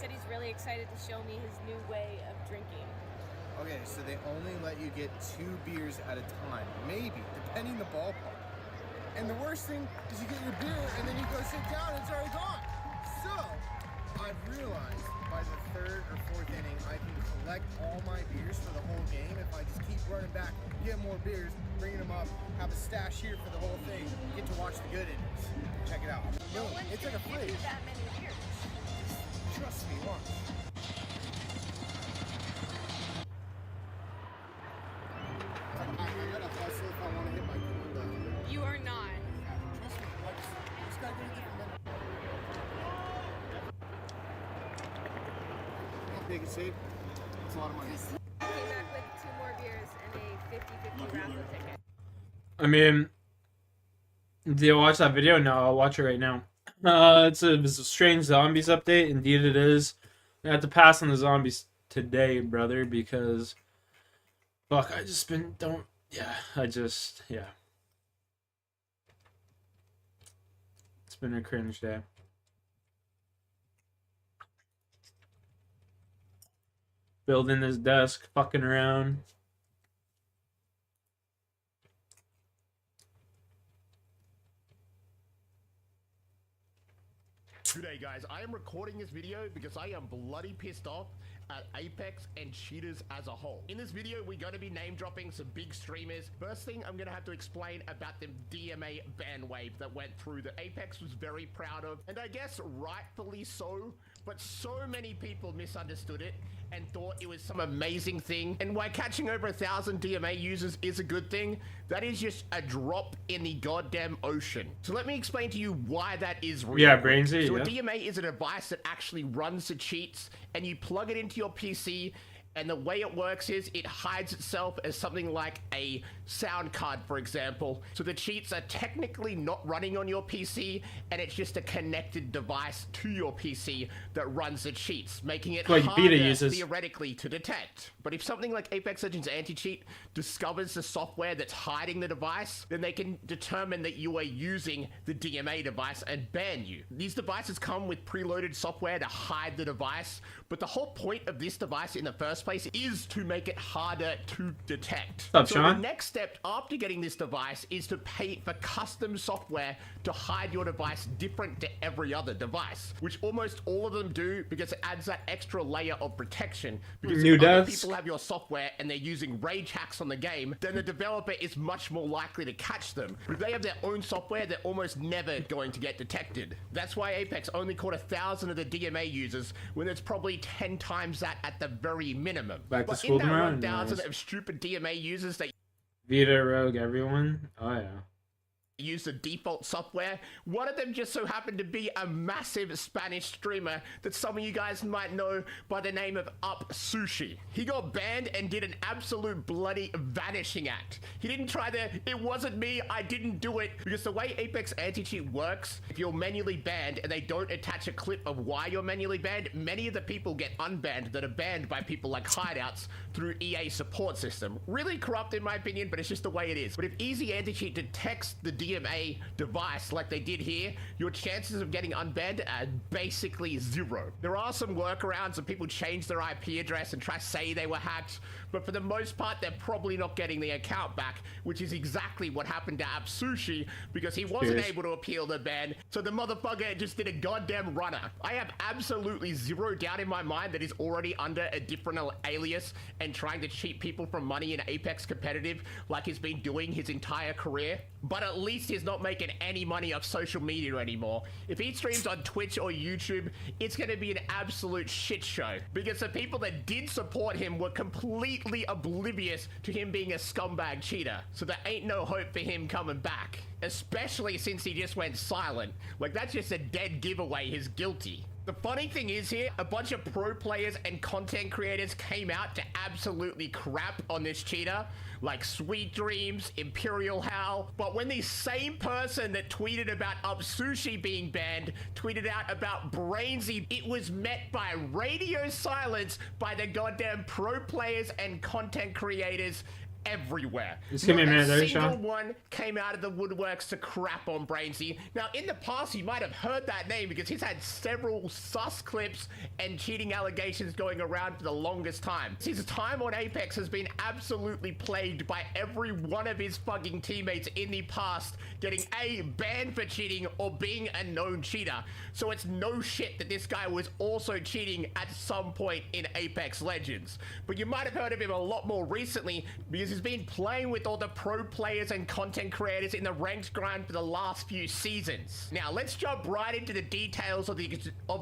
said he's really excited to show me his new way of drinking. Okay, so they only let you get 2 beers at a time, maybe, depending the ballpark. And the worst thing is you get your beer and then you go sit down and it's already gone. So, I've realized by the 3rd or 4th inning, I can collect all my beers for the whole game if I just keep running back, get more beers, bringing them up, have a stash here for the whole thing, get to watch the good innings. Check it out. No one's it's like a gonna give you fridge. that many beers. Trust me, watch. I gotta hustle if I want to hit my goal though. You are not. Trust me, I just gotta get a different number. Big and safe. It's a lot of money. Came back with 2 more beers and a 50-50 raffle ticket. I mean, do you watch that video? No, I'll watch it right now. It's a strange zombies update. Indeed it is. I have to pass on the zombies today, brother, because fuck, It's been a cringe day. Building this desk, fucking around. G'day guys, I am recording this video because I am bloody pissed off at Apex and cheaters as a whole. In this video, we're going to be name dropping some big streamers. First thing I'm going to have to explain about the DMA ban wave that went through that Apex was very proud of, and I guess rightfully so, but so many people misunderstood it and thought it was some amazing thing. And while catching over 1,000 DMA users is a good thing, that is just a drop in the goddamn ocean. So let me explain to you why that is real. Yeah, Brainsy, So yeah. a DMA is a device that actually runs the cheats, and you plug it into your PC, and the way it works is it hides itself as something like a sound card, for example. So the cheats are technically not running on your PC, and it's just a connected device to your PC that runs the cheats, making it Like beta harder users. theoretically to detect. But if something like Apex Legends Anti-Cheat discovers the software that's hiding the device, then they can determine that you are using the DMA device and ban you. These devices come with preloaded software to hide the device, but the whole point of this device in the first place is to make it harder to detect. What's up, So Sean? the next step after getting this device is to pay for custom software to hide your device different to every other device, which almost all of them do because it adds that extra layer of protection. Because New if other devs. people have your software and they're using rage hacks on the game, then the developer is much more likely to catch them. But if they have their own software, they're almost never going to get detected. That's why Apex only caught 1,000 of the DMA users when there's probably 10 times that at the very minimum. Back to But school in that tomorrow? 1,000 Nice. of stupid DMA users that Vita, Rogue, everyone. Oh yeah. use the default software, one of them just so happened to be a massive Spanish streamer that some of you guys might know by the name of Up Sushi. He got banned and did an absolute bloody vanishing act. He didn't try the, it wasn't me, I didn't do it, because the way Apex Anti-Cheat works, if you're manually banned and they don't attach a clip of why you're manually banned, many of the people get unbanned that are banned by people like Hideouts through EA support system. Really corrupt in my opinion, but it's just the way it is. But if Easy Anti-Cheat detects the DMA device like they did here, your chances of getting unbanned are basically 0. There are some workarounds and people change their IP address and try to say they were hacked, but for the most part, they're probably not getting the account back, which is exactly what happened to Sushi because he wasn't Cheers. able to appeal the ban, so the motherfucker just did a goddamn runner. I have absolutely 0 doubt in my mind that he's already under a different alias and trying to cheat people from money in Apex competitive like he's been doing his entire career, but at least he's not making any money off social media anymore. If he streams on Twitch or YouTube, it's going to be an absolute shit show because the people that did support him were completely oblivious to him being a scumbag cheater, so there ain't no hope for him coming back, especially since he just went silent. Like, that's just a dead giveaway he's guilty. The funny thing is here, a bunch of pro players and content creators came out to absolutely crap on this cheater, like Sweet Dreams, Imperial Hal, but when the same person that tweeted about Up Sushi being banned tweeted out about Brainsy, it was met by radio silence by the goddamn pro players and content creators everywhere. Just give me a minute there, Not a single Sean. one came out of the woodworks to crap on Brainsy. Now, in the past, you might have heard that name because he's had several sus clips and cheating allegations going around for the longest time. His time on Apex has been absolutely plagued by every one of his fucking teammates in the past getting A, banned for cheating or being a known cheater. So it's no shit that this guy was also cheating at some point in Apex Legends. But you might have heard of him a lot more recently because he's been playing with all the pro players and content creators in the ranked grind for the last few seasons. Now let's jump right into the details of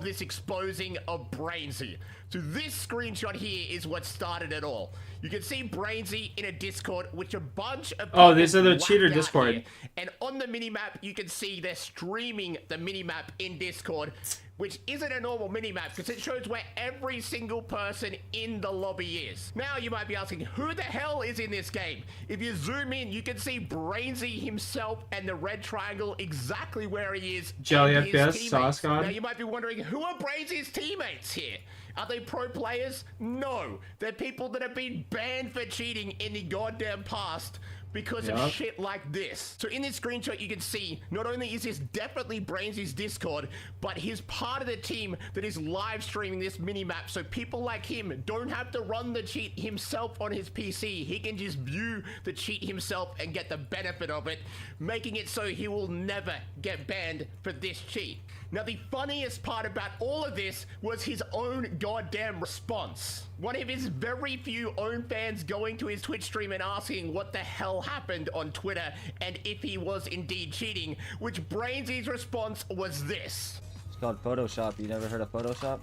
this exposing of Brainsy. So this screenshot here is what started it all. You can see Brainsy in a Discord, which a bunch of Oh, these are the people cheater whacked out Discord. here. And on the minimap, you can see they're streaming the minimap in Discord, which isn't a normal minimap because it shows where every single person in the lobby is. Now you might be asking, who the hell is in this game? If you zoom in, you can see Brainsy himself and the red triangle exactly where he is. Jelly and his FPS, teammates. Sauce God. Now you might be wondering, who are Brainsy's teammates here? Are they pro players? No. They're people that have been banned for cheating in the goddamn past because of shit like this. So in this screenshot, you can see not only is this definitely Brainsy's Discord, but he's part of the team that is live streaming this minimap. So people like him don't have to run the cheat himself on his PC. He can just view the cheat himself and get the benefit of it, making it so he will never get banned for this cheat. Now, the funniest part about all of this was his own goddamn response. One of his very few own fans going to his Twitch stream and asking what the hell happened on Twitter and if he was indeed cheating, which Brainsy's response was this. It's called Photoshop. You never heard of Photoshop?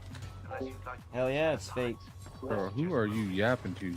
Hell yeah, it's fake. Bro, who are you yapping to?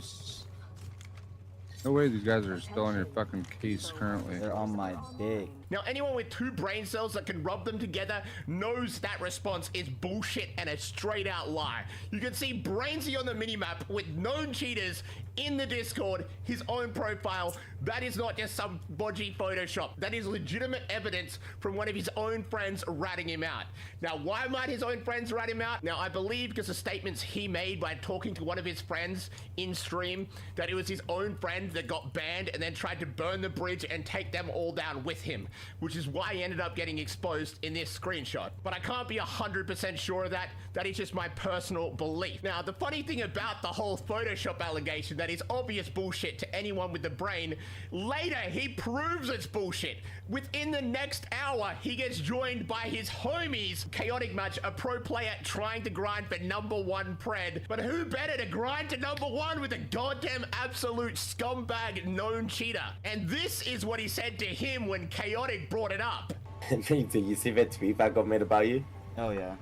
No way these guys are still on your fucking case currently. They're on my dick. Now, anyone with 2 brain cells that can rub them together knows that response is bullshit and a straight out lie. You can see Brainsy on the minimap with known cheaters in the Discord, his own profile. That is not just some bodgy Photoshop. That is legitimate evidence from one of his own friends ratting him out. Now, why might his own friends rat him out? Now, I believe because the statements he made by talking to one of his friends in stream, that it was his own friend that got banned and then tried to burn the bridge and take them all down with him, which is why he ended up getting exposed in this screenshot. But I can't be 100% sure of that. That is just my personal belief. Now, the funny thing about the whole Photoshop allegation that is obvious bullshit to anyone with the brain, later he proves it's bullshit. Within the next hour, he gets joined by his homies, Chaotic Match, a pro player trying to grind for #1 pred. But who better to grind to #1 with a goddamn absolute scumbag known cheater? And this is what he said to him when Chaotic brought it up. Did you see that tweet that got made about you? Hell yeah.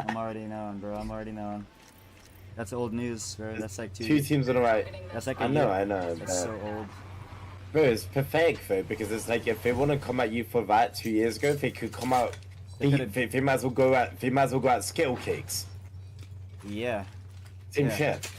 I'm already knowing, bro. I'm already knowing. That's old news, bro. That's like 2 Two teams on the right. That's like I know. That's so old. Bro, it's pathetic though, because it's like if they want to come at you for that 2 years ago, they could come out. They might as well go at skill kicks. Yeah. Same Yeah. shit.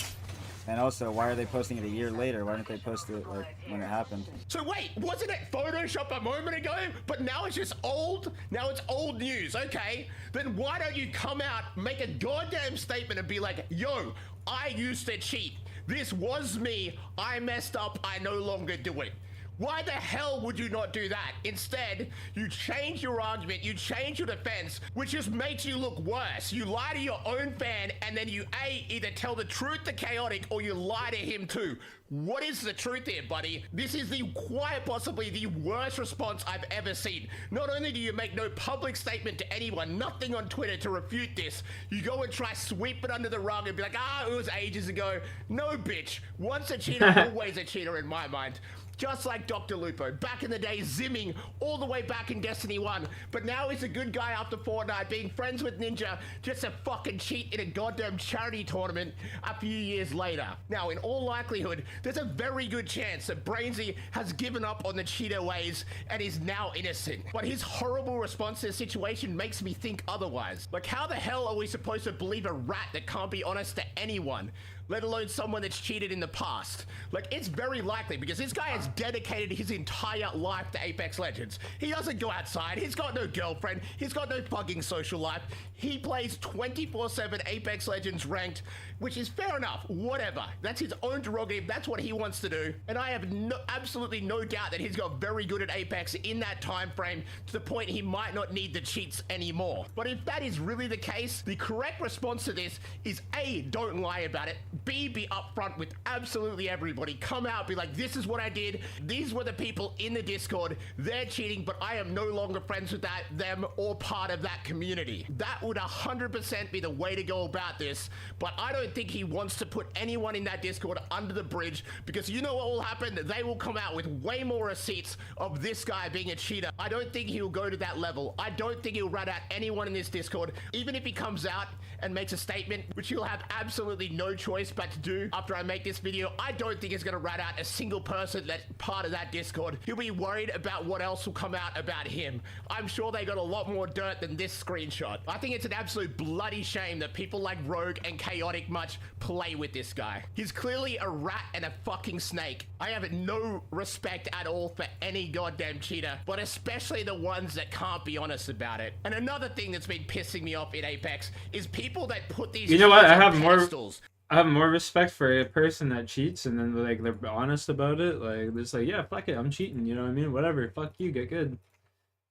And also, why are they posting it a year later? Why didn't they post it like when it happened? So wait, wasn't it Photoshop a moment ago? But now it's just old? Now it's old news, okay? Then why don't you come out, make a goddamn statement and be like, yo, I used to cheat. This was me. I messed up. I no longer do it. Why the hell would you not do that? Instead, you change your argument, you change your defense, which just makes you look worse. You lie to your own fan, and then you either tell the truth to Chaotic or you lie to him too. What is the truth here, buddy? This is quite possibly the worst response I've ever seen. Not only do you make no public statement to anyone, nothing on Twitter to refute this, you go and try sweep it under the rug and be like, it was ages ago. No, bitch. Once a cheater, always a cheater in my mind. Just like Dr. Lupo, back in the day, zimming all the way back in Destiny 1. But now he's a good guy after Fortnite, being friends with Ninja, just to fucking cheat in a goddamn charity tournament a few years later. Now, in all likelihood, there's a very good chance that Brainsy has given up on the cheater ways and is now innocent. But his horrible response to the situation makes me think otherwise. Like, how the hell are we supposed to believe a rat that can't be honest to anyone? let alone someone that's cheated in the past. Like, it's very likely because this guy has dedicated his entire life to Apex Legends. He doesn't go outside. He's got no girlfriend. He's got no fucking social life. He plays 24/7 Apex Legends ranked, which is fair enough. Whatever. That's his own prerogative. That's what he wants to do. And I have absolutely no doubt that he's got very good at Apex in that time frame to the point he might not need the cheats anymore. But if that is really the case, the correct response to this is A, don't lie about it. B, be upfront with absolutely everybody. Come out, be like, this is what I did. These were the people in the Discord. They're cheating, but I am no longer friends with them or part of that community. That would 100% be the way to go about this. But I don't think he wants to put anyone in that Discord under the bridge, because you know what will happen? They will come out with way more receipts of this guy being a cheater. I don't think he'll go to that level. I don't think he'll rat out anyone in this Discord. Even if he comes out and makes a statement, which he'll have absolutely no choice but to do after I make this video, I don't think he's gonna rat out a single person that's part of that Discord. He'll be worried about what else will come out about him. I'm sure they got a lot more dirt than this screenshot. I think it's an absolute bloody shame that people like Rogue and Chaotic Much play with this guy. He's clearly a rat and a fucking snake. I have no respect at all for any goddamn cheater, but especially the ones that can't be honest about it. And another thing that's been pissing me off in Apex is people that put these— You know what? I have pedestals. more respect for a person that cheats and then like they're honest about it. Like it's like, yeah, fuck it, I'm cheating. You know what I mean? Whatever. Fuck you. Get good.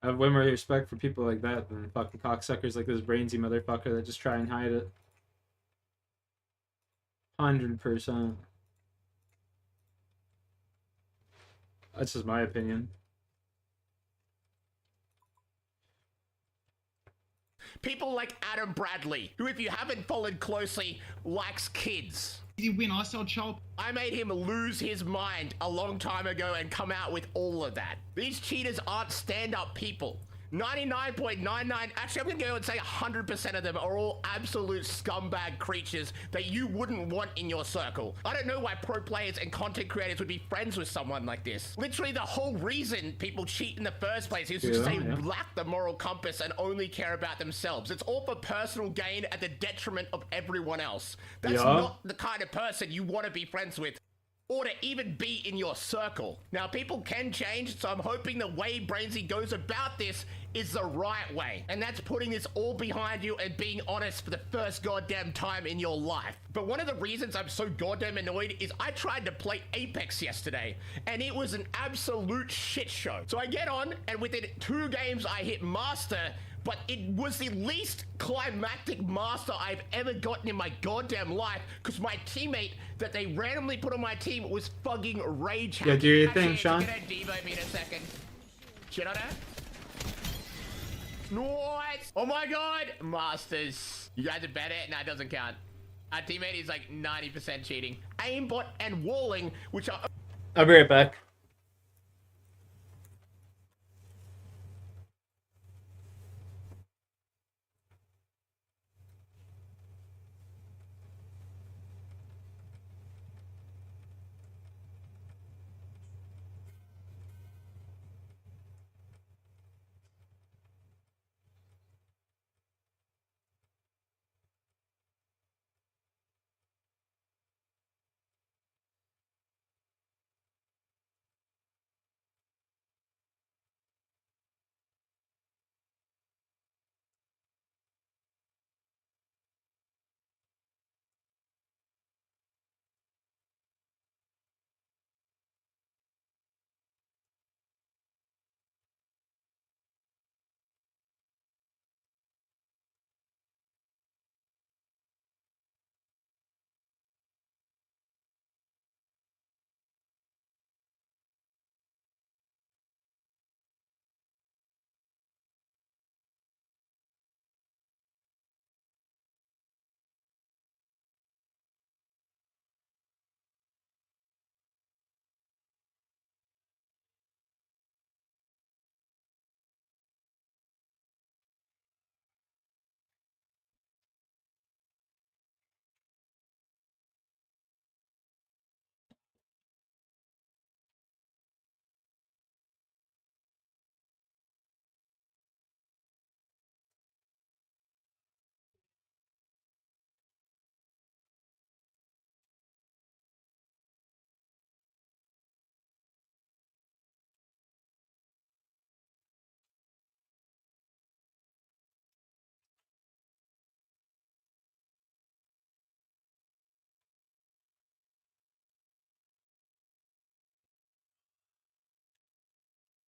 I have way more respect for people like that than fucking cocksuckers like this brainsy motherfucker that just try and hide it. 100%. That's just my opinion. People like Adam Bradley, who, if you haven't followed closely, likes kids. Did he win? I sell child. I made him lose his mind a long time ago and come out with all of that. These cheaters aren't stand-up people. 99.99, actually I'm gonna go and say 100% of them are all absolute scumbag creatures that you wouldn't want in your circle. I don't know why pro players and content creators would be friends with someone like this. Literally the whole reason people cheat in the first place is because they lack the moral compass and only care about themselves. It's all for personal gain at the detriment of everyone else. That's not the kind of person you want to be friends with, or to even be in your circle. Now, people can change, so I'm hoping the way Brainsy goes about this is the right way. And that's putting this all behind you and being honest for the first goddamn time in your life. But one of the reasons I'm so goddamn annoyed is I tried to play Apex yesterday, and it was an absolute shit show. So I get on, and within 2 games, I hit Master, but it was the least climactic master I've ever gotten in my goddamn life, because my teammate that they randomly put on my team was fucking rage hacking. Yeah, do your thing, Sean. Gonna devo me in a second. Shit on her. Nice! Oh my god! Masters. You guys are better? Nah, it doesn't count. Our teammate is like 90% cheating. Aimbot and walling, which are— I'll be right back.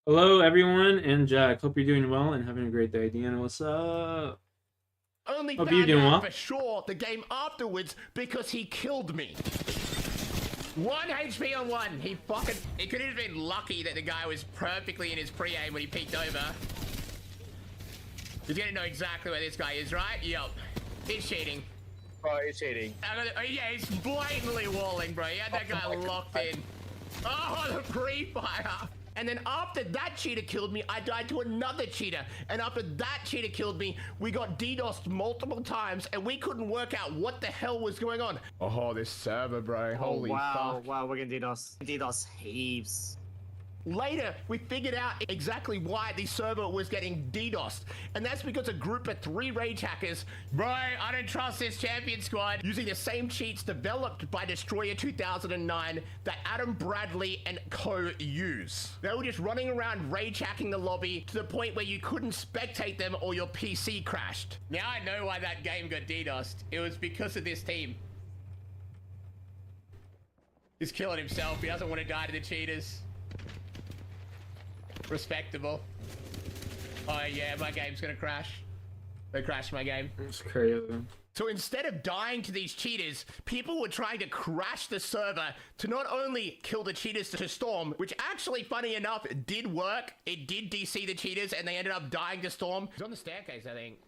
Hello, everyone, and Jack. Hope you're doing well and having a great day. Deanna, what's up? Only Hope found you're doing out well. for sure the game afterwards because he killed me. 1 HP on 1. It could have been lucky that the guy was perfectly in his pre-aim when he peeked over. He's gonna know exactly where this guy is, right? Yup. He's cheating. Oh, he's cheating. Yeah, he's blatantly walling, bro. He had that guy locked in. Oh, the pre-fire. And then after that cheater killed me, I died to another cheater. And after that cheater killed me, we got DDoSed multiple times, and we couldn't work out what the hell was going on. Oh, this server, bro. Holy fuck. Wow, we're getting DDoS. DDoS heaps. Later, we figured out exactly why the server was getting DDoSed. And that's because a group of 3 rage hackers, bro, I don't trust this champion squad, using the same cheats developed by Destroyer 2009 that Adam Bradley and co use. They were just running around rage hacking the lobby to the point where you couldn't spectate them or your PC crashed. Now I know why that game got DDoSed. It was because of this team. He's killing himself. He doesn't want to die to the cheaters. Respectable. Oh yeah, my game's gonna crash. They crashed my game. It's crazy. So instead of dying to these cheaters, people were trying to crash the server to not only kill the cheaters to Storm, which actually, funny enough, did work. It did DC the cheaters and they ended up dying to Storm. He's on the staircase, I think.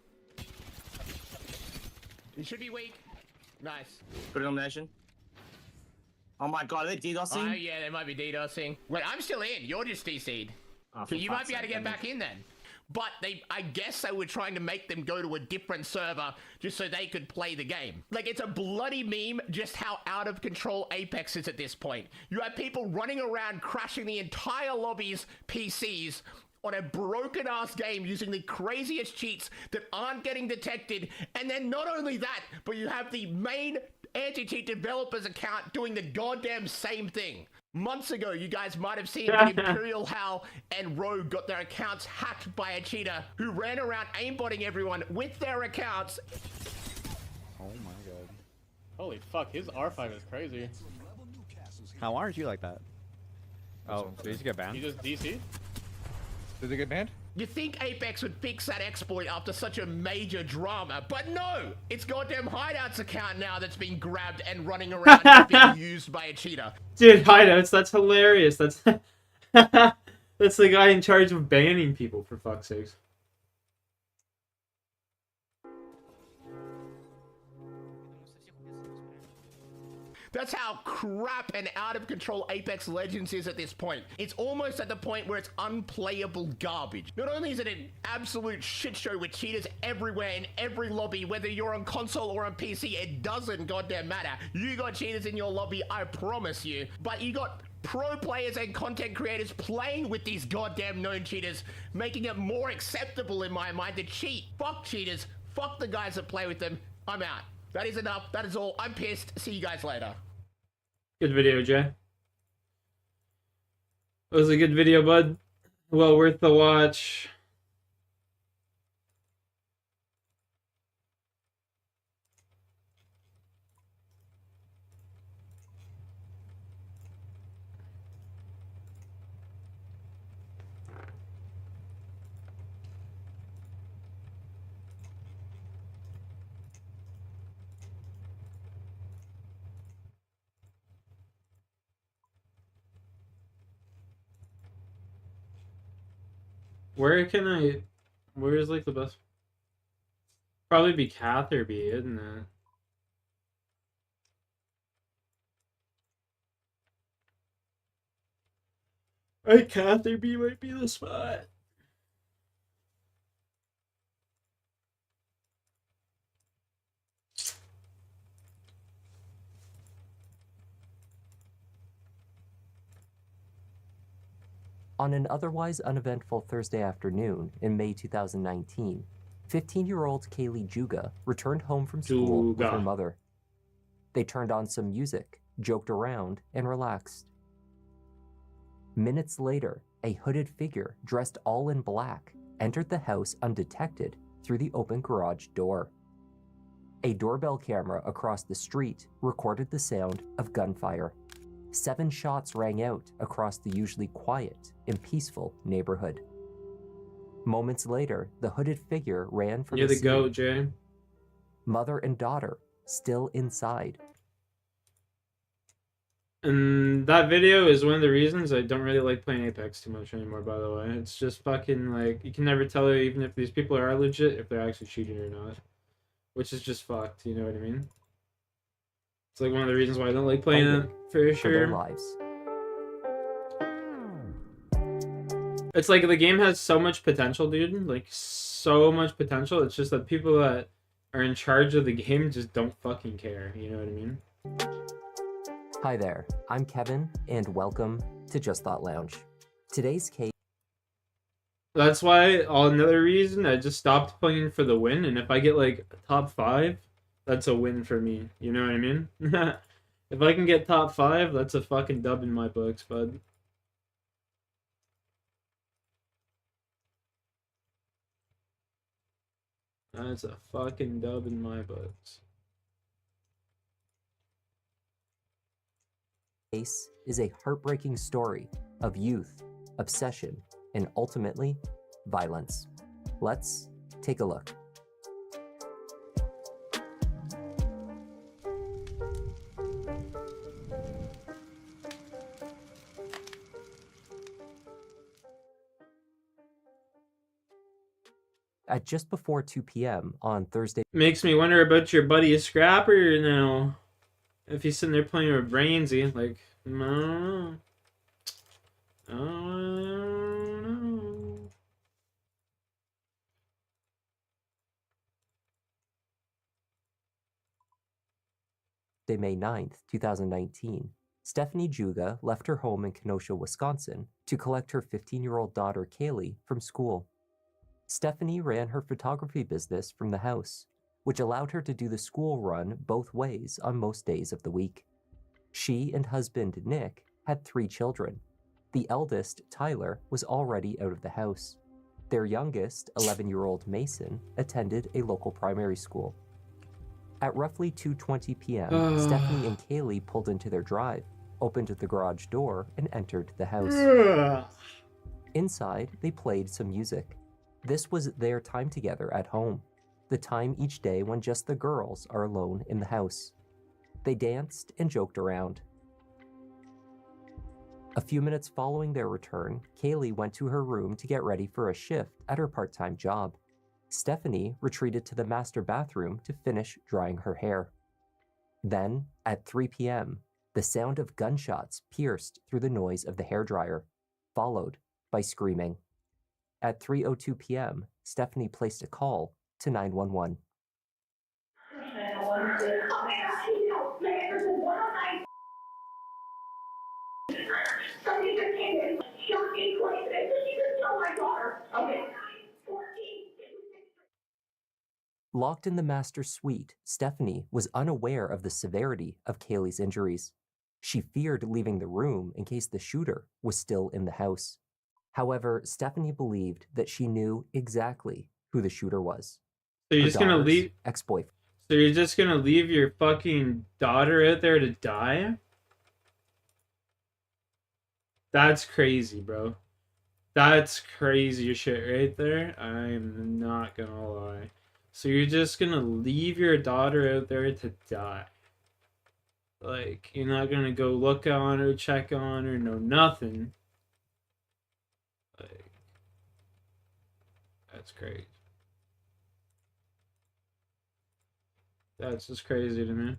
He should be weak. Nice. Good elimination. Oh my god, are they DDoSing? Oh yeah, they might be DDoSing. Wait, I'm still in. You're just DC'd. Oh, So you might be able to get back in then. But I guess they were trying to make them go to a different server just so they could play the game. Like, it's a bloody meme just how out of control Apex is at this point. You have people running around crashing the entire lobby's PCs on a broken ass game using the craziest cheats that aren't getting detected. And then not only that, but you have the main anti-cheat developers account doing the goddamn same thing. Months ago, you guys might have seen that Imperial Hal and Rogue got their accounts hacked by a cheater who ran around aimbotting everyone with their accounts. Oh my god. Holy fuck, his R5 is crazy. How aren't you like that? Oh, did you get banned? He just DC'd? Did they get banned? You think Apex would fix that exploit after such a major drama, but no! It's goddamn Hideout's account now that's been grabbed and running around and being used by a cheater. Dude, Hideouts, that's hilarious. That's that's the guy in charge of banning people, for fuck's sakes. That's how crap and out of control Apex Legends is at this point. It's almost at the point where it's unplayable garbage. Not only is it an absolute shit show with cheaters everywhere in every lobby, whether you're on console or on PC, it doesn't goddamn matter. You got cheaters in your lobby, I promise you. But you got pro players and content creators playing with these goddamn known cheaters, making it more acceptable in my mind to cheat. Fuck cheaters. Fuck the guys that play with them. I'm out. That is enough. That is all. I'm pissed. See you guys later. Good video, Jay. It was a good video, bud. Well worth the watch. Where's like the best? Probably be Catherby, isn't it? Right, Catherby might be the spot. On an otherwise uneventful Thursday afternoon in May 2019, 15-year-old Kaylee Juga returned home from school with her mother. They turned on some music, joked around, and relaxed. Minutes later, a hooded figure dressed all in black entered the house undetected through the open garage door. A doorbell camera across the street recorded the sound of gunfire. 7 shots rang out across the usually quiet and peaceful neighborhood. Moments later, the hooded figure ran from You're the the scene. goat, Jay. Mother and daughter still inside. And that video is one of the reasons I don't really like playing Apex too much anymore, by the way. It's just fucking, like, you can never tell even if these people are legit, if they're actually cheating or not. Which is just fucked, you know what I mean? It's like one of the reasons why I don't like playing it, for their sure. lives. It's like the game has so much potential, dude. Like, so much potential. It's just that people that are in charge of the game just don't fucking care, you know what I mean? Hi there, I'm Kevin, and welcome to Just Thought Lounge. Today's case. That's why, another reason, I just stopped playing for the win, and if I get, like, top 5, that's a win for me, you know what I mean? If I can get top 5, that's a fucking dub in my books, bud. That's a fucking dub in my books. Case is a heartbreaking story of youth, obsession, and ultimately, violence. Let's take a look. At just before 2 p.m. on Thursday. Makes me wonder about your buddy Scrapper now. If he's sitting there playing with Brainsy, like, no. I don't know. May 9th, 2019, Stephanie Juga left her home in Kenosha, Wisconsin to collect her 15-year-old daughter Kaylee from school. Stephanie ran her photography business from the house, which allowed her to do the school run both ways on most days of the week. She and husband Nick had 3 children. The eldest, Tyler, was already out of the house. Their youngest, 11-year-old Mason, attended a local primary school. At roughly 2:20 p.m., Stephanie and Kaylee pulled into their drive, opened the garage door, and entered the house. Inside, they played some music. This was their time together at home, the time each day when just the girls are alone in the house. They danced and joked around. A few minutes following their return, Kaylee went to her room to get ready for a shift at her part-time job. Stephanie retreated to the master bathroom to finish drying her hair. Then, at 3 p.m., the sound of gunshots pierced through the noise of the hairdryer, followed by screaming. At 3:02 p.m., Stephanie placed a call to 911. Locked in the master suite, Stephanie was unaware of the severity of Kaylee's injuries. She feared leaving the room in case the shooter was still in the house. However, Stephanie believed that she knew exactly who the shooter was. So you're just gonna leave ex-boyfriend. So you're just gonna leave your fucking daughter out there to die? That's crazy, bro. That's crazy shit right there. I'm not gonna lie. So you're just gonna leave your daughter out there to die? Like, you're not gonna go look on her, check on her, no nothing. Like, that's crazy. That's just crazy to me.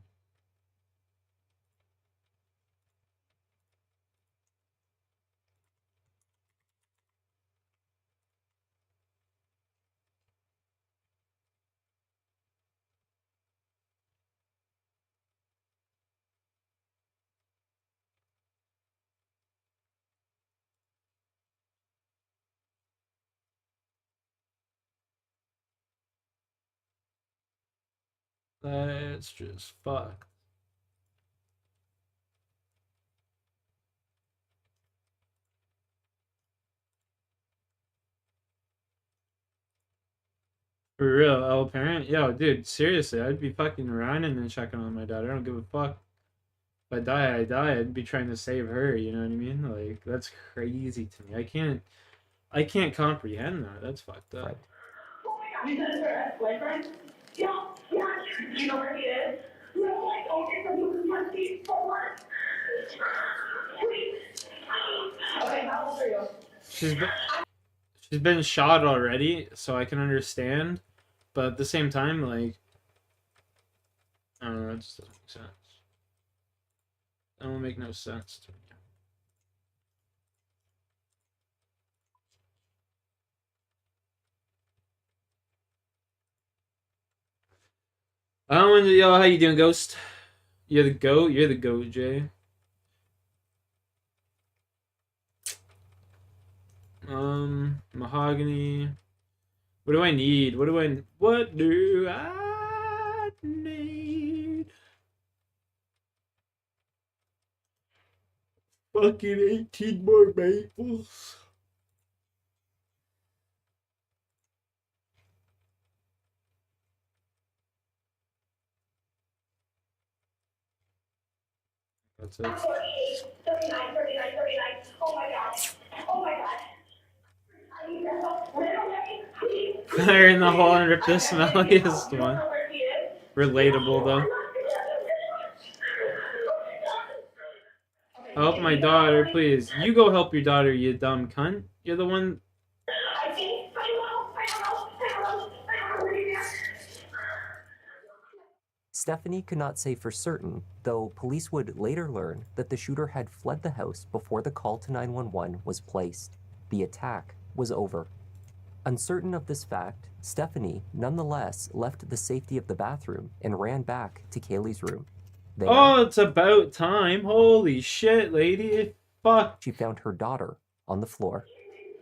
That's just fucked. For real, L parent? Yo, dude, seriously, I'd be fucking running and checking on my dad. I don't give a fuck. If I die, I die. I'd be trying to save her. You know what I mean? Like that's crazy to me. I can't comprehend that. That's fucked up. Right. Oh my God, is that her ex-boyfriend? Yeah, yeah. Do you know where he is? No, I don't. It's a new monthly forward. Okay, how old are you? She's been shot already, so I can understand. But at the same time, like, I don't know, it just doesn't make sense. That don't make no sense to me. Yo, how you doing, Ghost? You're the GOAT? You're the GOAT, Jay. Mahogany. What do I need? What do I need? Fucking 18 more maples. That's it. 39. Oh my God. Oh my God. Fire in the hole and rip the smelliest one. Relatable though. Help my daughter, please. You go help your daughter, you dumb cunt. You're the one. Stephanie could not say for certain, though police would later learn that the shooter had fled the house before the call to 911 was placed. The attack was over. Uncertain of this fact, Stephanie nonetheless left the safety of the bathroom and ran back to Kaylee's room. There, Oh, it's about time. Holy shit, lady. Fuck. she found her daughter on the floor.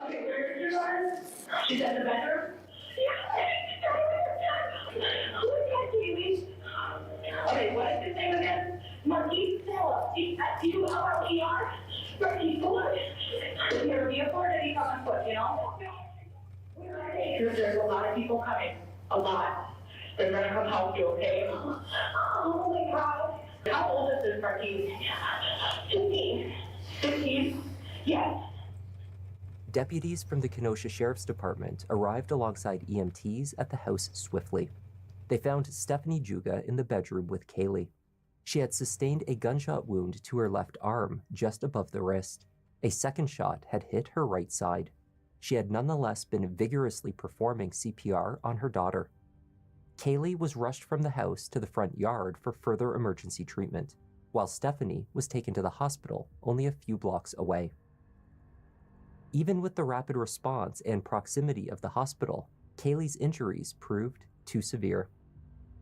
Okay, where's your daughter? She's at the bedroom? Okay, what is his name again? Monkey Phillips. F-U-L-L-E-R? Monkey Phillips. He's gonna be a foot and he's on foot, you know? There's a lot of people coming. A lot. They're gonna come help you, okay? Oh my God. How old is this Marquise? 15. 15? Yes. Deputies from the Kenosha Sheriff's Department arrived alongside EMTs at the house swiftly. They found Stephanie Juga in the bedroom with Kaylee. She had sustained a gunshot wound to her left arm, just above the wrist. A second shot had hit her right side. She had nonetheless been vigorously performing CPR on her daughter. Kaylee was rushed from the house to the front yard for further emergency treatment, while Stephanie was taken to the hospital only a few blocks away. Even with the rapid response and proximity of the hospital, Kaylee's injuries proved too severe.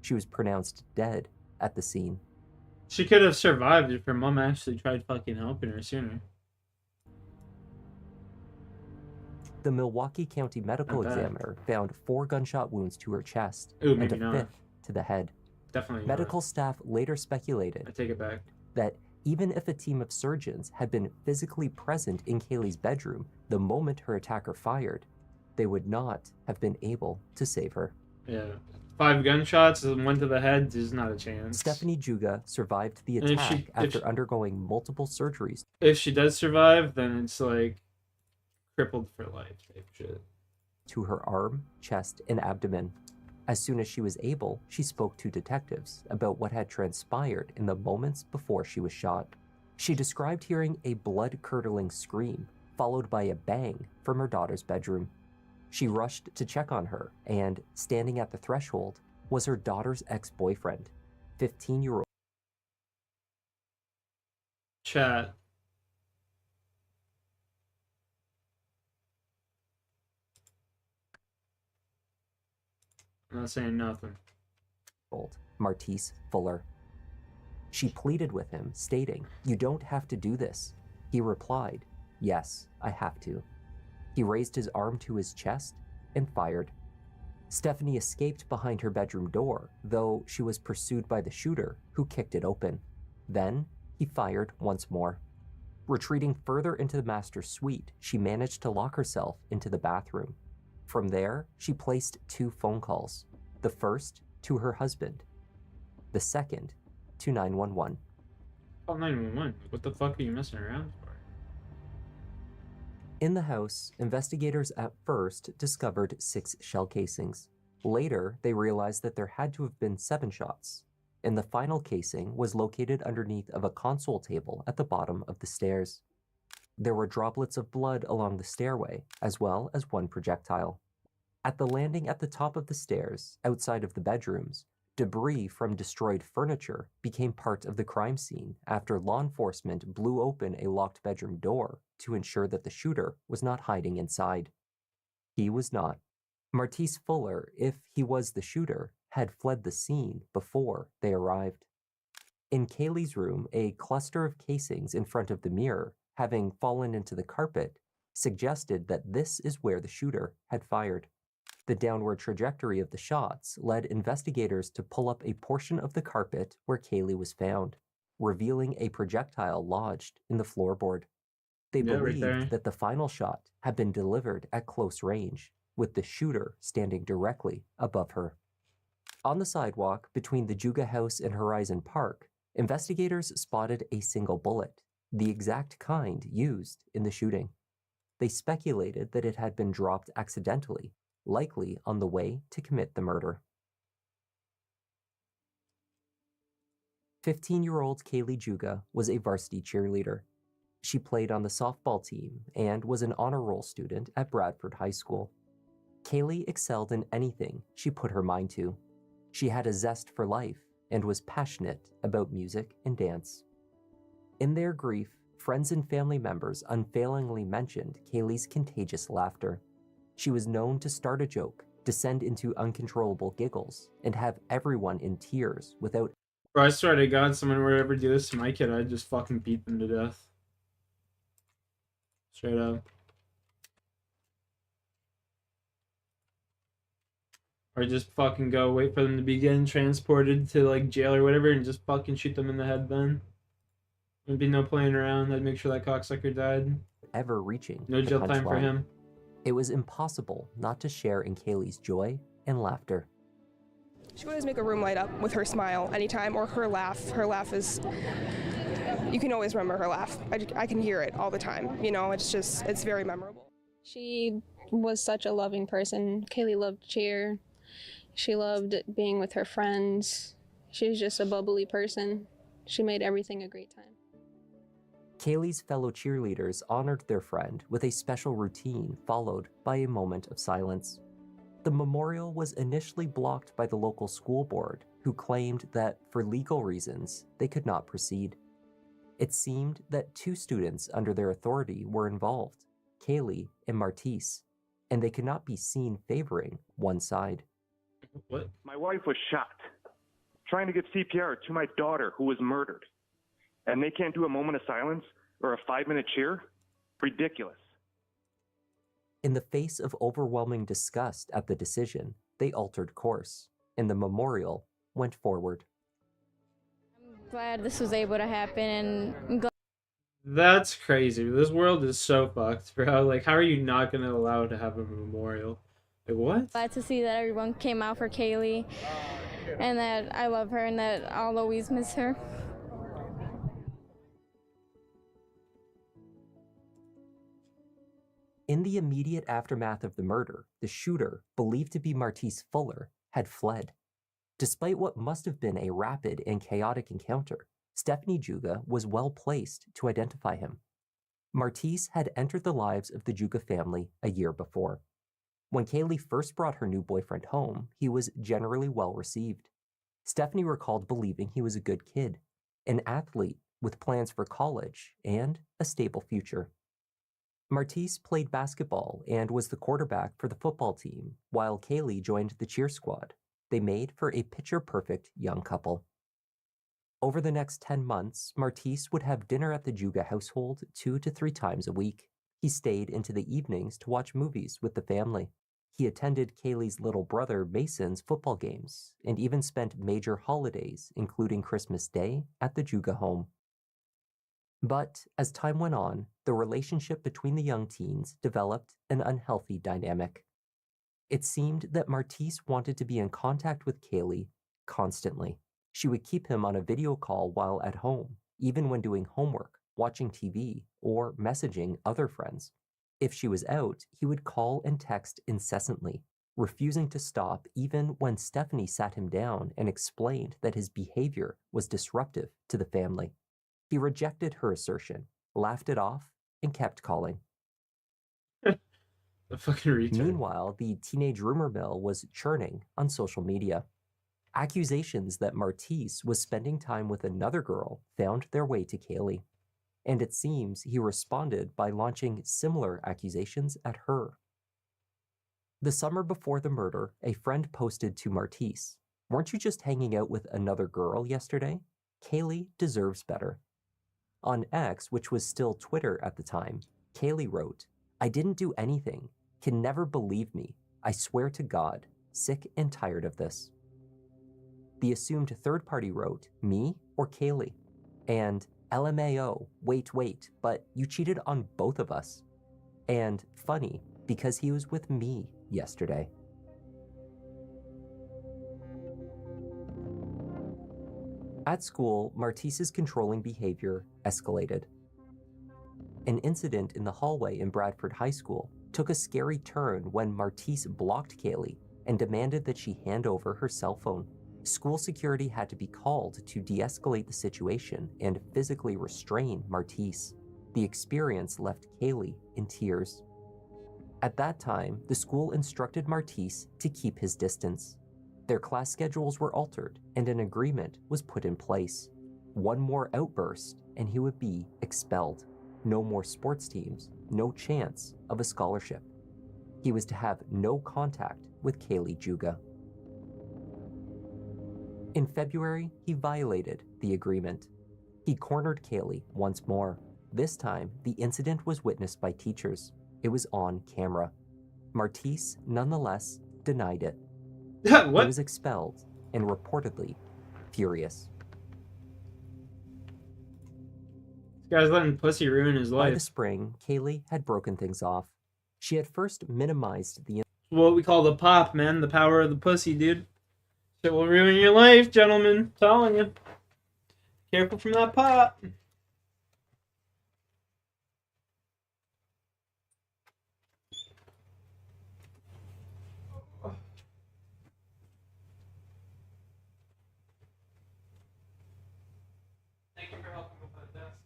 She was pronounced dead at the scene. She could have survived if her mom actually tried fucking helping her sooner. The Milwaukee County Medical Examiner found 4 gunshot wounds to her chest Ooh, and maybe a not. 5th to the head. Definitely Medical staff later speculated I take it back. that even if a team of surgeons had been physically present in Kaylee's bedroom the moment her attacker fired, they would not have been able to save her. Yeah. 5 gunshots and 1 to the head, there's not a chance. Stephanie Juga survived the And if attack she- after undergoing multiple surgeries. If she does survive, then it's like crippled for life type shit. To her arm, chest, and abdomen. As soon as she was able, she spoke to detectives about what had transpired in the moments before she was shot. She described hearing a blood-curdling scream, followed by a bang from her daughter's bedroom. She rushed to check on her, and standing at the threshold was her daughter's ex-boyfriend, 15-year-old. Chat. I'm not saying nothing. Martise Fuller. She pleaded with him, stating, "You don't have to do this." He replied, "Yes, I have to." He raised his arm to his chest and fired. Stephanie escaped behind her bedroom door, though she was pursued by the shooter, who kicked it open. Then, he fired once more. Retreating further into the master's suite, she managed to lock herself into the bathroom. From there, she placed 2 phone calls. The first to her husband, the second to 911. Call 911. What the fuck are you messing around for? In the house, investigators at first discovered 6 shell casings. Later, they realized that there had to have been 7 shots, and the final casing was located underneath of a console table at the bottom of the stairs. There were droplets of blood along the stairway, as well as 1 projectile. At the landing at the top of the stairs, outside of the bedrooms, debris from destroyed furniture became part of the crime scene after law enforcement blew open a locked bedroom door to ensure that the shooter was not hiding inside. He was not. Martise Fuller, if he was the shooter, had fled the scene before they arrived. In Kaylee's room, a cluster of casings in front of the mirror, having fallen into the carpet, suggested that this is where the shooter had fired. The downward trajectory of the shots led investigators to pull up a portion of the carpet where Kaylee was found, revealing a projectile lodged in the floorboard. They believed that the final shot had been delivered at close range, with the shooter standing directly above her. On the sidewalk between the Juga House and Horizon Park, investigators spotted a single bullet, the exact kind used in the shooting. They speculated that it had been dropped accidentally, likely on the way to commit the murder. 15-year-old Kaylee Juga was a varsity cheerleader. She played on the softball team and was an honor roll student at Bradford High School. Kaylee excelled in anything she put her mind to. She had a zest for life and was passionate about music and dance. In their grief, friends and family members unfailingly mentioned Kaylee's contagious laughter. She was known to start a joke, descend into uncontrollable giggles, and have everyone in tears without... Bro, I swear to God, someone would ever do this to my kid, I'd just fucking beat them to death. Straight up. Or just fucking go, wait for them to be getting transported to, like, jail or whatever, and just fucking shoot them in the head then. There'd be no playing around. I'd make sure that cocksucker died. Ever reaching no jail time for him. It was impossible not to share in Kaylee's joy and laughter. She would always make a room light up with her smile anytime, or her laugh. Her laugh is, you can always remember her laugh. I can hear it all the time. You know, it's very memorable. She was such a loving person. Kaylee loved cheer. She loved being with her friends. She was just a bubbly person. She made everything a great time. Kaylee's fellow cheerleaders honored their friend with a special routine followed by a moment of silence. The memorial was initially blocked by the local school board, who claimed that, for legal reasons, they could not proceed. It seemed that 2 students under their authority were involved, Kaylee and Martise, and they could not be seen favoring one side. What? My wife was shot, trying to give CPR to my daughter who was murdered. And they can't do a moment of silence or a 5-minute cheer? Ridiculous. In the face of overwhelming disgust at the decision, they altered course, and the memorial went forward. I'm glad this was able to happen, and I'm glad. That's crazy. This world is so fucked, bro. Like, how are you not gonna allow to have a memorial? Like, what? Glad to see that everyone came out for Kaylee, and that I love her, and that I'll always miss her. In the immediate aftermath of the murder, the shooter, believed to be Martise Fuller, had fled. Despite what must have been a rapid and chaotic encounter, Stephanie Juga was well placed to identify him. Martise had entered the lives of the Juga family a year before. When Kaylee first brought her new boyfriend home, he was generally well received. Stephanie recalled believing he was a good kid, an athlete with plans for college and a stable future. Martise played basketball and was the quarterback for the football team, while Kaylee joined the cheer squad. They made for a picture-perfect young couple. Over the next 10 months, Martise would have dinner at the Juga household 2 to 3 times a week. He stayed into the evenings to watch movies with the family. He attended Kaylee's little brother Mason's football games and even spent major holidays, including Christmas Day, at the Juga home. But as time went on, the relationship between the young teens developed an unhealthy dynamic. It seemed that Martise wanted to be in contact with Kaylee constantly. She would keep him on a video call while at home, even when doing homework, watching TV, or messaging other friends. If she was out, he would call and text incessantly, refusing to stop even when Stephanie sat him down and explained that his behavior was disruptive to the family. He rejected her assertion, laughed it off, and kept calling. The fucking retard. Meanwhile, the teenage rumor mill was churning on social media. Accusations that Martise was spending time with another girl found their way to Kaylee, and it seems he responded by launching similar accusations at her. The summer before the murder, a friend posted to Martise, "Weren't you just hanging out with another girl yesterday? Kaylee deserves better." On X, which was still Twitter at the time, Kaylee wrote, "I didn't do anything. Can never believe me. I swear to God. Sick and tired of this." The assumed third party wrote, "Me or Kaylee?" And LMAO, wait, but you cheated on both of us. And funny, because he was with me yesterday. At school, Martise's controlling behavior escalated. An incident in the hallway in Bradford High School took a scary turn when Martise blocked Kaylee and demanded that she hand over her cell phone. School security had to be called to de-escalate the situation and physically restrain Martise. The experience left Kaylee in tears. At that time, the school instructed Martise to keep his distance. Their class schedules were altered and an agreement was put in place. One more outburst and he would be expelled. No more sports teams, no chance of a scholarship. He was to have no contact with Kaylee Juga. In February, he violated the agreement. He cornered Kaylee once more. This time, the incident was witnessed by teachers. It was on camera. Martise, nonetheless, denied it. What? He was expelled and reportedly furious. This guy's letting pussy ruin his By the life. spring, Kaylee had broken things off. She had first minimized the What we call the pop, man. The power of the pussy, dude. It will ruin your life, gentlemen. I'm telling you. Careful from that pop. Thank you for helping with that desk.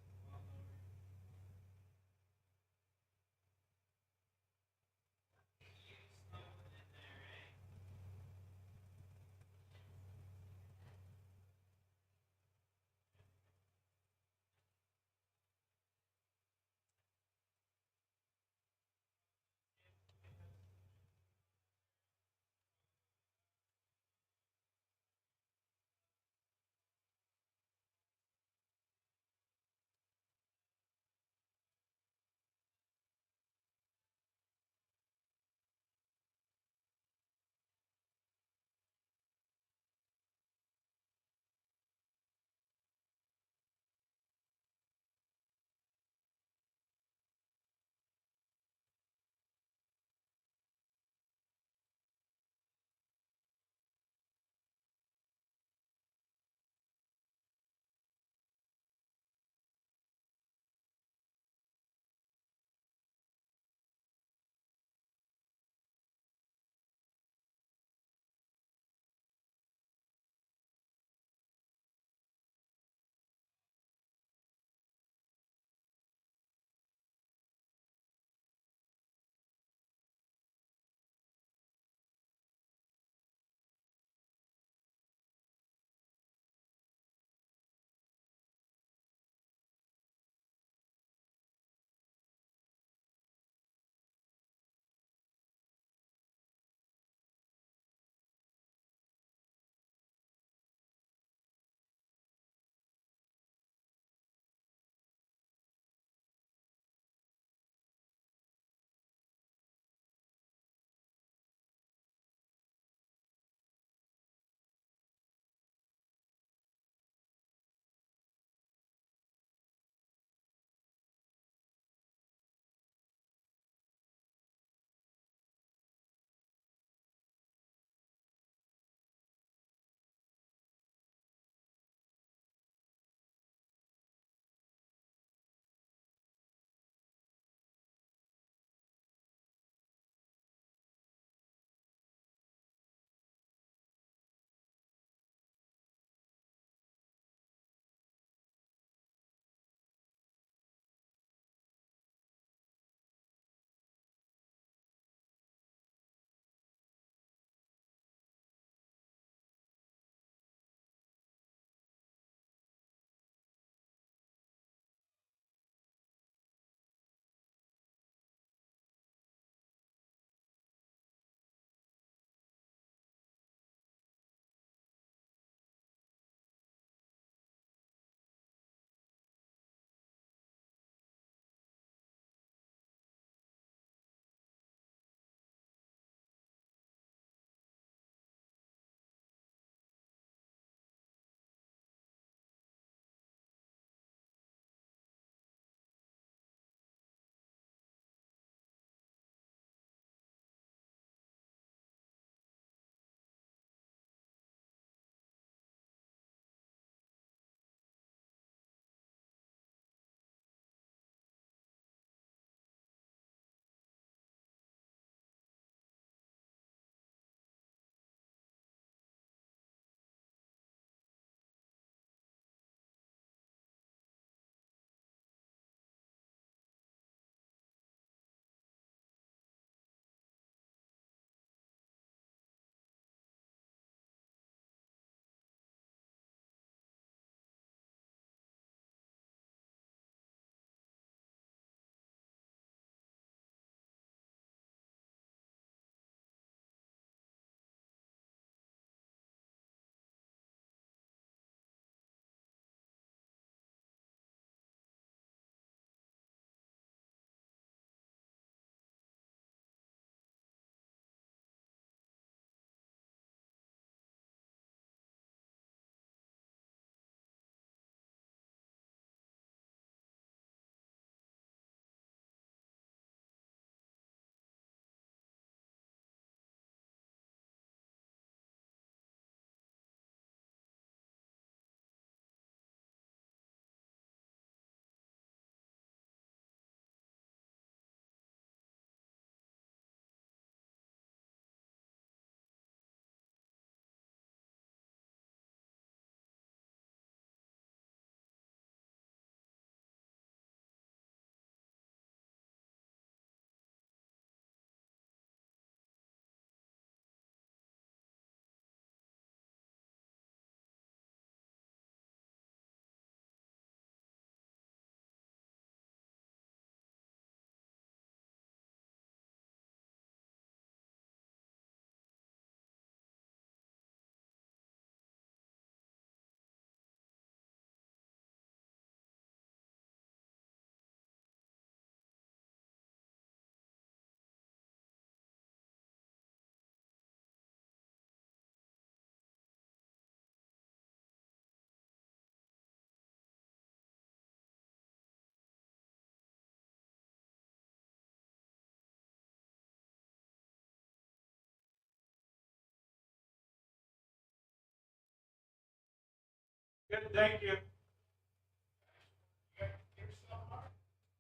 Good, thank you.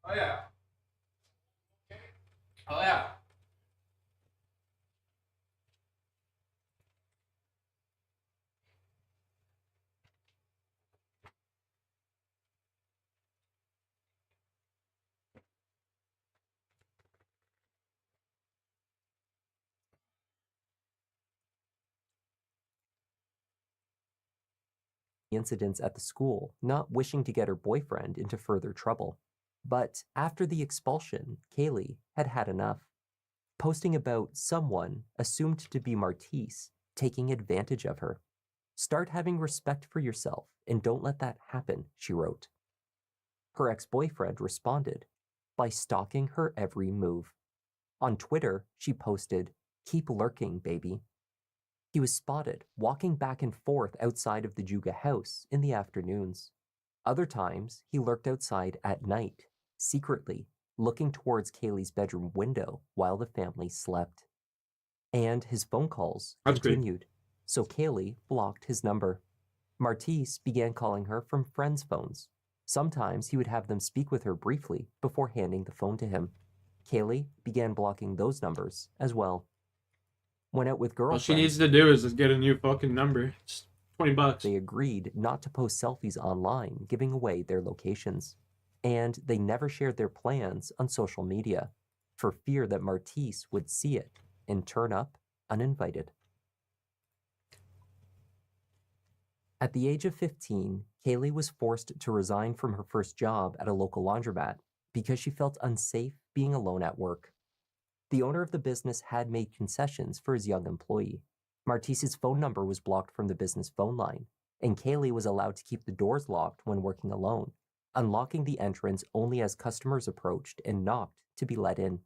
Oh yeah. Oh yeah. Incidents at the school, not wishing to get her boyfriend into further trouble. But after the expulsion, Kaylee had had enough, posting about someone assumed to be Martise taking advantage of her. Start having respect for yourself and don't let that happen, she wrote. Her ex-boyfriend responded by stalking her every move. On Twitter, she posted, "Keep lurking, baby." He was spotted walking back and forth outside of the Juga house in the afternoons. Other times, he lurked outside at night, secretly, looking towards Kaylee's bedroom window while the family slept. And his phone calls continued, so Kaylee blocked his number. Martise began calling her from friends' phones. Sometimes he would have them speak with her briefly before handing the phone to him. Kaylee began blocking those numbers as well. Went out with All girlfriends. she needs to do is just get a new fucking number. It's $20. They agreed not to post selfies online, giving away their locations. And they never shared their plans on social media, for fear that Martise would see it and turn up uninvited. At the age of 15, Kaylee was forced to resign from her first job at a local laundromat because she felt unsafe being alone at work. The owner of the business had made concessions for his young employee. Martise's phone number was blocked from the business phone line, and Kaylee was allowed to keep the doors locked when working alone, unlocking the entrance only as customers approached and knocked to be let in.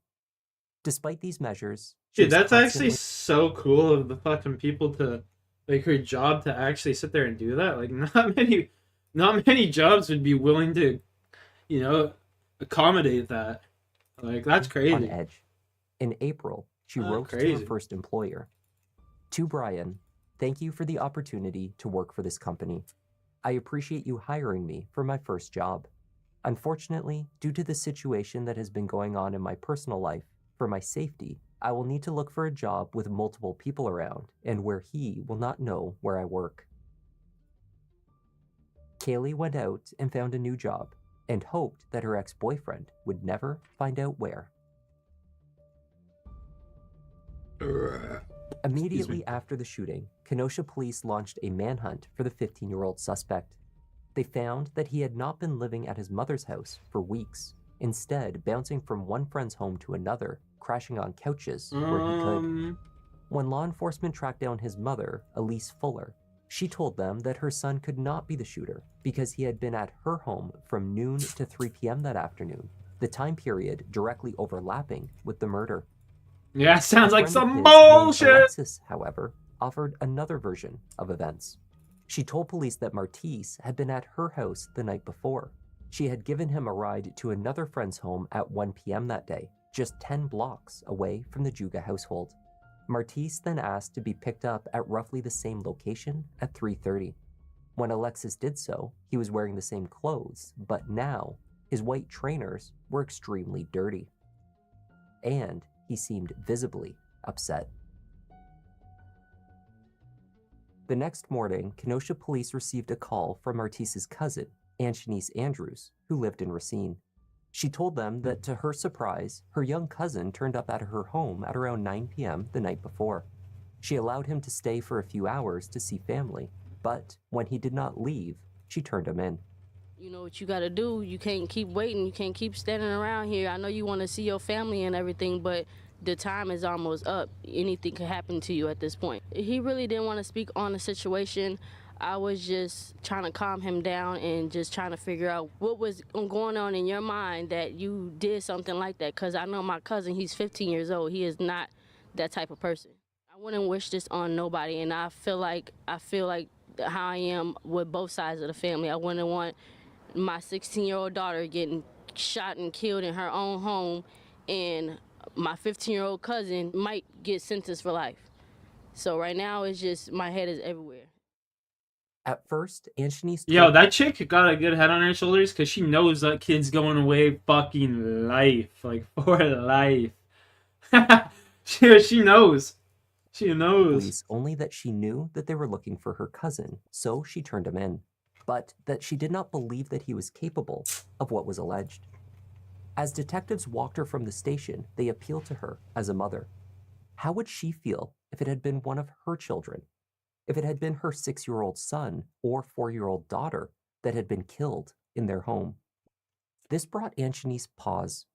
Despite these measures, Dude, that's actually so cool of the fucking people to, like, her job to actually sit there and do that. Like, not many jobs would be willing to, you know, accommodate that. Like, that's crazy. On edge. In April, she wrote to her first employer, "To Brian, thank you for the opportunity to work for this company. I appreciate you hiring me for my first job. Unfortunately, due to the situation that has been going on in my personal life, for my safety, I will need to look for a job with multiple people around and where he will not know where I work." Kaylee went out and found a new job and hoped that her ex-boyfriend would never find out where. Immediately after the shooting, Kenosha police launched a manhunt for the 15-year-old suspect. They found that he had not been living at his mother's house for weeks, instead bouncing from one friend's home to another, crashing on couches where he could. When law enforcement tracked down his mother, Elise Fuller, she told them that her son could not be the shooter because he had been at her home from noon to 3 p.m. that afternoon, the time period directly overlapping with the murder. Yeah, sounds like some named bullshit. Alexis, however, offered another version of events. She told police that Martise had been at her house the night before. She had given him a ride to another friend's home at 1 p.m. that day, just 10 blocks away from the Juga household. Martise then asked to be picked up at roughly the same location at 3:30. When Alexis did so, he was wearing the same clothes, but now his white trainers were extremely dirty. And he seemed visibly upset. The next morning, Kenosha police received a call from Martise's cousin, Anshanice Andrews, who lived in Racine. She told them that, to her surprise, her young cousin turned up at her home at around 9 p.m. the night before. She allowed him to stay for a few hours to see family, but when he did not leave, she turned him in. You know what you gotta do. You can't keep waiting. You can't keep standing around here. I know you want to see your family and everything, but the time is almost up. Anything could happen to you at this point. He really didn't want to speak on the situation. I was just trying to calm him down and just trying to figure out what was going on in your mind that you did something like that. Because I know my cousin, he's 15 years old. He is not that type of person. I wouldn't wish this on nobody, and I feel like how I am with both sides of the family. I wouldn't want my 16-year-old daughter getting shot and killed in her own home, and my 15-year-old cousin might get sentenced for life. So right now, it's just, my head is everywhere. At first, Anshanice Yo, told that chick got a good head on her shoulders because she knows that kid's going away fucking life. Like, for life. she knows. She knows. police only that she knew that they were looking for her cousin, so she turned him in, but that she did not believe that he was capable of what was alleged. As detectives walked her from the station, they appealed to her as a mother. How would she feel if it had been one of her children? If it had been her 6-year-old son or 4-year-old daughter that had been killed in their home? This brought Anshanice pause.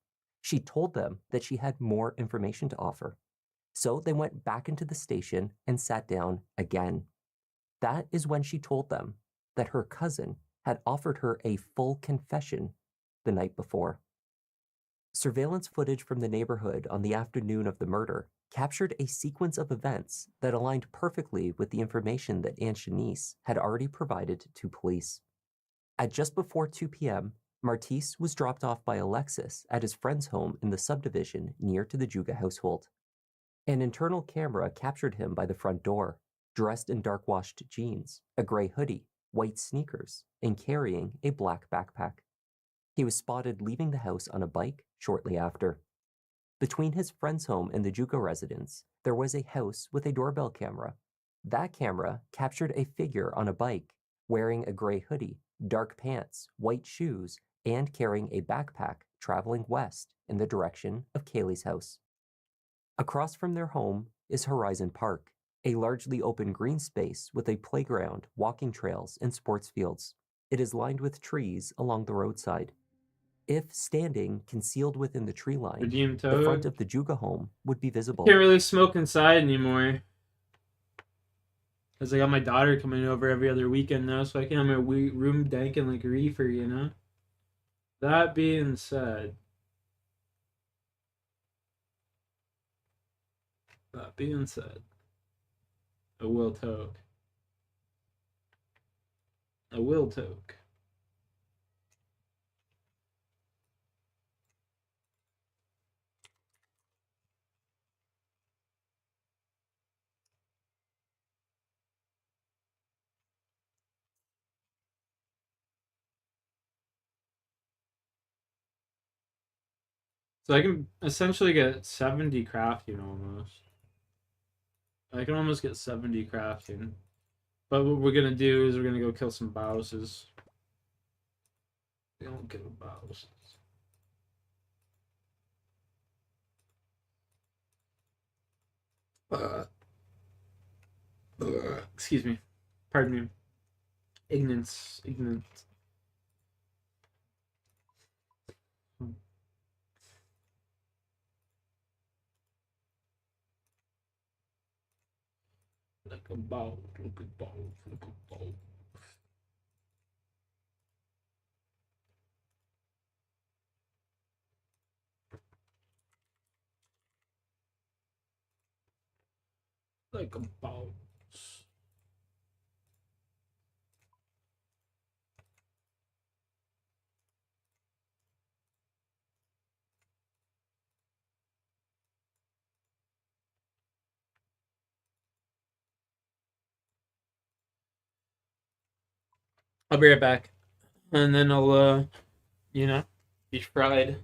She told them that she had more information to offer. So they went back into the station and sat down again. That is when she told them that her cousin had offered her a full confession the night before. Surveillance footage from the neighborhood on the afternoon of the murder captured a sequence of events that aligned perfectly with the information that Anshanice had already provided to police. At just before 2 p.m., Martise was dropped off by Alexis at his friend's home in the subdivision near to the Juga household. An internal camera captured him by the front door, dressed in dark-washed jeans, a gray hoodie, white sneakers, and carrying a black backpack. He was spotted leaving the house on a bike shortly after. Between his friend's home and the Juga residence, there was a house with a doorbell camera. That camera captured a figure on a bike, wearing a gray hoodie, dark pants, white shoes, and carrying a backpack traveling west in the direction of Kaylee's house. Across from their home is Horizon Park, a largely open green space with a playground, walking trails, and sports fields. It is lined with trees along the roadside. If standing concealed within the tree line, Redeemed the front Toad. of the Juga home would be visible. Can't really smoke inside anymore. Because I got my daughter coming over every other weekend now, so I can have my room danking like a reefer, you know? That being said... I will toke. I will toke. So I can essentially get 70 crafting almost. I can almost get 70 crafting. But what we're gonna do is we're gonna go kill some bouses. We don't kill bouses. Excuse me. Pardon me. Ignorance. Like a bow, like a bow, like a bow. Like a bow. I'll be right back. And then I'll, you know, be fried.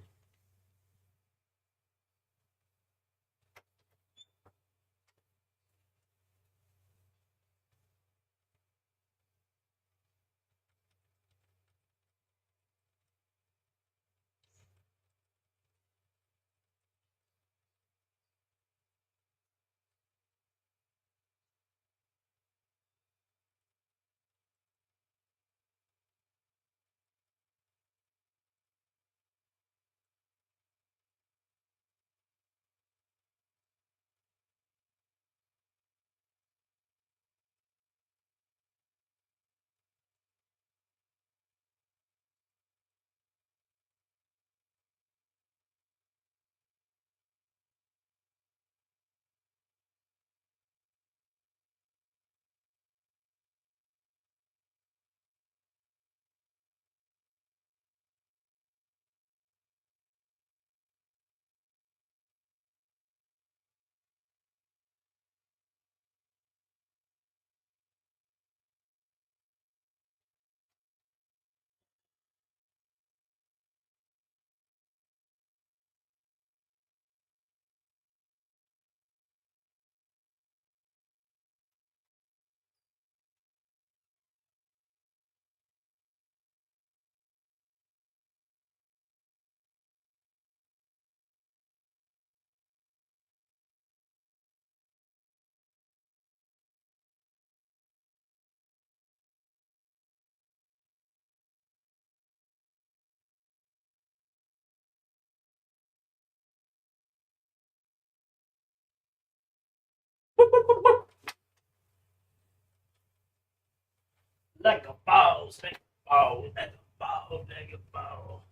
Like a boss, like a boss, like a boss, like a boss.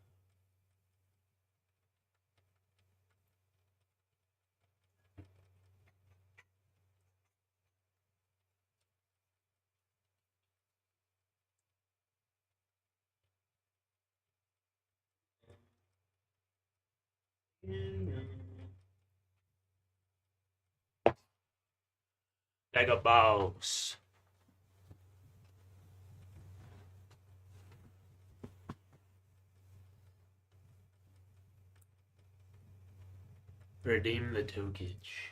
Like a boss. Redeem the tokage.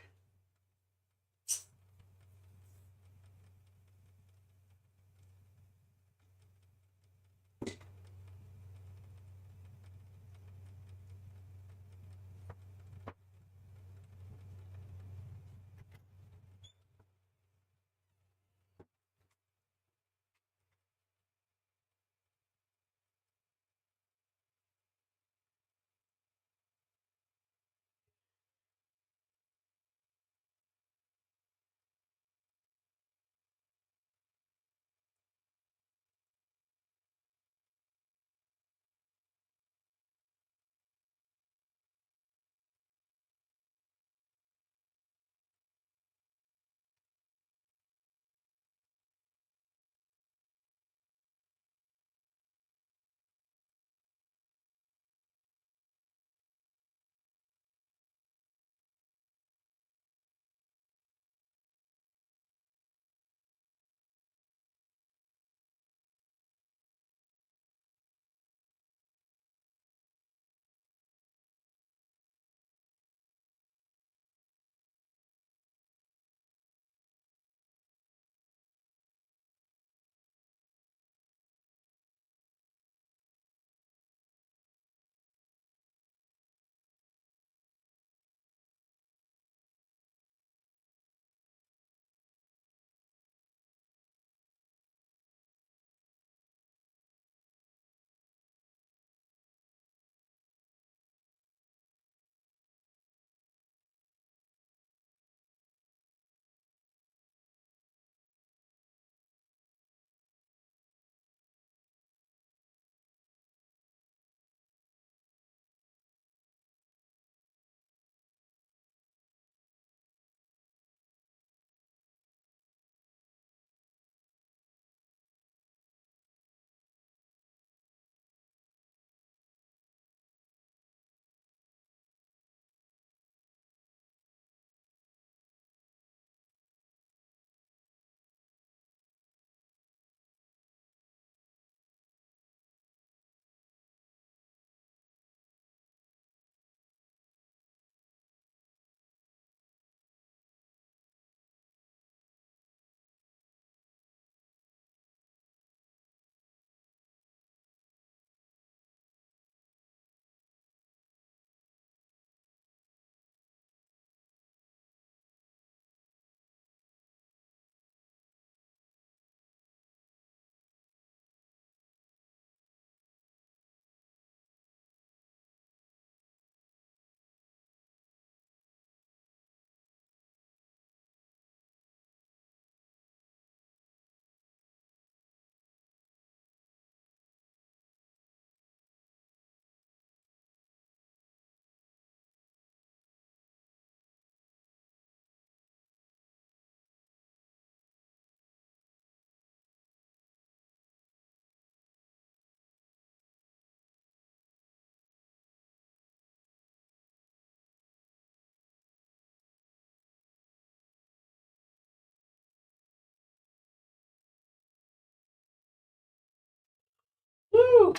Woo!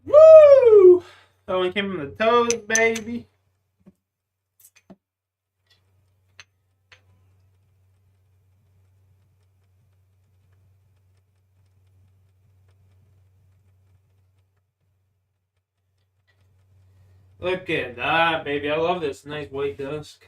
Woo! That one came from the toes, baby. Look at that, baby. I love this nice white dusk.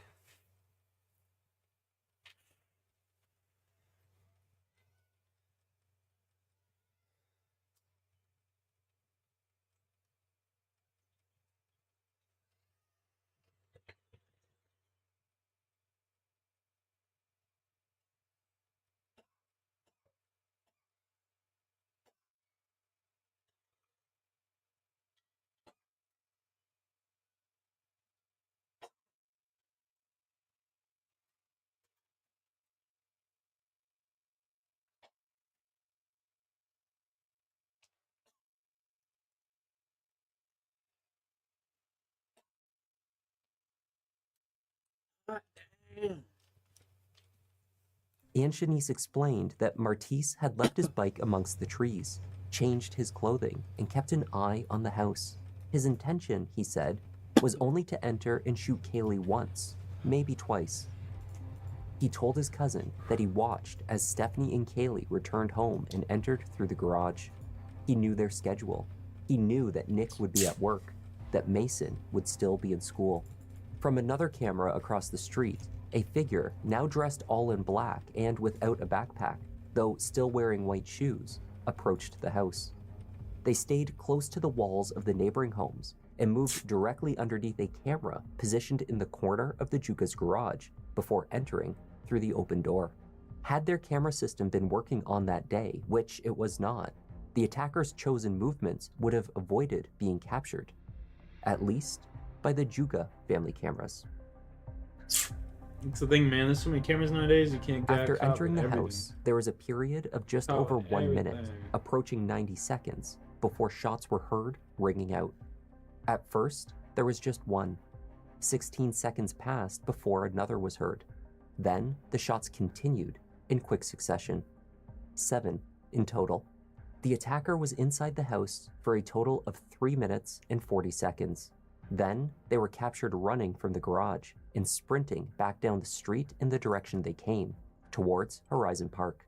Anne Shanice explained that Martise had left his bike amongst the trees, changed his clothing, and kept an eye on the house. His intention, he said, was only to enter and shoot Kaylee once, maybe twice. He told his cousin that he watched as Stephanie and Kaylee returned home and entered through the garage. He knew their schedule. He knew that Nick would be at work, that Mason would still be in school. From another camera across the street, a figure, now dressed all in black and without a backpack, though still wearing white shoes, approached the house. They stayed close to the walls of the neighboring homes and moved directly underneath a camera positioned in the corner of the Juga's garage before entering through the open door. Had their camera system been working on that day, which it was not, the attackers' chosen movements would have avoided being captured, at least by the Juga family cameras. It's the thing, man. There's so many cameras nowadays, you can't get After caught entering with the everything. house, there was a period of just Caught over with 1 minute, everything. approaching 90 seconds, before shots were heard ringing out. At first, there was just one. 16 seconds passed before another was heard. Then, the shots continued in quick succession. 7 in total. The attacker was inside the house for a total of 3 minutes and 40 seconds. Then, they were captured running from the garage and sprinting back down the street in the direction they came, towards Horizon Park.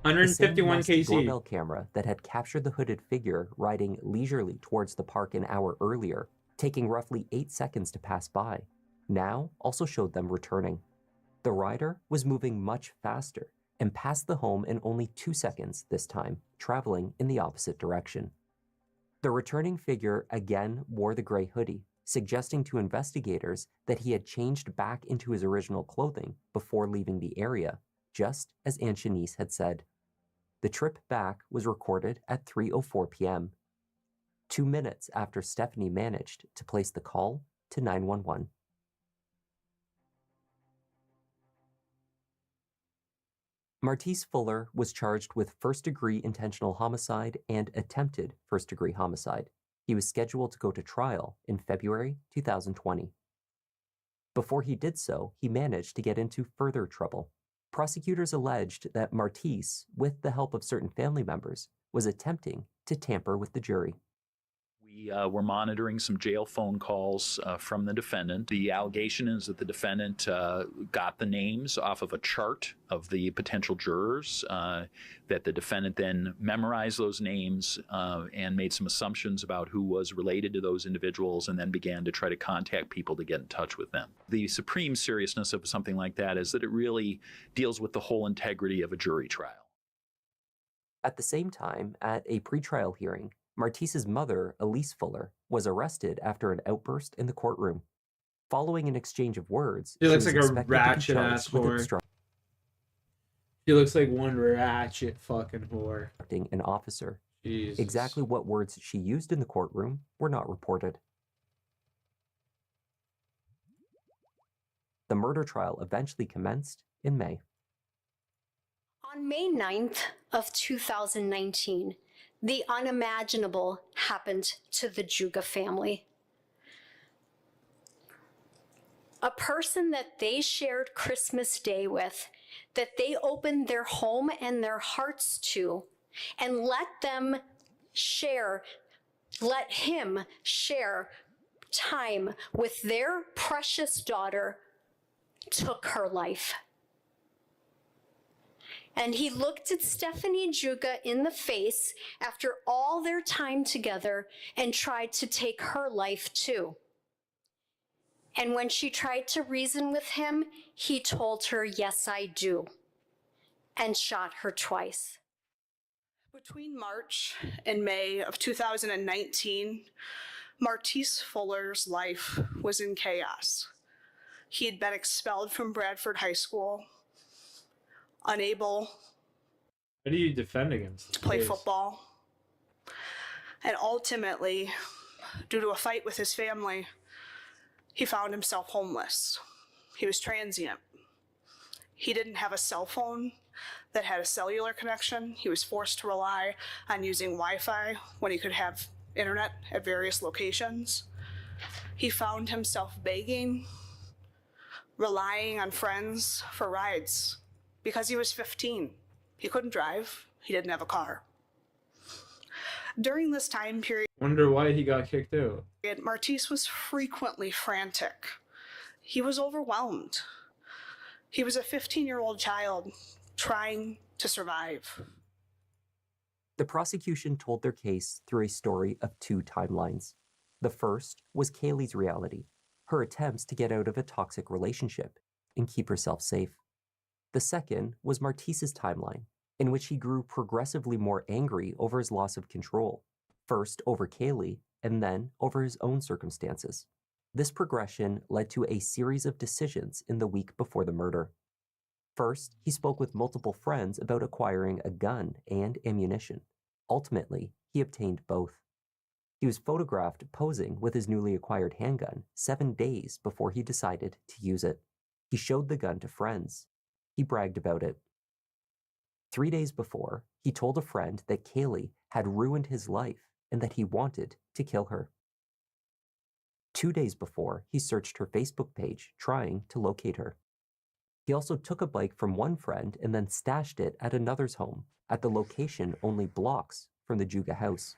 The same 151 nasty kc. doorbell camera that had captured the hooded figure riding leisurely towards the park an hour earlier, taking roughly 8 seconds to pass by, now also showed them returning. The rider was moving much faster and passed the home in only 2 seconds this time, traveling in the opposite direction. The returning figure again wore the gray hoodie, suggesting to investigators that he had changed back into his original clothing before leaving the area, just as Anne Shanice had said. The trip back was recorded at 3:04 p.m., 2 minutes after Stephanie managed to place the call to 911. Martise Fuller was charged with first-degree intentional homicide and attempted first-degree homicide. He was scheduled to go to trial in February 2020. Before he did so, he managed to get into further trouble. Prosecutors alleged that Martise, with the help of certain family members, was attempting to tamper with the jury. We were monitoring some jail phone calls from the defendant. The allegation is that the defendant got the names off of a chart of the potential jurors, that the defendant then memorized those names and made some assumptions about who was related to those individuals, and then began to try to contact people to get in touch with them. The supreme seriousness of something like that is that it really deals with the whole integrity of a jury trial. At the same time, at a pretrial hearing, Martise's mother, Elise Fuller, was arrested after an outburst in the courtroom. Following an exchange of words, He looks was like a expected to be ratchet charged ass with whore. He looks like one ratchet fucking whore. obstructing an officer. Jesus. Exactly what words she used in the courtroom were not reported. The murder trial eventually commenced in May. On May 9th of 2019, the unimaginable happened to the Juga family. A person that they shared Christmas Day with, that they opened their home and their hearts to, and let him share time with their precious daughter, took her life. And he looked at Stephanie Juga in the face after all their time together and tried to take her life too. And when she tried to reason with him, he told her, "Yes, I do," and shot her twice. Between March and May of 2019, Martise Fuller's life was in chaos. He had been expelled from Bradford High School, unable How do you defend against to play this? football, and ultimately, due to a fight with his family, he found himself homeless. He was transient. He didn't have a cell phone that had a cellular connection. He was forced to rely on using Wi-Fi when he could have internet at various locations. He found himself begging, relying on friends for rides because he was 15. He couldn't drive, he didn't have a car. During this time period, Wonder why he got kicked out. Martise was frequently frantic. He was overwhelmed. He was a 15-year-old child trying to survive. The prosecution told their case through a story of two timelines. The first was Kaylee's reality, her attempts to get out of a toxic relationship and keep herself safe. The second was Martise's timeline, in which he grew progressively more angry over his loss of control, first over Kaylee and then over his own circumstances. This progression led to a series of decisions in the week before the murder. First, he spoke with multiple friends about acquiring a gun and ammunition. Ultimately, he obtained both. He was photographed posing with his newly acquired handgun 7 days before he decided to use it. He showed the gun to friends. He bragged about it. 3 days before, he told a friend that Kaylee had ruined his life and that he wanted to kill her. 2 days before, he searched her Facebook page, trying to locate her. He also took a bike from one friend and then stashed it at another's home, at the location only blocks from the Juga house.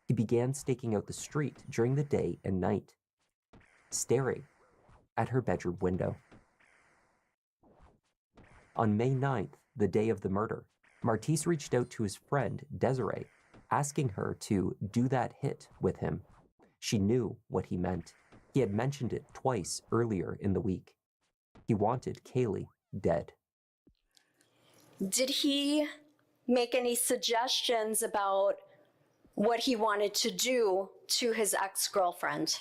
He began staking out the street during the day and night, staring at her bedroom window. On May 9th, the day of the murder, Martise reached out to his friend, Desiree, asking her to do that hit with him. She knew what he meant. He had mentioned it twice earlier in the week. He wanted Kaylee dead. Did he make any suggestions about what he wanted to do to his ex-girlfriend?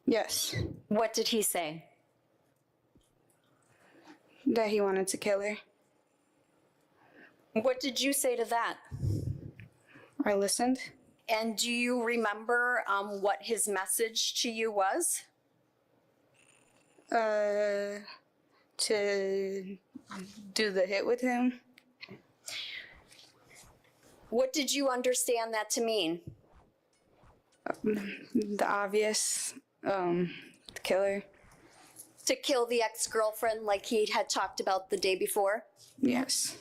Yes. What did he say? That he wanted to kill her. What did you say to that? I listened. And do you remember what his message to you was? To do the hit with him. What did you understand that to mean? The obvious, to kill her. To kill the ex-girlfriend like he had talked about the day before? Yes.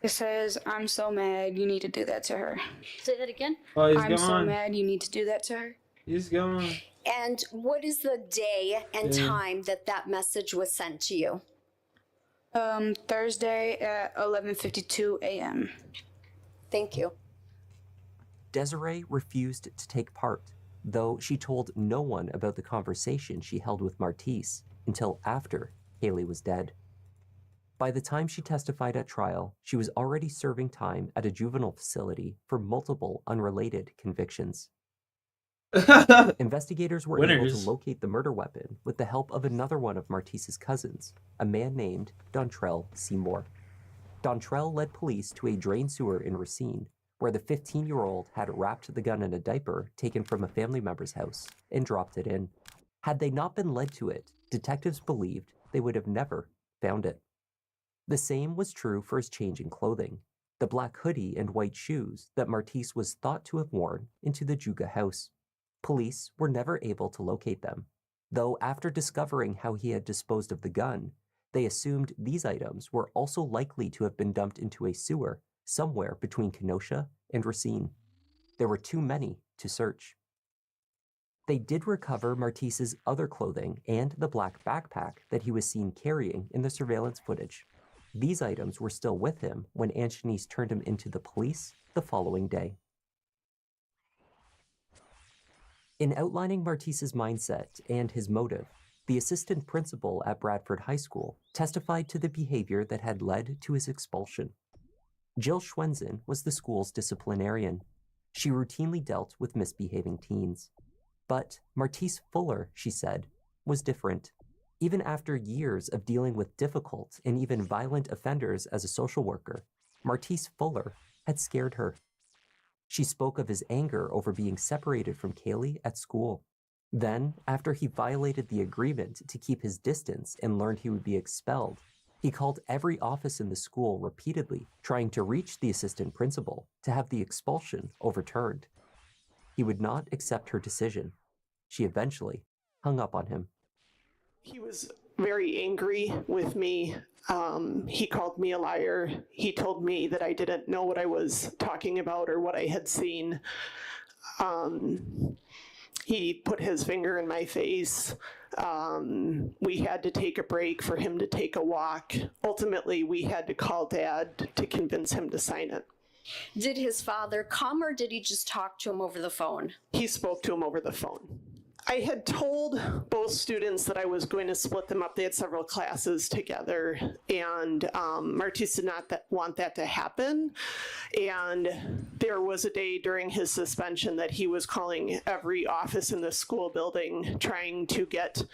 It says, I'm so mad, you need to do that to her. Say that again? Oh, he's I'm so gone. mad, you need to do that to her. He's gone. And what is the day and Yeah. time that that message was sent to you? Thursday at 11:52 a.m. Thank you. Desiree refused to take part, though she told no one about the conversation she held with Martise until after Kaylee was dead. By the time she testified at trial, she was already serving time at a juvenile facility for multiple unrelated convictions. Investigators were able Winners. to locate the murder weapon with the help of another one of Martise's cousins, a man named Dontrell Seymour. Dontrell led police to a drain sewer in Racine, where the 15-year-old had wrapped the gun in a diaper taken from a family member's house and dropped it in. Had they not been led to it, detectives believed they would have never found it. The same was true for his change in clothing, the black hoodie and white shoes that Martise was thought to have worn into the Juga house. Police were never able to locate them, though after discovering how he had disposed of the gun, they assumed these items were also likely to have been dumped into a sewer somewhere between Kenosha and Racine. There were too many to search. They did recover Martise's other clothing and the black backpack that he was seen carrying in the surveillance footage. These items were still with him when Anshanice turned him into the police the following day. In outlining Martise's mindset and his motive, the assistant principal at Bradford High School testified to the behavior that had led to his expulsion. Jill Schwensen was the school's disciplinarian. She routinely dealt with misbehaving teens. But Martise Fuller, she said, was different. Even after years of dealing with difficult and even violent offenders as a social worker, Martise Fuller had scared her. She spoke of his anger over being separated from Kaylee at school. Then, after he violated the agreement to keep his distance and learned he would be expelled, he called every office in the school repeatedly, trying to reach the assistant principal to have the expulsion overturned. He would not accept her decision, She eventually hung up on him. He was very angry with me. He called me a liar. He told me that I didn't know what I was talking about or what I had seen. He put his finger in my face. We had to take a break for him to take a walk. Ultimately, we had to call Dad to convince him to sign it. Did his father come, or did he just talk to him over the phone? He spoke to him over the phone. I had told both students that I was going to split them up. They had several classes together, and Martise did not want that to happen. And there was a day during his suspension that he was calling every office in the school building, trying to get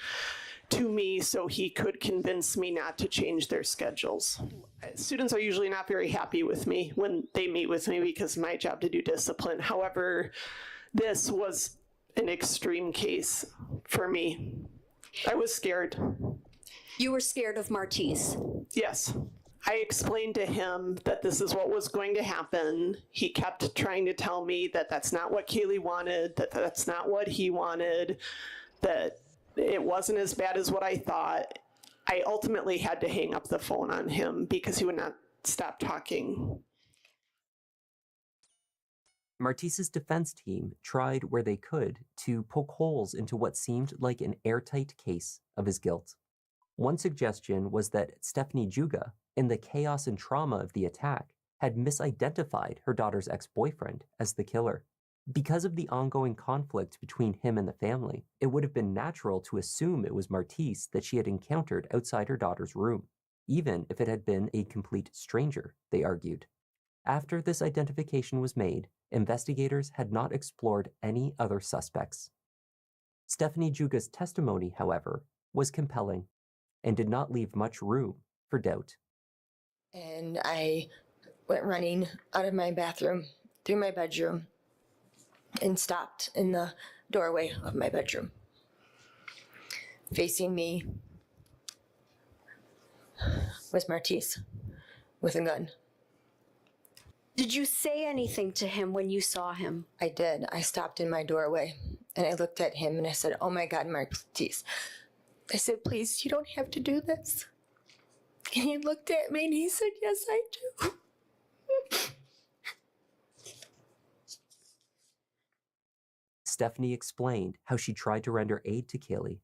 to me so he could convince me not to change their schedules. Students are usually not very happy with me when they meet with me because it's my job to do discipline. However, this was an extreme case for me. I was scared. You were scared of Martise? Yes. I explained to him that this is what was going to happen. He kept trying to tell me that that's not what Kaylee wanted, that that's not what he wanted, that it wasn't as bad as what I thought. I ultimately had to hang up the phone on him because he would not stop talking. Martise's defense team tried where they could to poke holes into what seemed like an airtight case of his guilt. One suggestion was that Stephanie Juga, in the chaos and trauma of the attack, had misidentified her daughter's ex-boyfriend as the killer. Because of the ongoing conflict between him and the family, it would have been natural to assume it was Martise that she had encountered outside her daughter's room, even if it had been a complete stranger, they argued. After this identification was made, investigators had not explored any other suspects. Stephanie Juga's testimony, however, was compelling and did not leave much room for doubt. And I went running out of my bathroom, through my bedroom, and stopped in the doorway of my bedroom. Facing me was Martise with a gun. Did you say anything to him when you saw him? I did. I stopped in my doorway and I looked at him and I said, "Oh my God, Martise." I said, "Please, you don't have to do this." And he looked at me and he said, "Yes, I do." Stephanie explained how she tried to render aid to Kaylee,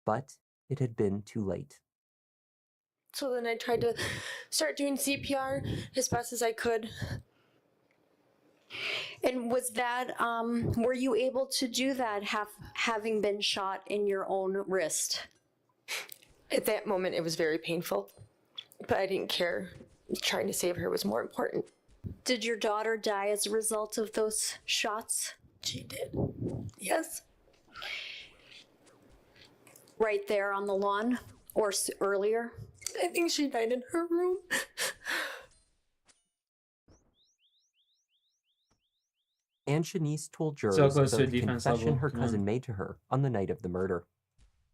but it had been too late. So then I tried to start doing CPR as best as I could. And was that, were you able to do that having been shot in your own wrist? At that moment, it was very painful, but I didn't care. Trying to save her was more important. Did your daughter die as a result of those shots? She did. Yes. Right there on the lawn, or earlier? I think she died in her room. And Shanice told jurors So close about to the defense confession level, her cousin made to her on the night of the murder.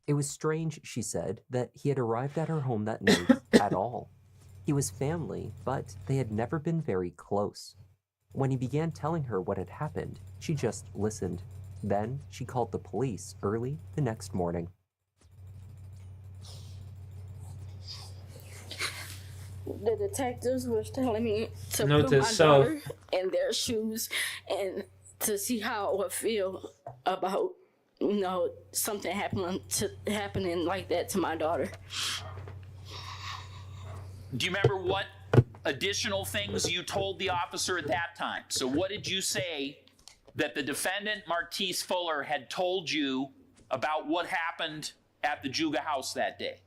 It was strange, she said, that he had arrived at her home that night at all. He was family, but they had never been very close. When he began telling her what had happened, she just listened. Then she called the police early the next morning. The detectives was telling me to Note put to my self. daughter in their shoes and to see how I would feel about, something happening like that to my daughter. Do you remember what additional things you told the officer at that time? So what did you say that the defendant, Martise Fuller, had told you about what happened at the Juga house that day?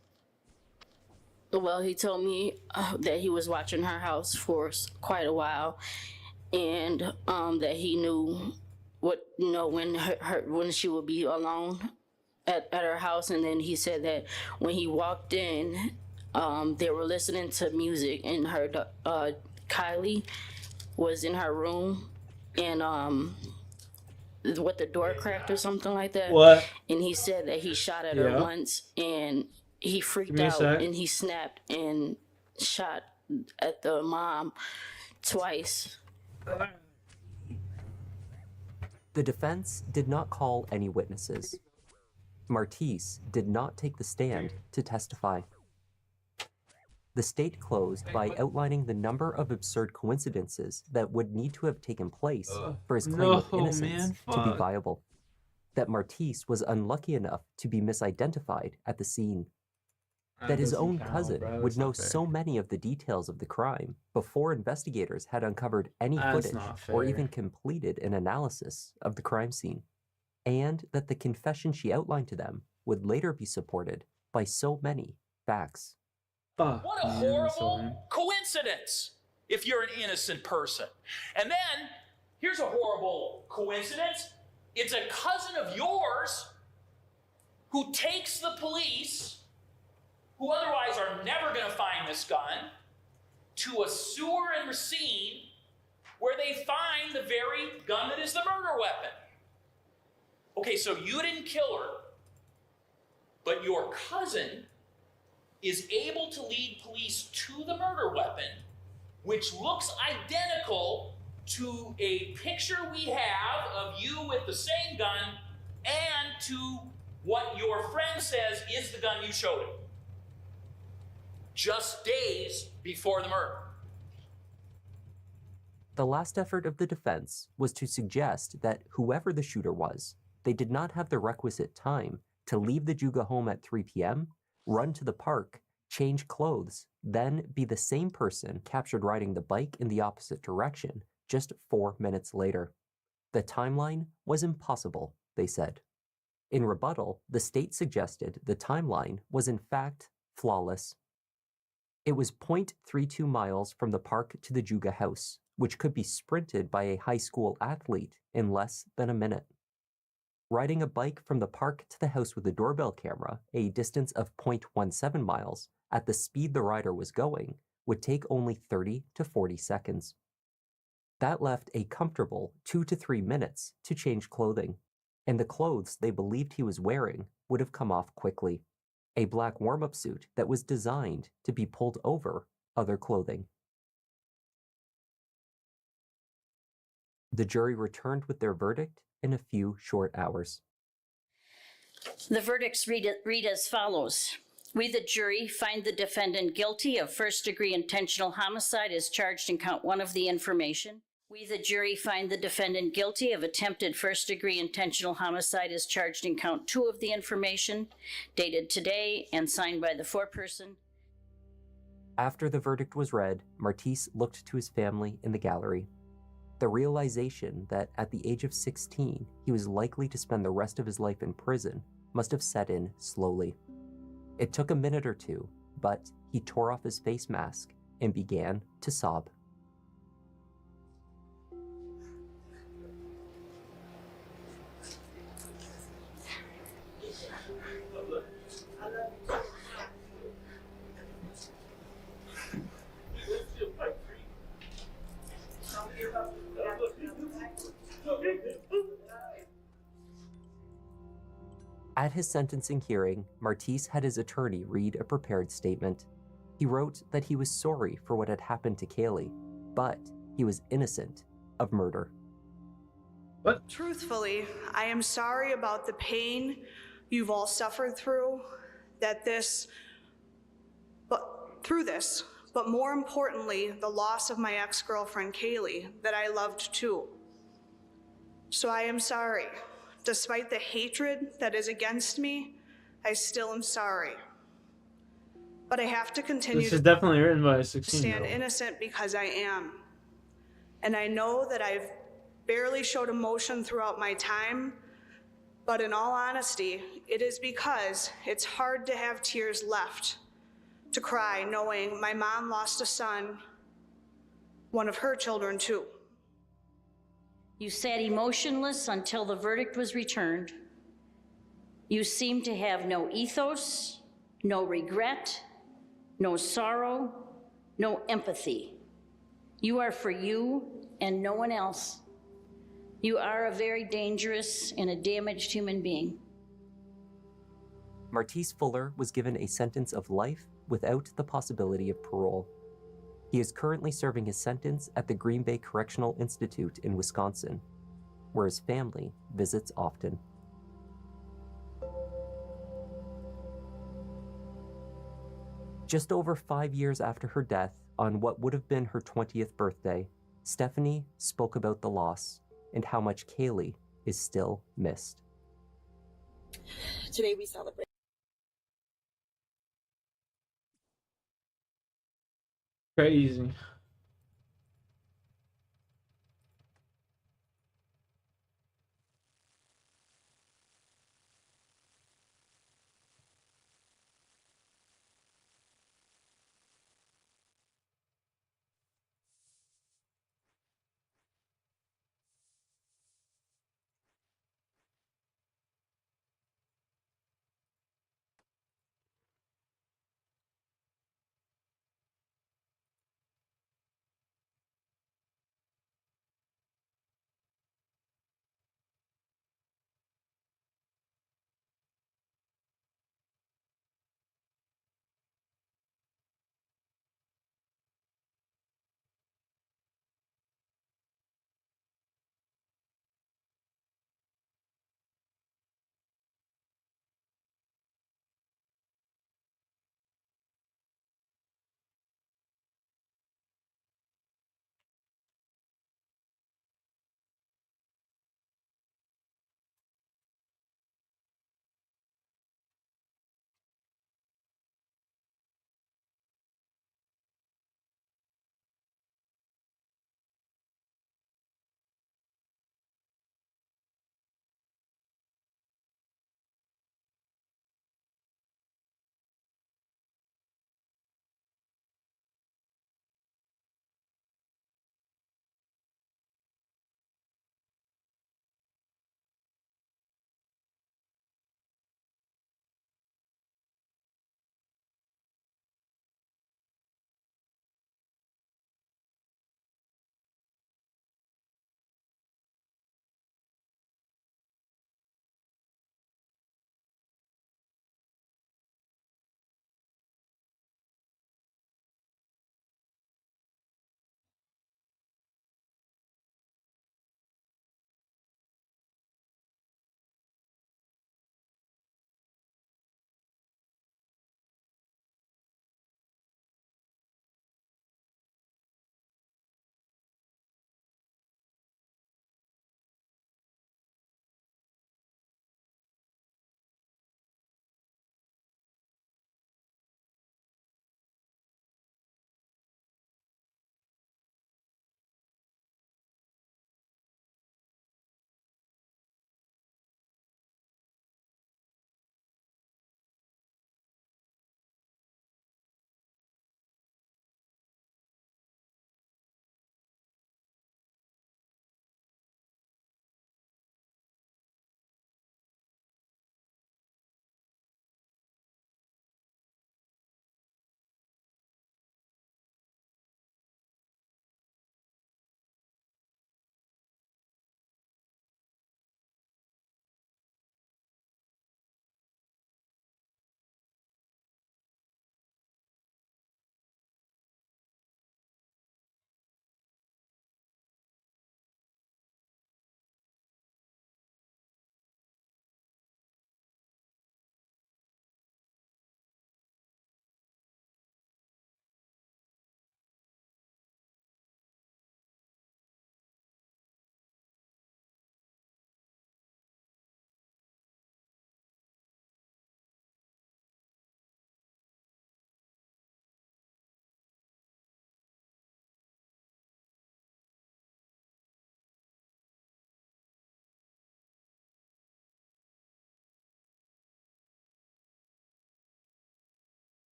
Well, he told me that he was watching her house for quite a while, and that he knew when she would be alone at her house. And then he said that when he walked in, they were listening to music, and her Kylie was in her room, and what, the door cracked or something like that. What? And he said that he shot at her once, and he freaked out and he snapped and shot at the mom twice. The defense did not call any witnesses, Martise did not take the stand to testify. The state closed by outlining the number of absurd coincidences that would need to have taken place for his claim of innocence to be viable. That Martise was unlucky enough to be misidentified at the scene. That his own cousin would know so many of the details of the crime before investigators had uncovered any footage or even completed an analysis of the crime scene. And that the confession she outlined to them would later be supported by so many facts. What a horrible coincidence if you're an innocent person. And then, here's a horrible coincidence. It's a cousin of yours who takes the police, who otherwise are never going to find this gun, to a sewer in Racine where they find the very gun that is the murder weapon. Okay, so you didn't kill her, but your cousin is able to lead police to the murder weapon, which looks identical to a picture we have of you with the same gun and to what your friend says is the gun you showed him. Just days before the murder. The last effort of the defense was to suggest that whoever the shooter was, they did not have the requisite time to leave the Juga home at 3 p.m., run to the park, change clothes, then be the same person captured riding the bike in the opposite direction just 4 minutes later. The timeline was impossible, they said. In rebuttal, the state suggested the timeline was in fact flawless. It was 0.32 miles from the park to the Juga house, which could be sprinted by a high school athlete in less than a minute. Riding a bike from the park to the house with a doorbell camera, a distance of 0.17 miles, at the speed the rider was going, would take only 30 to 40 seconds. That left a comfortable 2 to 3 minutes to change clothing, and the clothes they believed he was wearing would have come off quickly. A black warm-up suit that was designed to be pulled over other clothing. The jury returned with their verdict in a few short hours. The verdicts read as follows. We, the jury, find the defendant guilty of first-degree intentional homicide as charged in count 1 of the information. We, the jury, find the defendant guilty of attempted first-degree intentional homicide as charged in count 2 of the information, dated today and signed by the foreperson. After the verdict was read, Martise looked to his family in the gallery. The realization that at the age of 16, he was likely to spend the rest of his life in prison must have set in slowly. It took a minute or two, but he tore off his face mask and began to sob. At his sentencing hearing, Martise had his attorney read a prepared statement. He wrote that he was sorry for what had happened to Kaylee, but he was innocent of murder. What? Truthfully, I am sorry about the pain you've all suffered through, but more importantly, the loss of my ex-girlfriend Kaylee that I loved too. So I am sorry. Despite the hatred that is against me, I still am sorry. But I have to continue This is definitely written by a to 16-year-old. stand innocent because I am. And I know that I've barely showed emotion throughout my time, but in all honesty, it is because it's hard to have tears left to cry knowing my mom lost a son, one of her children too. You sat emotionless until the verdict was returned. You seemed to have no ethos, no regret, no sorrow, no empathy. You are for you and no one else. You are a very dangerous and a damaged human being. Martise Fuller was given a sentence of life without the possibility of parole. He is currently serving his sentence at the Green Bay Correctional Institute in Wisconsin, where his family visits often. Just over 5 years after her death, on what would have been her 20th birthday, Stephanie spoke about the loss and how much Kaylee is still missed. Today we celebrate. Crazy.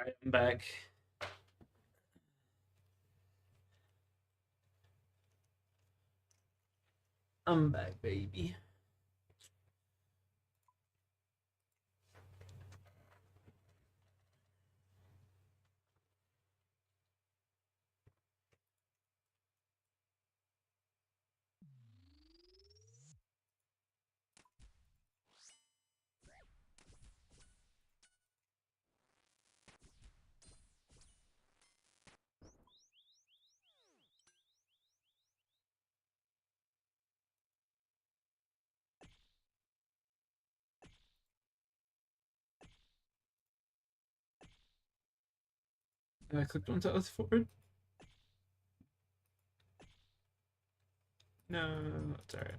Alright, I'm back. I'm back, baby. I clicked on teleport. No, it's alright.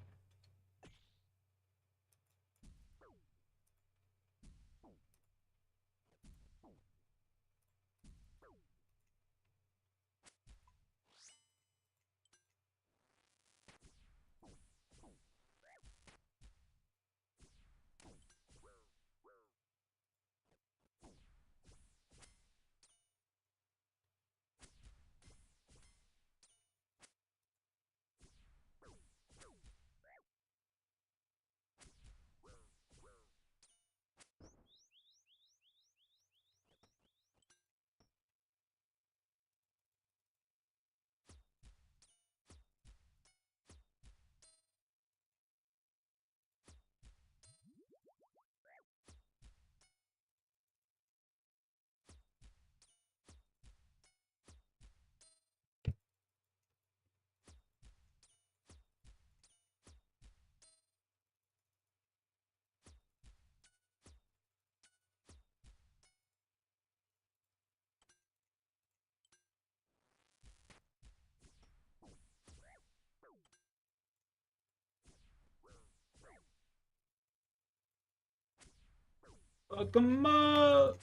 Fuck 'em up!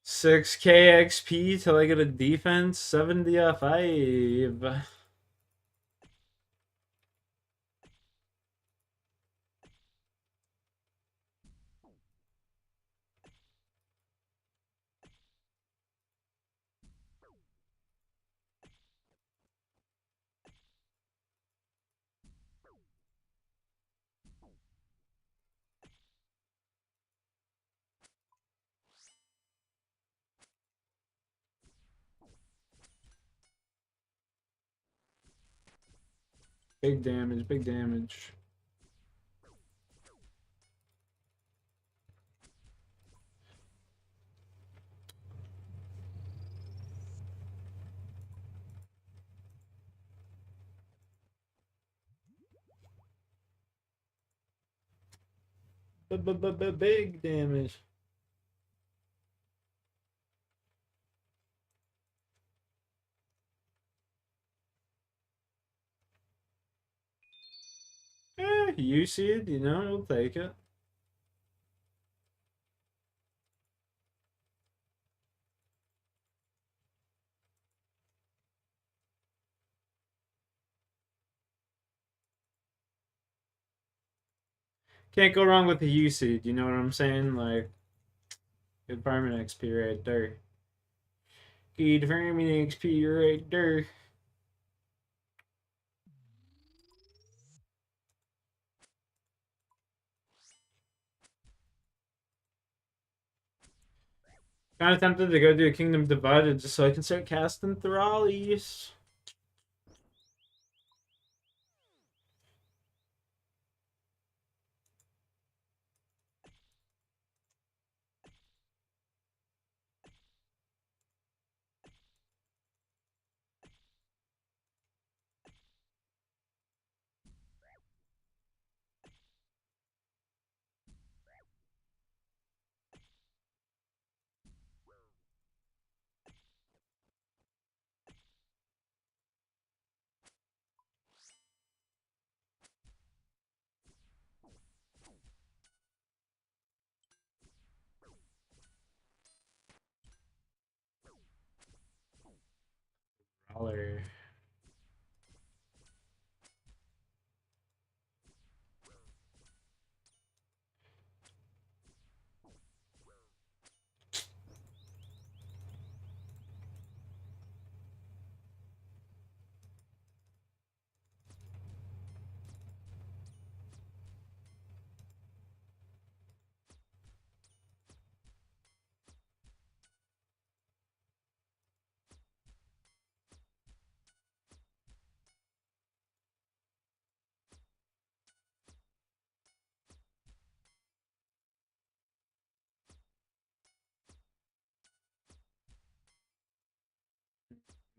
$6K XP till I get a defense 75. Big damage, big damage. Big damage. You see it, you know, you'll take it. Can't go wrong with the usage, you know what I'm saying? Like, good farming XP right there. Good farming XP right there. Kind of tempted to go do a Kingdom Divided just so I can start casting Thrallies. Holler.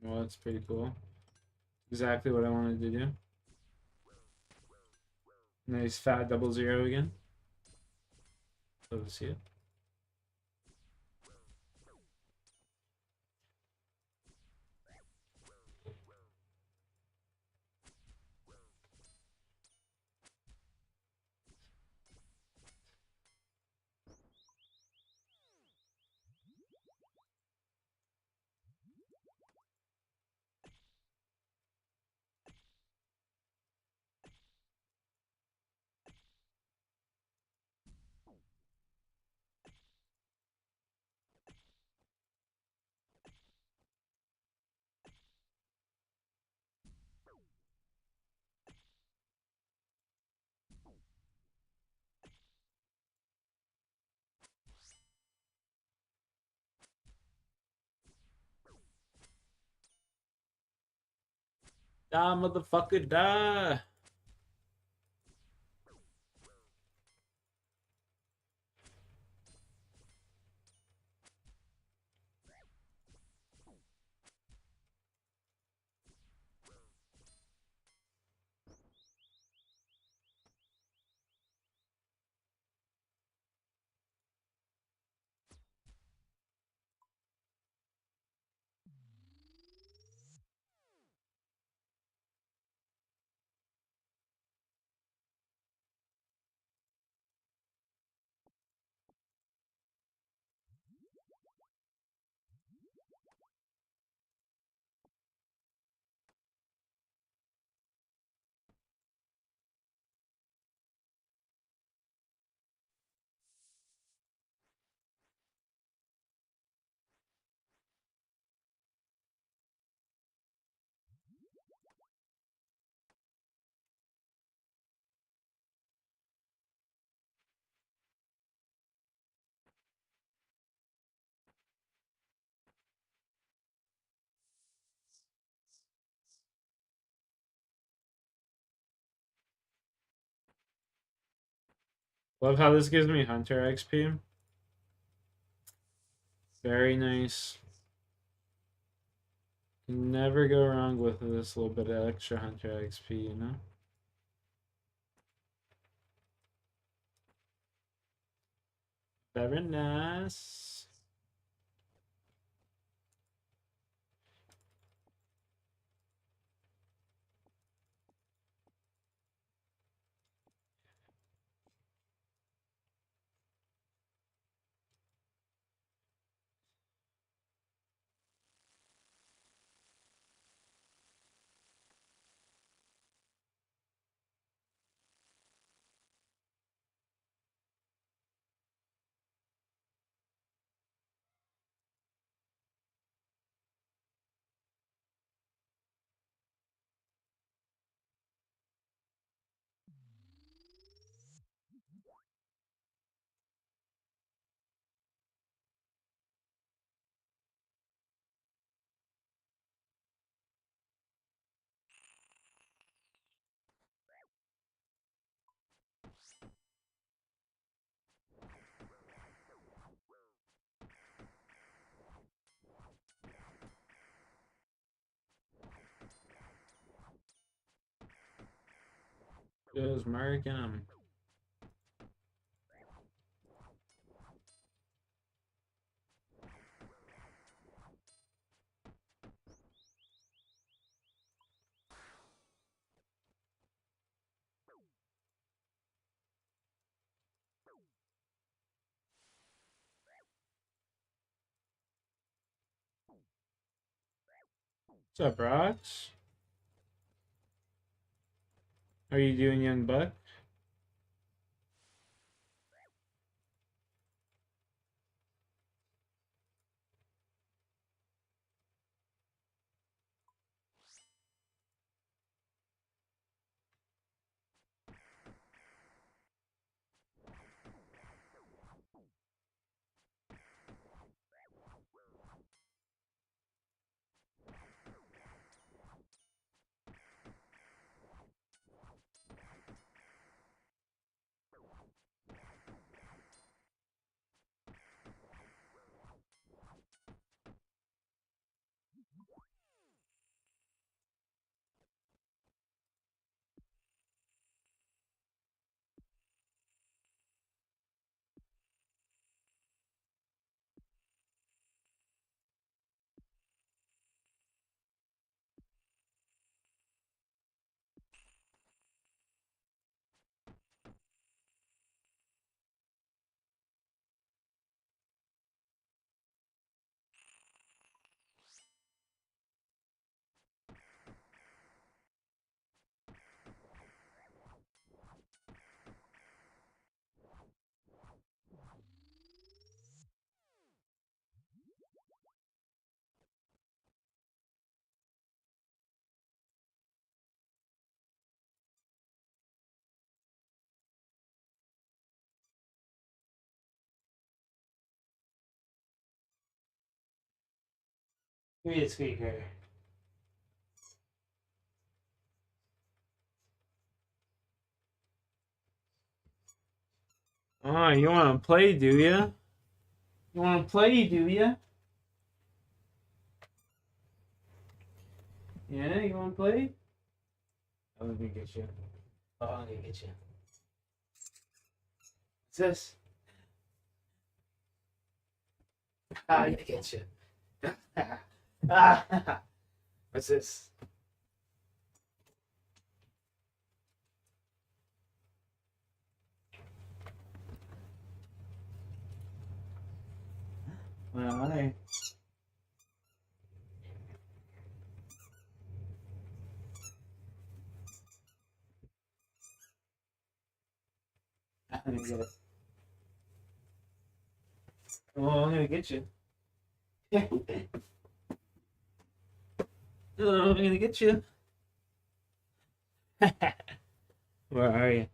Well, that's pretty cool. Exactly what I wanted to do. Nice fat 00 again. Love to see it. Die, motherfucker, die. Love how this gives me Hunter XP. Very nice. Can never go wrong with this little bit of extra Hunter XP, you know? Very nice. Just marking them. What's up, Rox? How are you doing, young buck? Give me a squeaker. Oh, you want to play, do ya? You want to play, do ya? Yeah, you want to play? I'm gonna get you. Oh, I'm gonna get you. What's this? I'm gonna get you. What's this? Well, alright. I'm gonna get it. Well, I'm gonna get you. Oh, I'm gonna get you. Where are you?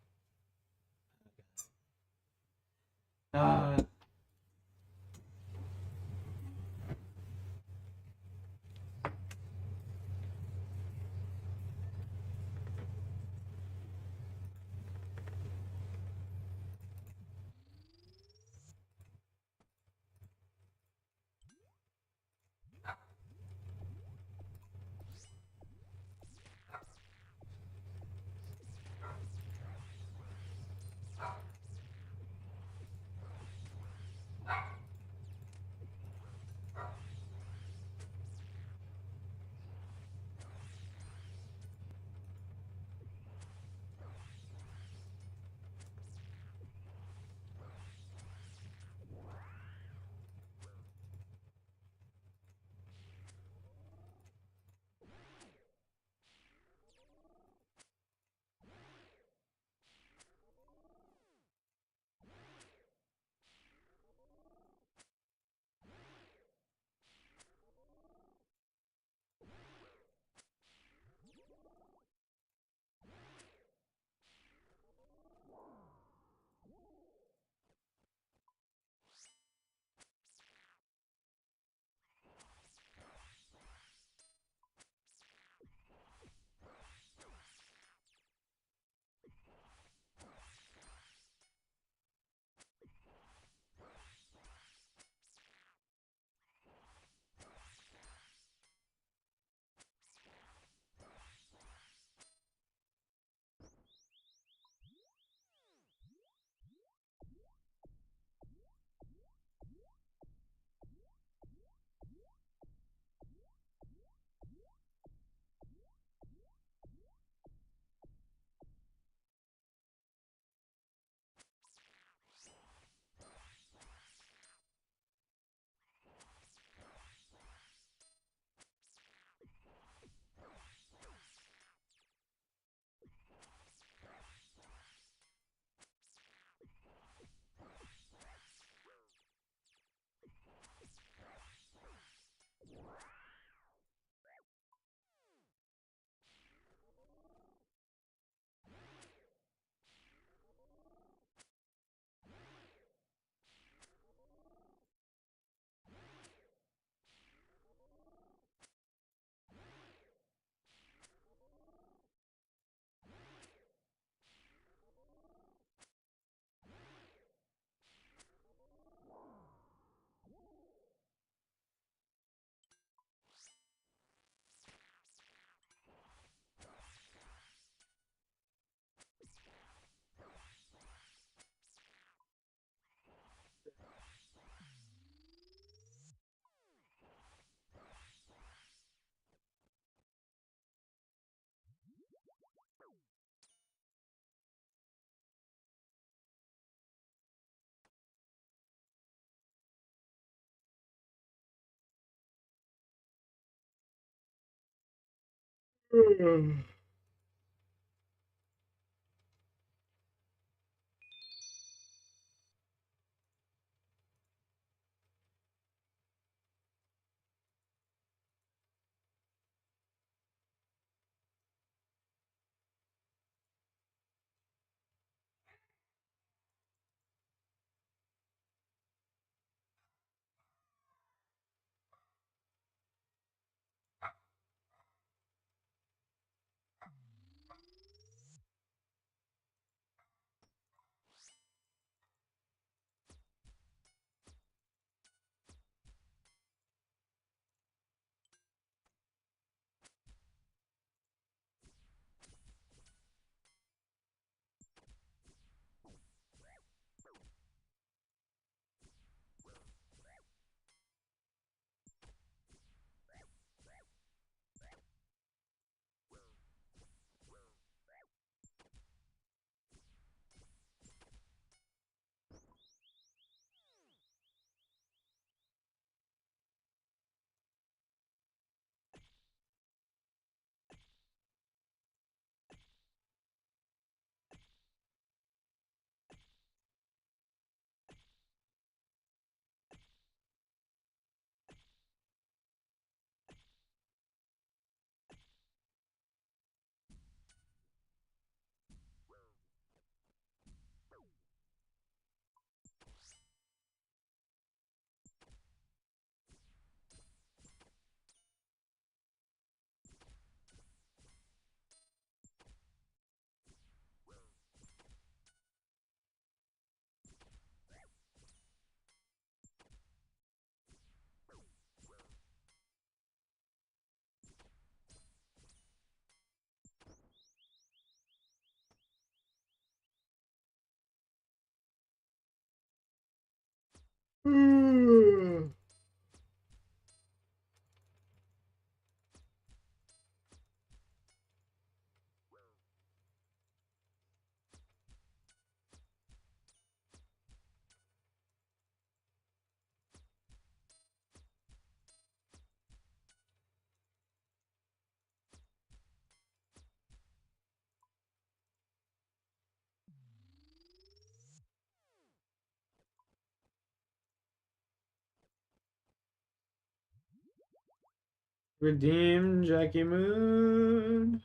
Redeem Jackie Moon.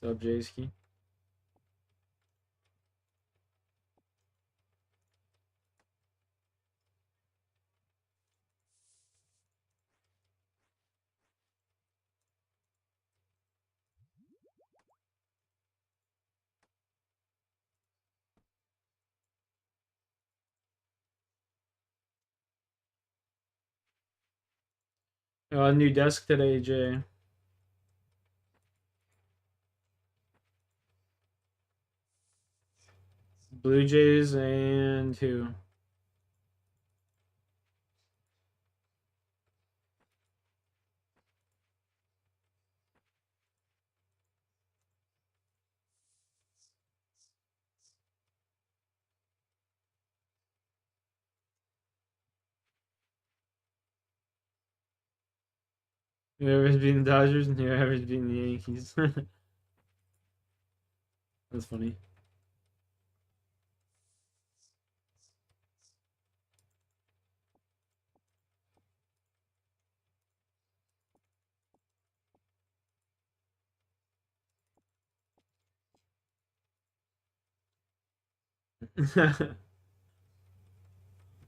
What's up, Jayski? New desk today, Jay. Blue Jays and who? Whoever's beating the Dodgers and whoever's beating the Yankees. That's funny.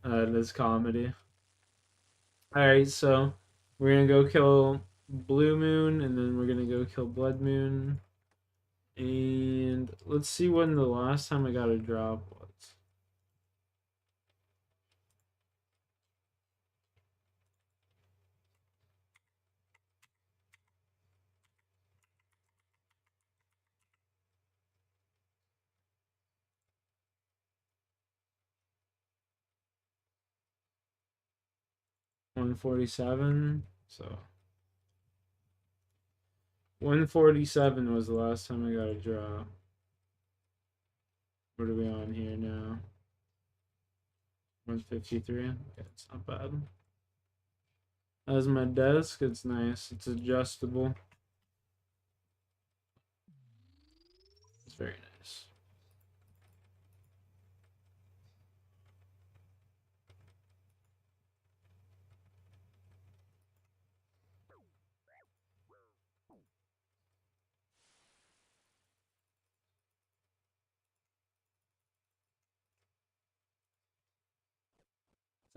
That's comedy. Alright, so we're gonna go kill Blue Moon and then we're gonna go kill Blood Moon. And let's see when the last time I got a drop was. $147. So 147 was the last time I got a drop. What are we on here now? 153. Okay, it's not bad. That's my desk. It's nice. It's adjustable.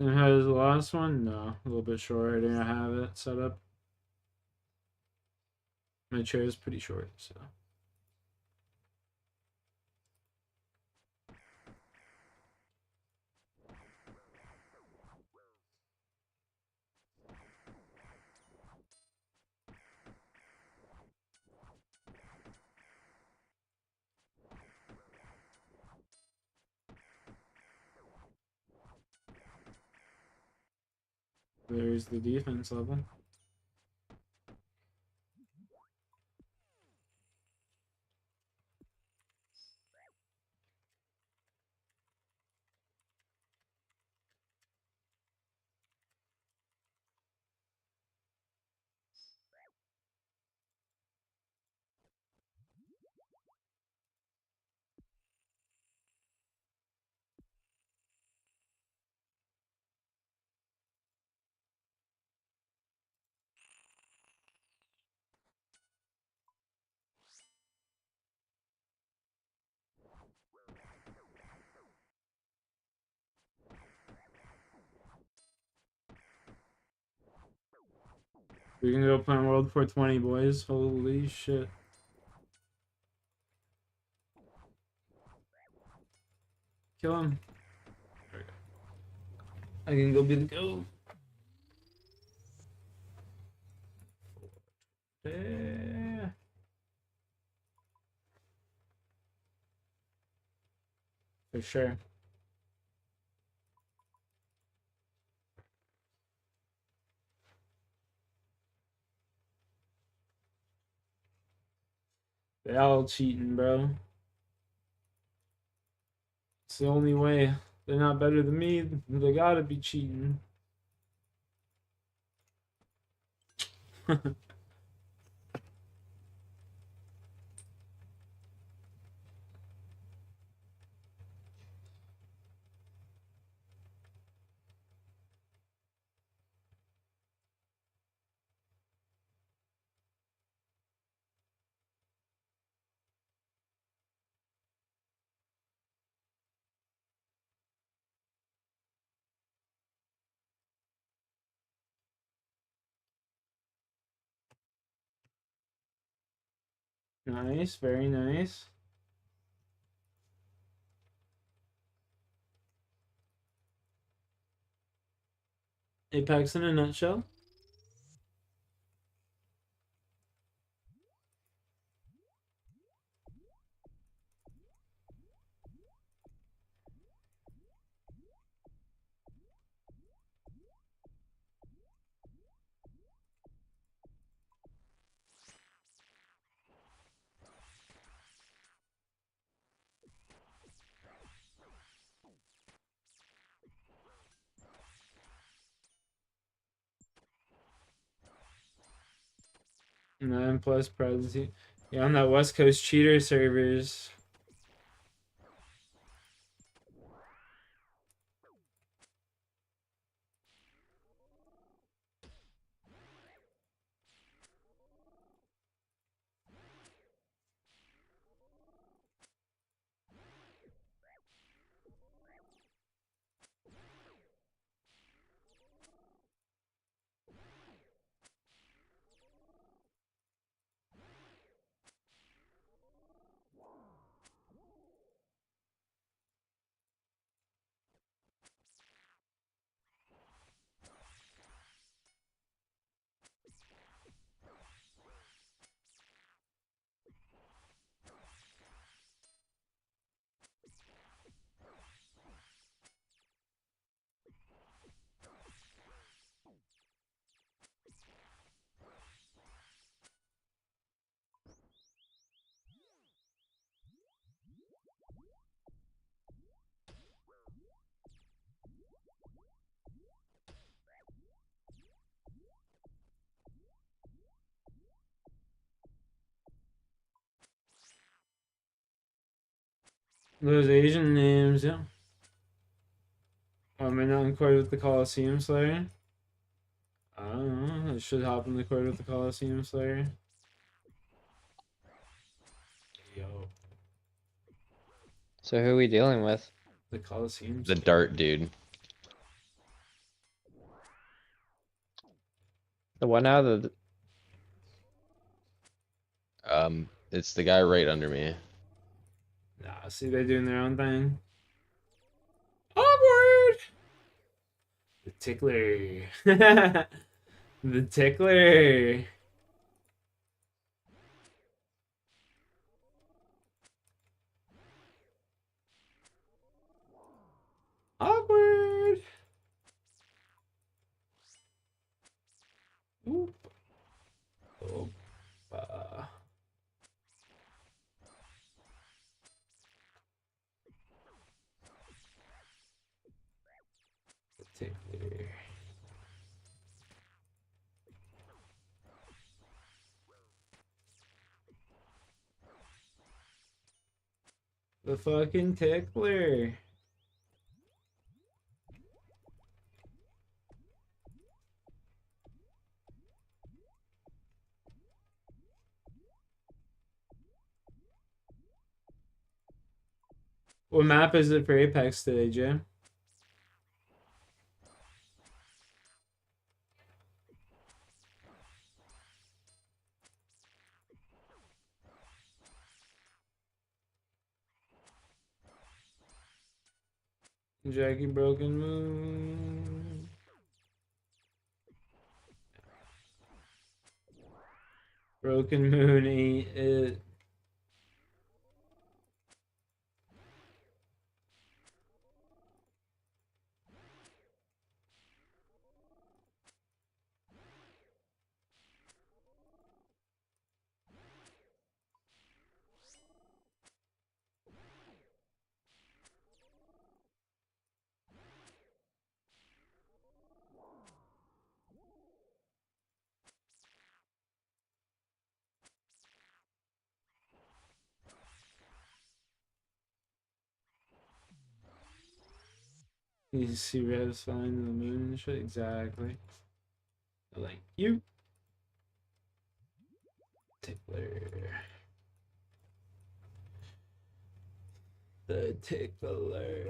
Same height as the last one? No, a little bit short. I didn't have it set up. My chair is pretty short, so. There's the defense level. We can go play World 420, boys. Holy shit. Kill him. I can go be the goat. Yeah. For sure. They all cheating, bro. It's the only way. They're not better than me. They gotta be cheating. Nice, very nice. Apex in a nutshell. Nine plus presidency. Yeah, on that West Coast cheater servers. Those Asian names, yeah. Am I not in court with the Coliseum Slayer? I don't know. I should hop in the court with the Coliseum Slayer. Yo. So who are we dealing with? The Coliseum The Slayer. dart dude. The one now, the It's the guy right under me. Nah, see, they're doing their own thing. Awkward! The tickler. The tickler. Awkward. Oop. Opa. The tickler. The fucking tickler. What map is it for Apex today, Jim? Jackie Broken Moon. Broken Moon ain't it. You see red sign the moon and shit? Exactly. Like you. Tickler. The tickler.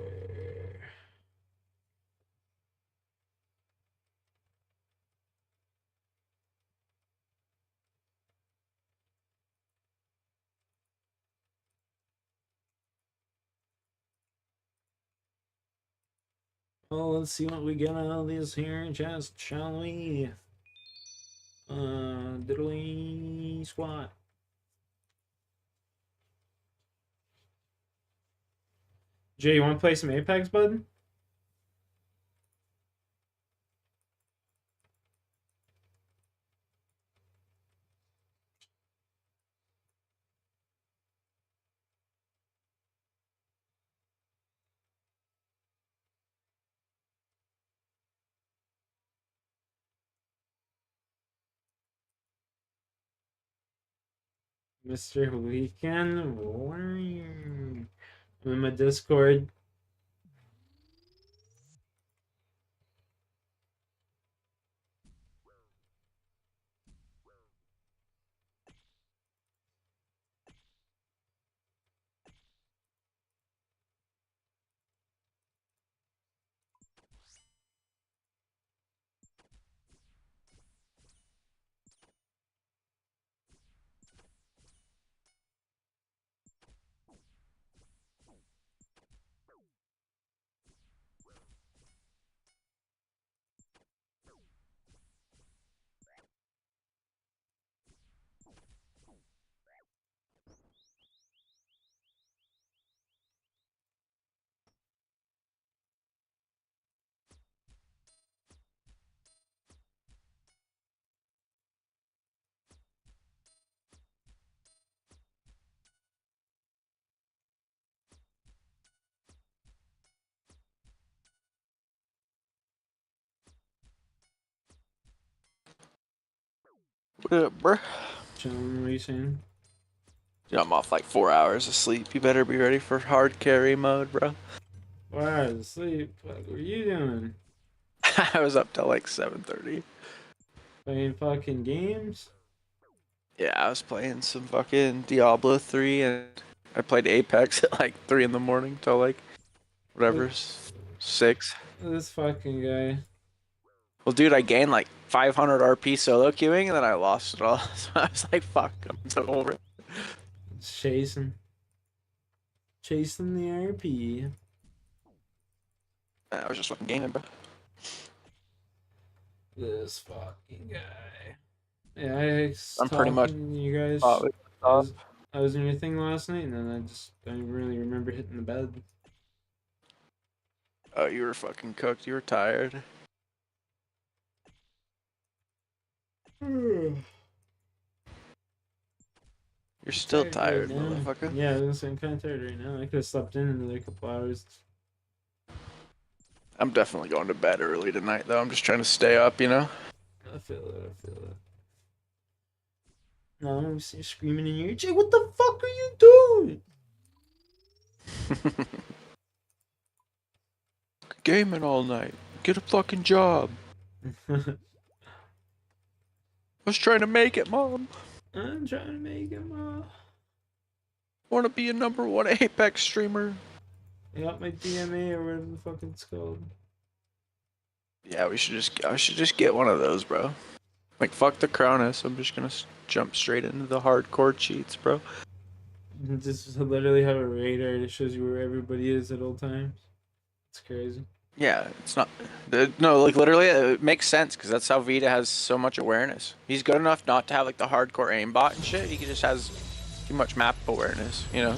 Well, let's see what we get out of this here, just shall we? Diddly squat. Jay, you want to play some Apex, bud? Mr. Weekend Warrior. I'm in my Discord. What up, bruh? Chilling, what are you saying? Yeah, I'm off like 4 hours of sleep. You better be ready for hard carry mode, bro. 4 hours of sleep. What were you doing? I was up till like 7:30. Playing fucking games? Yeah, I was playing some fucking Diablo 3 and I played Apex at like 3 in the morning till like whatever, 6. This fucking guy. Well, dude, I gained like 500 RP solo queuing, and then I lost it all. So I was like, fuck, I'm so over it. Chasing the RP. I was just fucking gaming, bro. This fucking guy. Yeah, I'm pretty much. you guys. Probably I was in your thing last night, and then I just don't really remember hitting the bed. Oh, you were fucking cooked. You were tired. You're still tired, right now. motherfucker. Yeah, I'm kind of tired right now. I could have slept in another couple hours. I'm definitely going to bed early tonight, though. I'm just trying to stay up, you know? I feel it. No, I'm screaming in your ear. Jay, what the fuck are you doing? Gaming all night. Get a fucking job. I was trying to make it, Mom. I'm trying to make it, Mom. Want to be a #1 Apex streamer. I got my DMA or whatever the fuck it's called. Yeah, I should just get one of those, bro. Like, fuck the Cronus. I'm just gonna jump straight into the hardcore cheats, bro. Just literally have a radar that shows you where everybody is at all times. It's crazy. Yeah, it's not. No, like, literally, it makes sense, because that's how Vita has so much awareness. He's good enough not to have, like, the hardcore aimbot and shit. He just has too much map awareness, you know?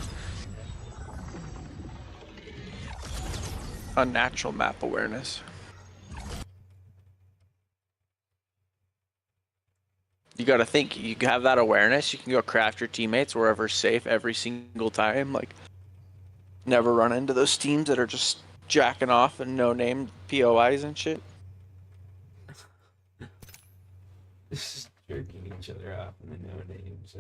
Unnatural map awareness. You gotta think, you have that awareness, you can go craft your teammates wherever safe every single time, like, never run into those teams that are just jacking off and no-name POIs and shit. Just jerking each other off and they know names.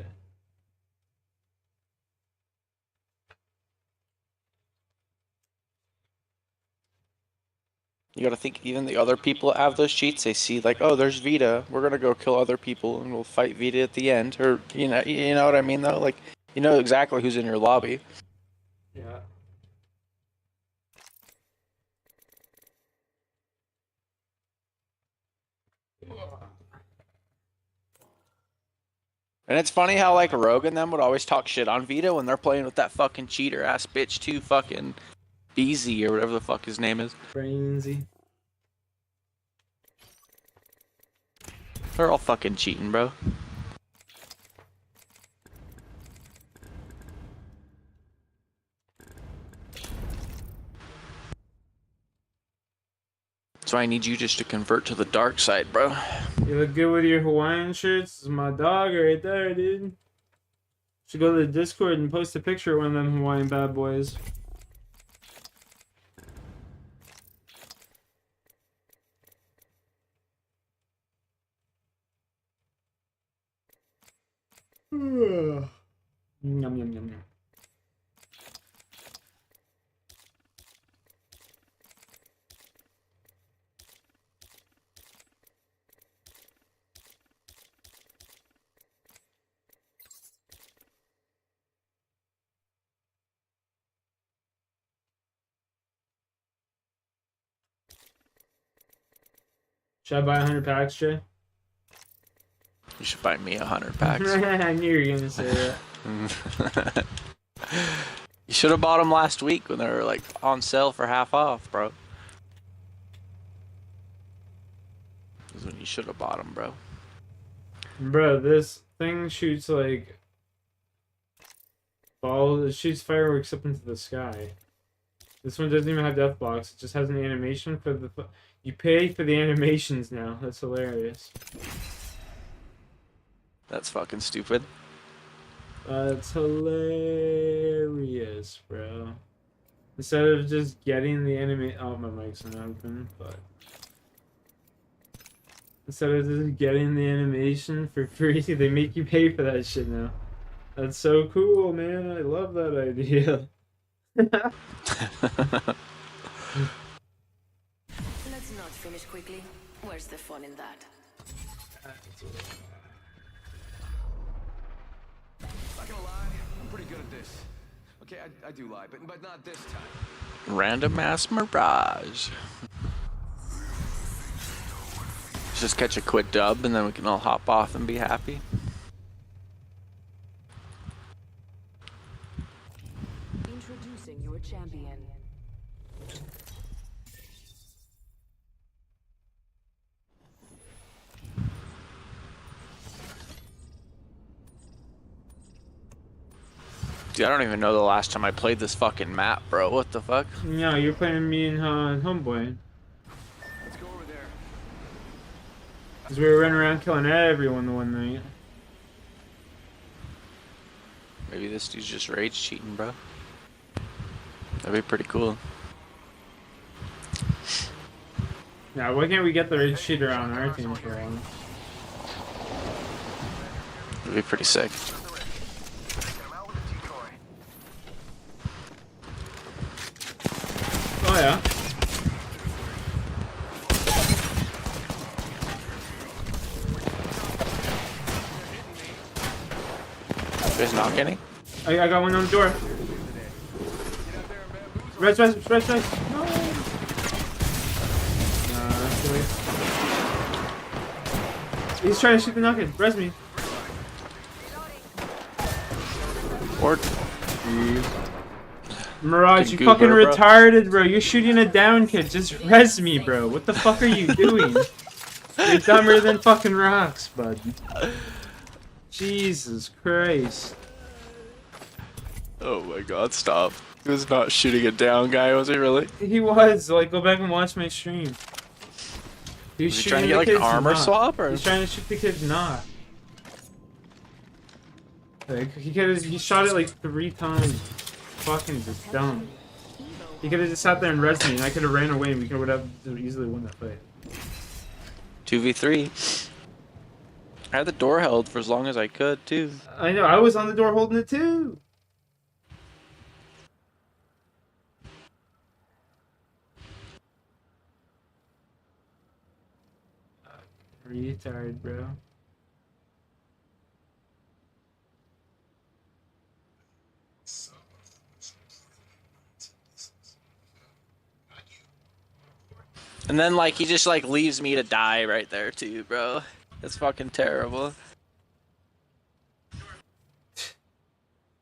You gotta think, even the other people that have those cheats, they see like, oh, there's Vita, we're gonna go kill other people and we'll fight Vita at the end, or you know what I mean though? Like, you know exactly who's in your lobby. Yeah. And it's funny how like Rogue and them would always talk shit on Vita when they're playing with that fucking cheater ass bitch too, fucking BZ or whatever the fuck his name is. Brainsy. They're all fucking cheating, bro. So I need you just to convert to the dark side, bro. You look good with your Hawaiian shirts. This is my dog right there, dude. Should go to the Discord and post a picture of one of them Hawaiian bad boys. Yum, yum, yum, yum. Should I buy 100 packs, Jay? You should buy me 100 packs. I knew you were gonna say that. You should have bought them last week when they were like on sale for half off, bro. That's when you should have bought them, bro. Bro, this thing shoots like balls. It shoots fireworks up into the sky. This one doesn't even have death blocks. It just has an animation for the. You pay for the animations now. That's hilarious. That's fucking stupid. That's hilarious, bro. Instead of just getting the anime. Oh, my mic's not open, but. Instead of just getting the animation for free, they make you pay for that shit now. That's so cool, man. I love that idea. Let's not finish quickly. Where's the fun in that? Not gonna lie, I'm pretty good at this. Okay, I do lie, but not this time. Random ass mirage. just catch a quick dub and then we can all hop off and be happy. Introducing your champion. Dude, I don't even know the last time I played this fucking map, bro. What the fuck? No, you're playing me and Homeboy. Let's go over there. Because we were running around killing everyone the one night. Maybe this dude's just rage cheating, bro. That'd be pretty cool. Yeah, why can't we get the rage cheater on our team for once? That'd be pretty sick. Oh yeah. There's not getting. I got one on the door. Res. No. He's trying to shoot the knock-in. Res me. Or. Mirage, you fucking retarded, bro. You're shooting a down kid. Just res me, bro. What the fuck are you doing? You're dumber than fucking rocks, bud. Jesus Christ. Oh my god, stop. He was not shooting a down guy, was he really? He was. Like, go back and watch my stream. Was he trying to get like an armor swap, or? He's trying to shoot the kid's knock. Like, he shot it like 3 times. Fucking just dumb. He could have just sat there and res me, and I could have ran away, and we could have easily won that fight. 2v3. I had the door held for as long as I could, too. I know, I was on the door holding it too. Retard, bro. And then, like, he just, like, leaves me to die right there, too, bro. That's fucking terrible.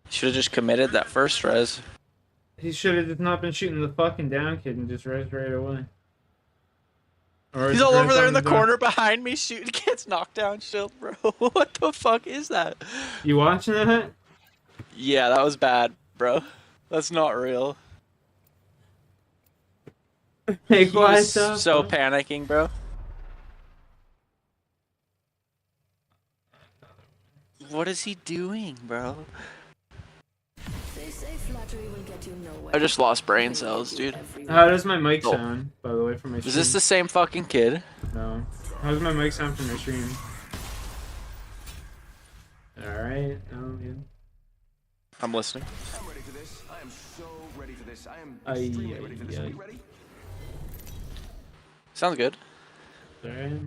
Should have just committed that first res. He should have just not been shooting the fucking down kid and just res right away. Or He's all over there in the corner behind me shooting kids knockdown shield, bro. What the fuck is that? You watching that? Yeah, that was bad, bro. That's not real. Hey, He was so panicking, bro. What is he doing, bro? They say flattery will get you nowhere. I just lost brain cells, dude. How does my mic sound, by the way, from my stream? Is this the same fucking kid? No. How does my mic sound from my stream? Alright, oh, yeah. I'm listening. I'm ready for this. I am so ready for this. I am extremely ready for this. Are you ready? Sounds good. Alright, okay,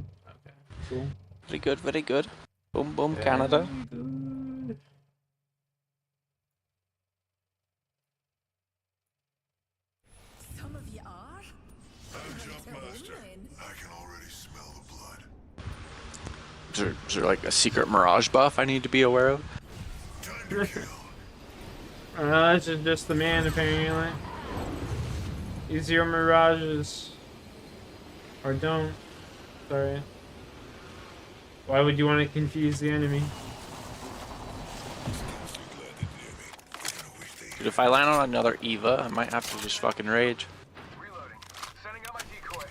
cool. Very good, very good. Boom, boom, Canada. Good. Some of you are. Is there like a secret Mirage buff I need to be aware of? This is just the man, apparently. Use your mirages. Or don't. Sorry. Why would you want to confuse the enemy? Dude, if I land on another Eva, I might have to just fucking rage. Reloading. Sending out my decoy.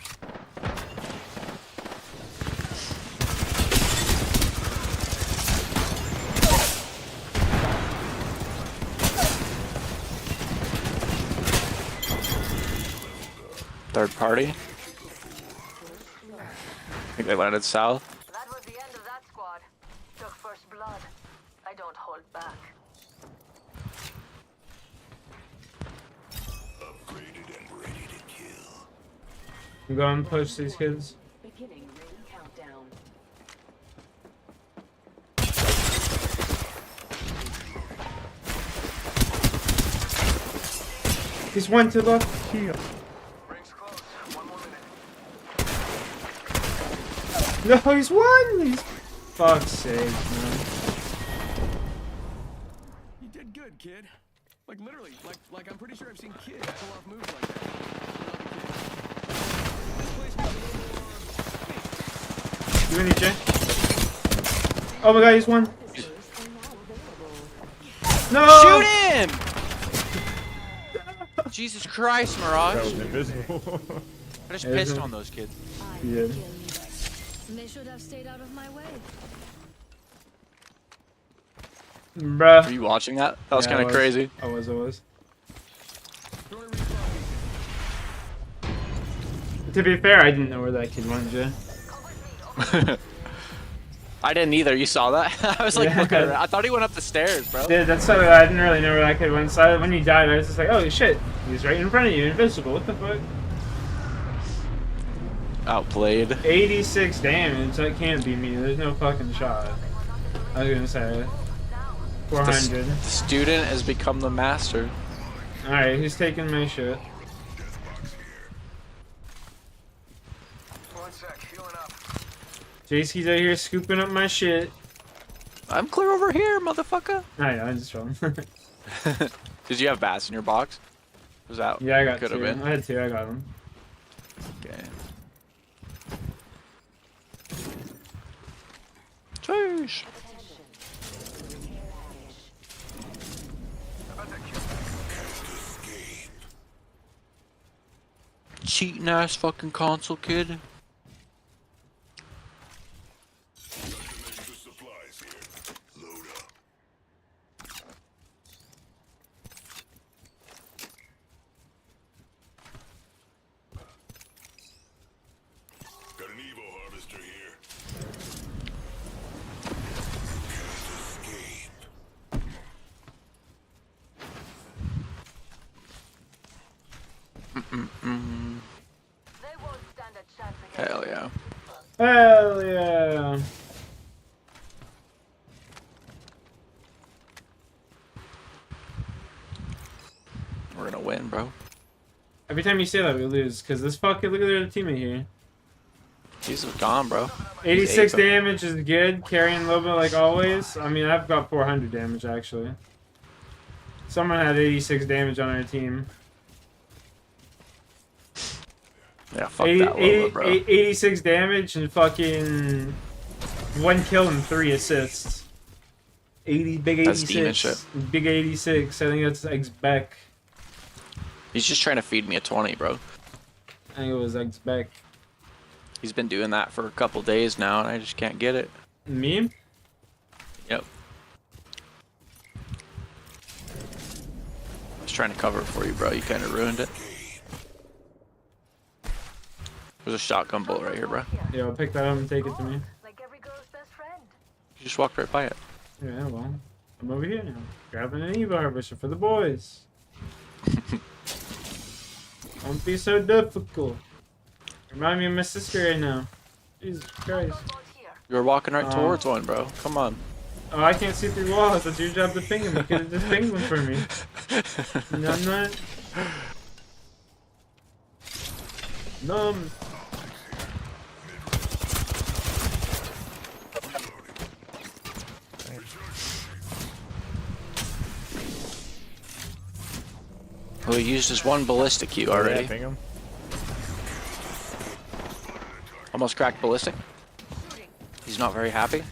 Third party. I think they landed south. That was the end of that squad. Took first blood. I don't hold back. I'm going to push these kids. Beginning ring countdown. He's one to the left. Here. Rings close. 1 more minute. No, he's won! He's... Fuck's sake, man. You did good, kid. Like literally, like I'm pretty sure I've seen kids pull off moves like that. You win, EJ? Oh my god, he's won. No! Shoot him! Jesus Christ, Mirage. That was invisible. I just pissed on those kids. Yeah. They should have stayed out of my way. Bruh. Were you watching that? That was Yeah, kind of crazy. I was. To be fair, I didn't know where that kid went, Jay. I didn't either. You saw that? I was like, Yeah. looking around. I thought he went up the stairs, bro. Dude, that's so I didn't really know where that kid went. So when he died, I was just like, oh shit, he's right in front of you, invisible. What the fuck? Outplayed. 86 damage. That can't be me. There's no fucking shot. I was gonna say 400. The student has become the master. All right, who's taking my shit? JC's out here scooping up my shit. I'm clear over here, motherfucker. I know, I'm just trolling. Did you have bats in your box? Was that? Yeah, I got Could have 2. been. I had 2. I got them. Okay. Jeez. Cheating ass fucking console kid. Hell yeah. Hell yeah. We're gonna win, bro. Every time you say that, we lose. Because this fucking, look at their teammate here. He's gone, bro. 86 damage is good. Carrying Loba like always. I mean, I've got 400 damage actually. Someone had 86 damage on our team. Yeah, fuck that Loba, bro. 86 damage and fucking 1 kill and 3 assists. Big 86. That's demon shit. Big 86. I think that's X-Beck. He's just trying to feed me a 20, bro. I think it was X-Beck. He's been doing that for a couple days now, and I just can't get it. Me? Yep. I was trying to cover it for you, bro. You kind of ruined it. There's a shotgun bullet right here, bro. Yeah, I'll pick that up and take it to me. You just walked right by it. Yeah, well, I'm over here now. Grabbing an Eva harvester for the boys. Don't be so difficult. Remind me of my sister right now. Jesus Christ. You were walking right towards one, bro. Come on. Oh, I can't see through walls. That's your job to ping him. You could have just pinged him for me. No, I'm not. Numb. Oh, he used his one ballistic Q already. Yeah, ping him. Almost cracked ballistic. He's not very happy.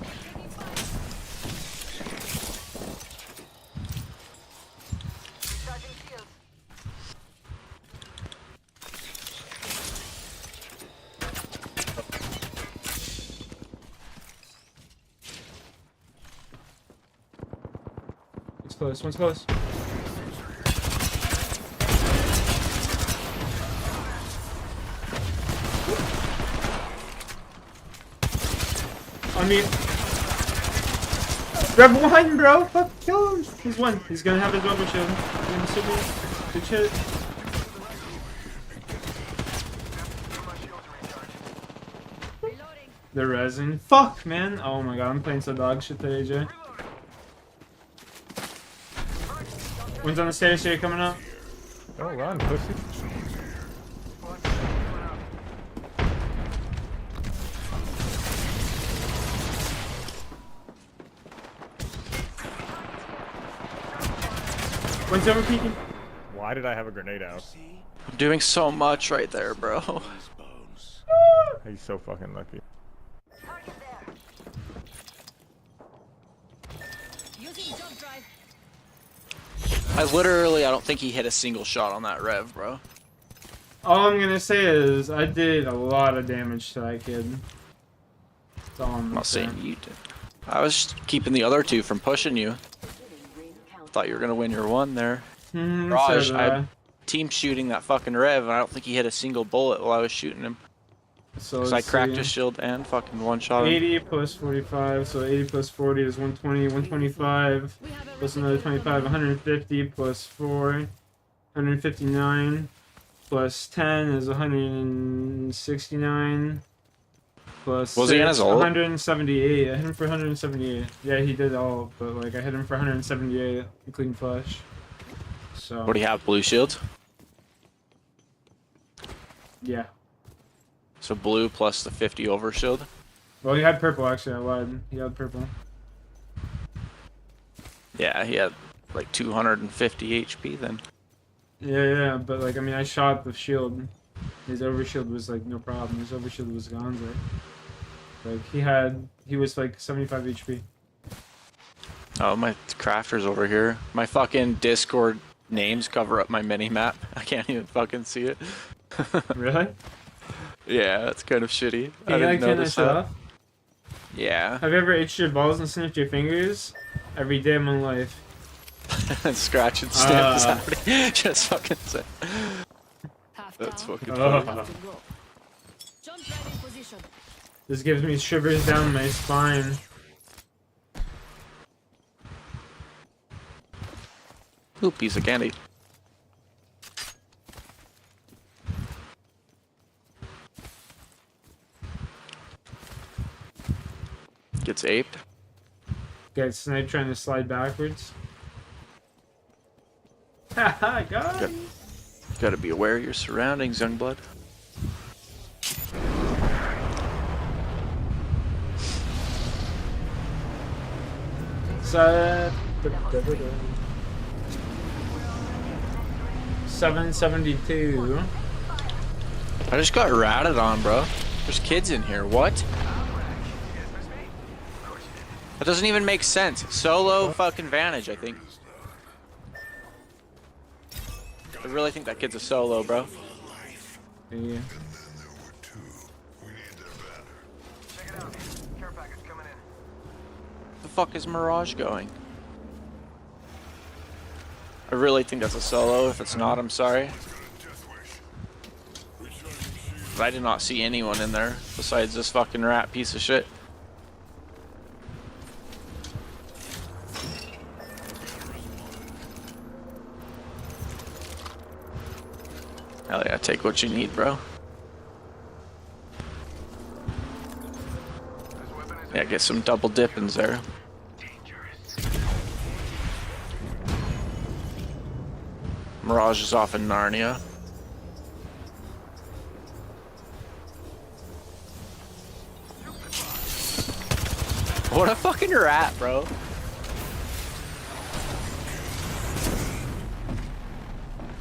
One's close. One's close. I mean, grab one, bro. Fuck, kill him. He's one. He's gonna have his rubber shield. Good shit. The resin. Fuck, man. Oh my god, I'm playing so dog shit today, Jay. One's on the stairs here coming up. Don't run, pussy. One's over peeking. Why did I have a grenade out? I'm doing so much right there, bro. He's so fucking lucky. I don't think he hit a single shot on that rev, bro. All I'm gonna say is I did a lot of damage to that kid. That's all I'm not saying you did. I was just keeping the other two from pushing you. Thought you were gonna win your one there. Raj, so I team shooting that fucking rev, and I don't think he hit a single bullet while I was shooting him. So I cracked his shield and fucking one shot him. 80 plus 45, so 80 plus 40 is 120, 125 plus another 25, 150 plus 4, 159 plus 10 is 169 plus Was he on his ult? 178. I hit him for 178. Yeah, he did all, but like I hit him for 178, including flash. So. What do you have, blue shields? Yeah. So blue plus the 50 over shield? Well, he had purple actually, I lied. He had purple. Yeah, he had like 250 HP then. Yeah, but like, I mean, I shot the shield. His overshield was like no problem. His overshield was gonzo. Like, he was like 75 HP. Oh, my crafter's over here. My fucking Discord names cover up my mini-map. I can't even fucking see it. Really? Yeah, that's kind of shitty. I didn't notice that. Yeah. Have you ever itched your balls and sniffed your fingers? Every day of my life. Scratch and sniff is happening. Just fucking say. That's fucking funny. This gives me shivers down my spine. Ooh, piece of candy. Gets aped. Get Snipe trying to slide backwards. Haha, guys! Gotta be aware of your surroundings, young blood. So, 772. I just got ratted on, bro. There's kids in here. What? That doesn't even make sense. Solo fucking Vantage, I think. I really think that kid's a solo, bro. Yeah. The fuck is Mirage going? I really think that's a solo. If it's not, I'm sorry. But I did not see anyone in there besides this fucking rat piece of shit. Hell yeah, take what you need, bro. Yeah, get some double dippings there. Mirage is off in Narnia. What a fucking rat, bro.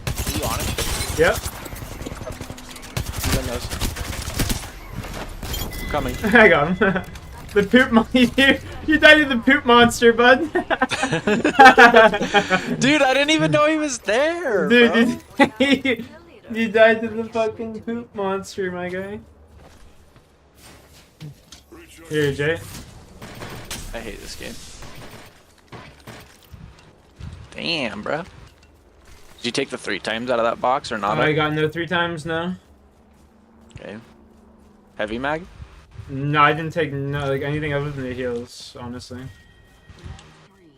Are you on it? Yep. He's in those. Coming. I got him. The poop monster. You died in the poop monster, bud. Dude, I didn't even know he was there. Dude, you died to the fucking poop monster, my guy. Here, Jay. I hate this game. Damn, bro. Did you take the 3 times out of that box or not? I got no 3 times now. Okay. Heavy mag? No, I didn't take like anything other than the heals, honestly.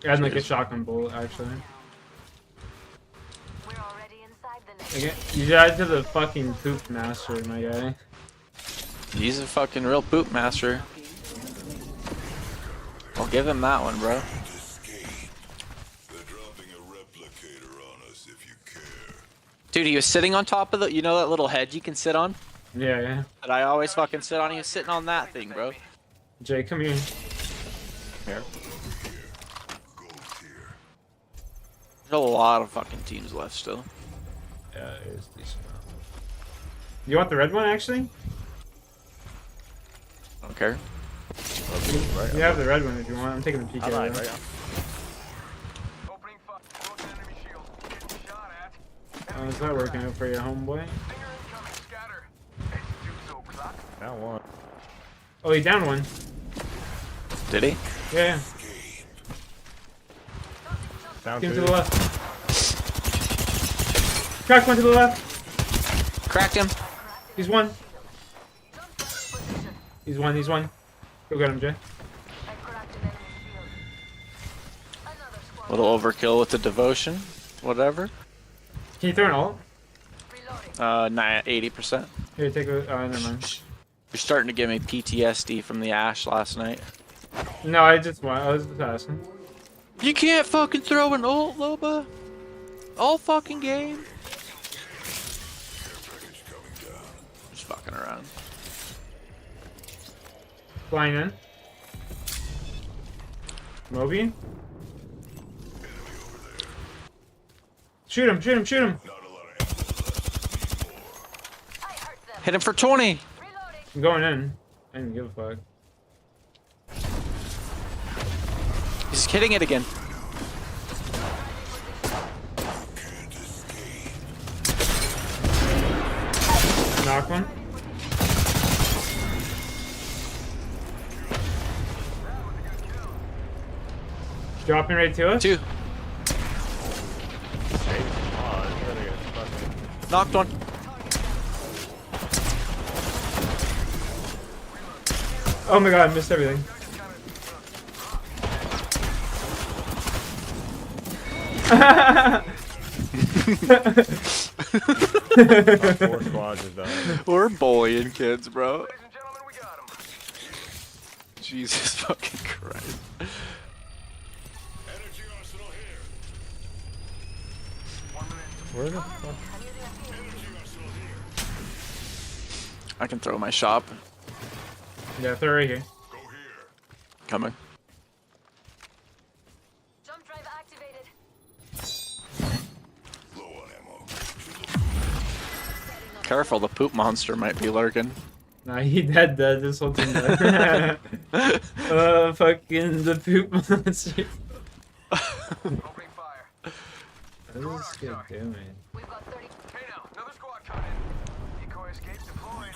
I had like a shotgun bullet, actually. Okay, you died to the fucking poop master, my guy. He's a fucking real poop master. I'll give him that one, bro. Dude, he was sitting on top of the, you know that little head you can sit on? Yeah. That I always fucking sit on. He was sitting on that thing, bro. Jay, come here. Here. There's a lot of fucking teams left still. Yeah, it is decent. You want the red one, actually? I don't care. You have the red one if you want. I'm taking the PK. Right, Is that working out for you, homeboy? Down one. Oh, he down one. Did he? Yeah. Down Get him two. to the left. Crack one to the left. Cracked him. He's one. He's one. He's one. Go get him, Jay. Little overkill with the devotion. Whatever. Can you throw an ult? 80%. Here, take a. Never mind. You're starting to give me PTSD from the Ash last night. No, I was just asking. You can't fucking throw an ult, Loba. All fucking game. Just fucking around. Flying in. Moby. Shoot him, shoot him, shoot him. Hit him for 20. I'm going in. I didn't give a fuck. He's hitting it again. Knock one. Dropping right to us. 2. Knocked one. Oh my god, I missed everything. Four squads is done. We're bullying kids, bro. Jesus fucking Christ. Where the fuck? I can throw my shop. Yeah, throw right here. Coming. Jump drive activated. Careful, the poop monster might be lurking. Nah, he dead. This whole thing dead. Fucking the poop monster. What is this kid doing? We've got 30. Hey now, another squad coming in. Decoy escape deployed.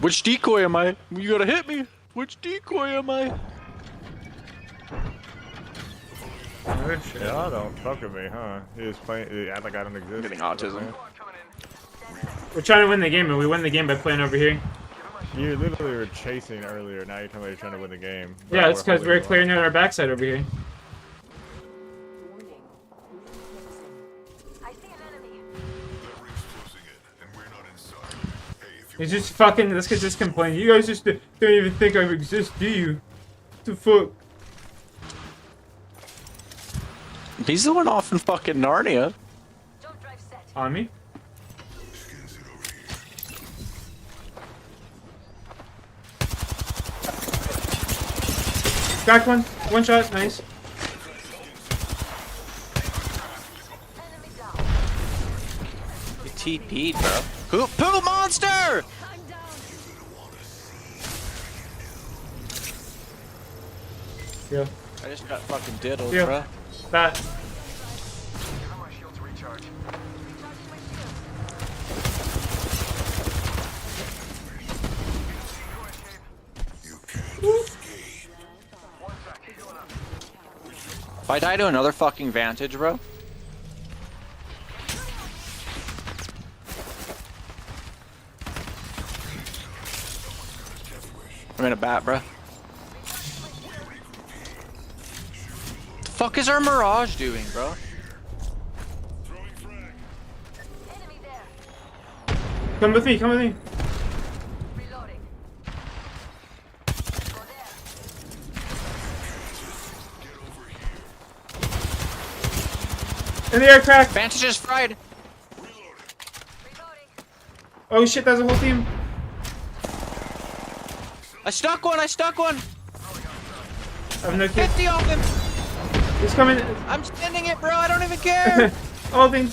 Which decoy am I? You gotta hit me. Which decoy am I? Yeah, don't fuck with me, huh? He was playing. He act like I don't exist. I'm getting autism. We're trying to win the game, and we win the game by playing over here. You literally were chasing earlier. Now you're telling me you're trying to win the game. Yeah, it's because we're clearing out our backside over here. He's just fucking. This kid's just complaining. You guys just don't even think I exist, do you? What the fuck? He's the one off in fucking Narnia. On me? Crack one. One shot. Nice. You TP'd, bro. Poop monster! Yeah. I just got fucking diddled, Yeah. bro. That. If I die to another fucking Vantage, bro. I'm in a bat, bro. The fuck is our Mirage doing, bro? Come with me. Come with me. In the air, crack. Vantage is fried. Oh shit, that's a whole team. I stuck one. I stuck one. have no kill. 50 off him. He's coming. I'm standing it, bro. I don't even care. Holding.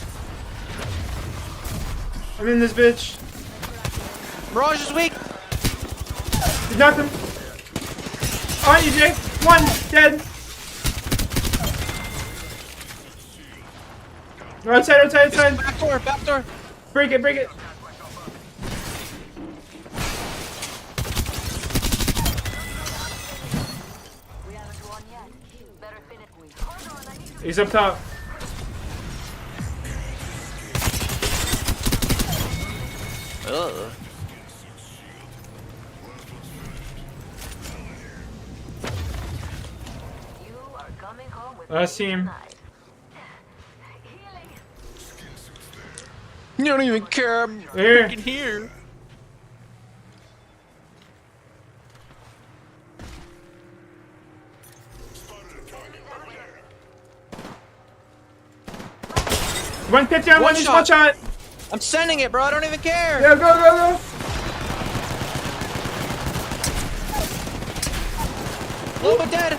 I'm in this bitch. Mirage is weak. He knocked him. On you, Jake. One. Dead. Outside. Back door. Break it. He's up top. Ugh. I see him. You don't even care. I'm Here. freaking here. One pitch down, one shot. I'm sending it, bro. I don't even care. Yeah, go. Bowfa dead.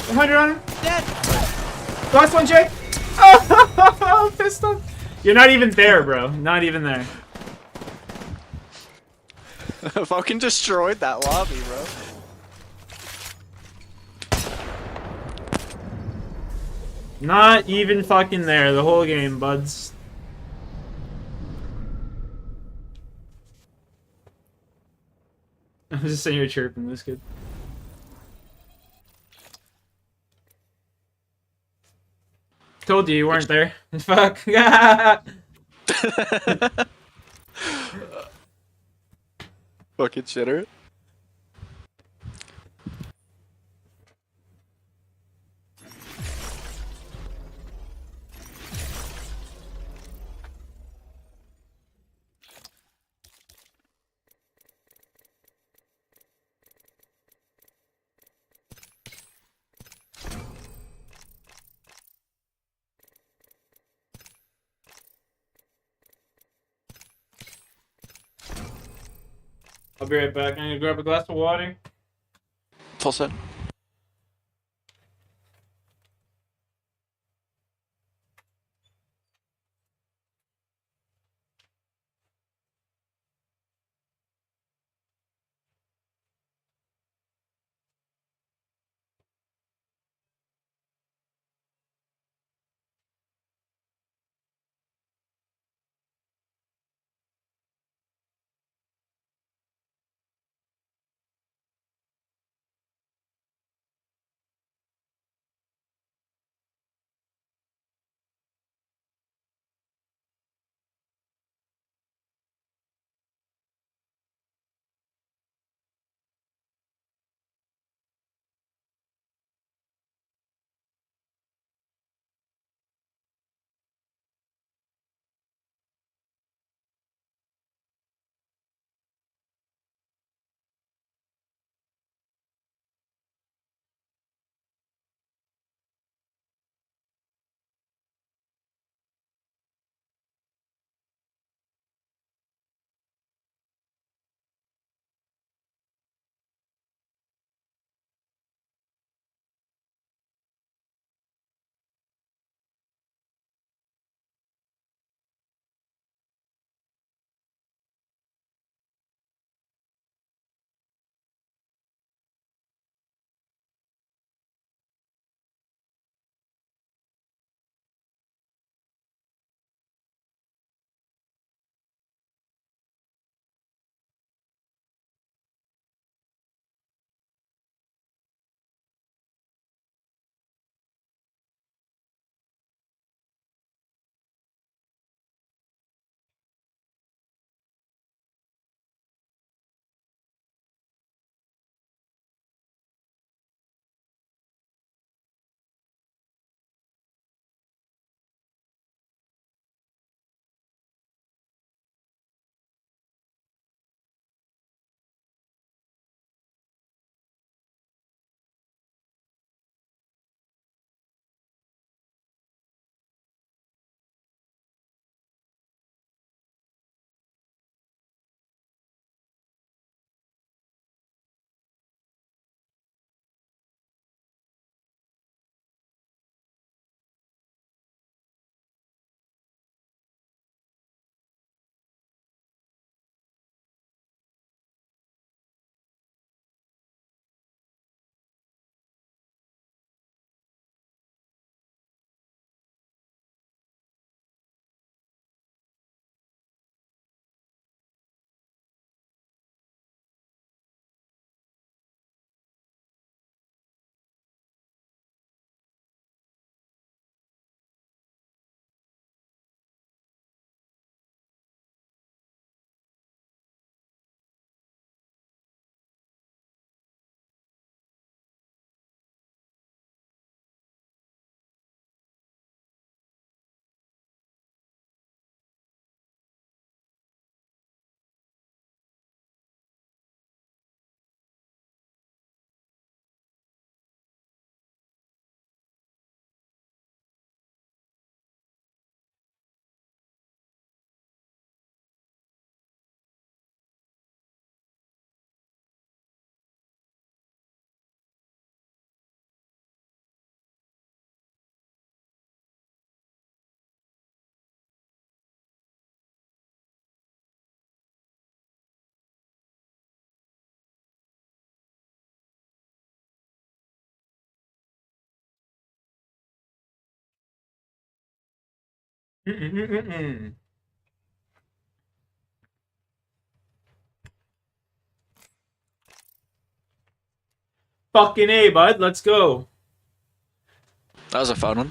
100 on him. Dead. Last one, Jake. Oh, pistol. You're not even there, bro. Not even there. Fucking destroyed that lobby, bro. Not even fucking there the whole game, buds. I'm just sitting here chirping this kid. Told you weren't there. Fuck. Fucking shitter. I'll be right back. I'm gonna grab a glass of water. Full set. Fucking A, bud. Let's go. That was a fun one.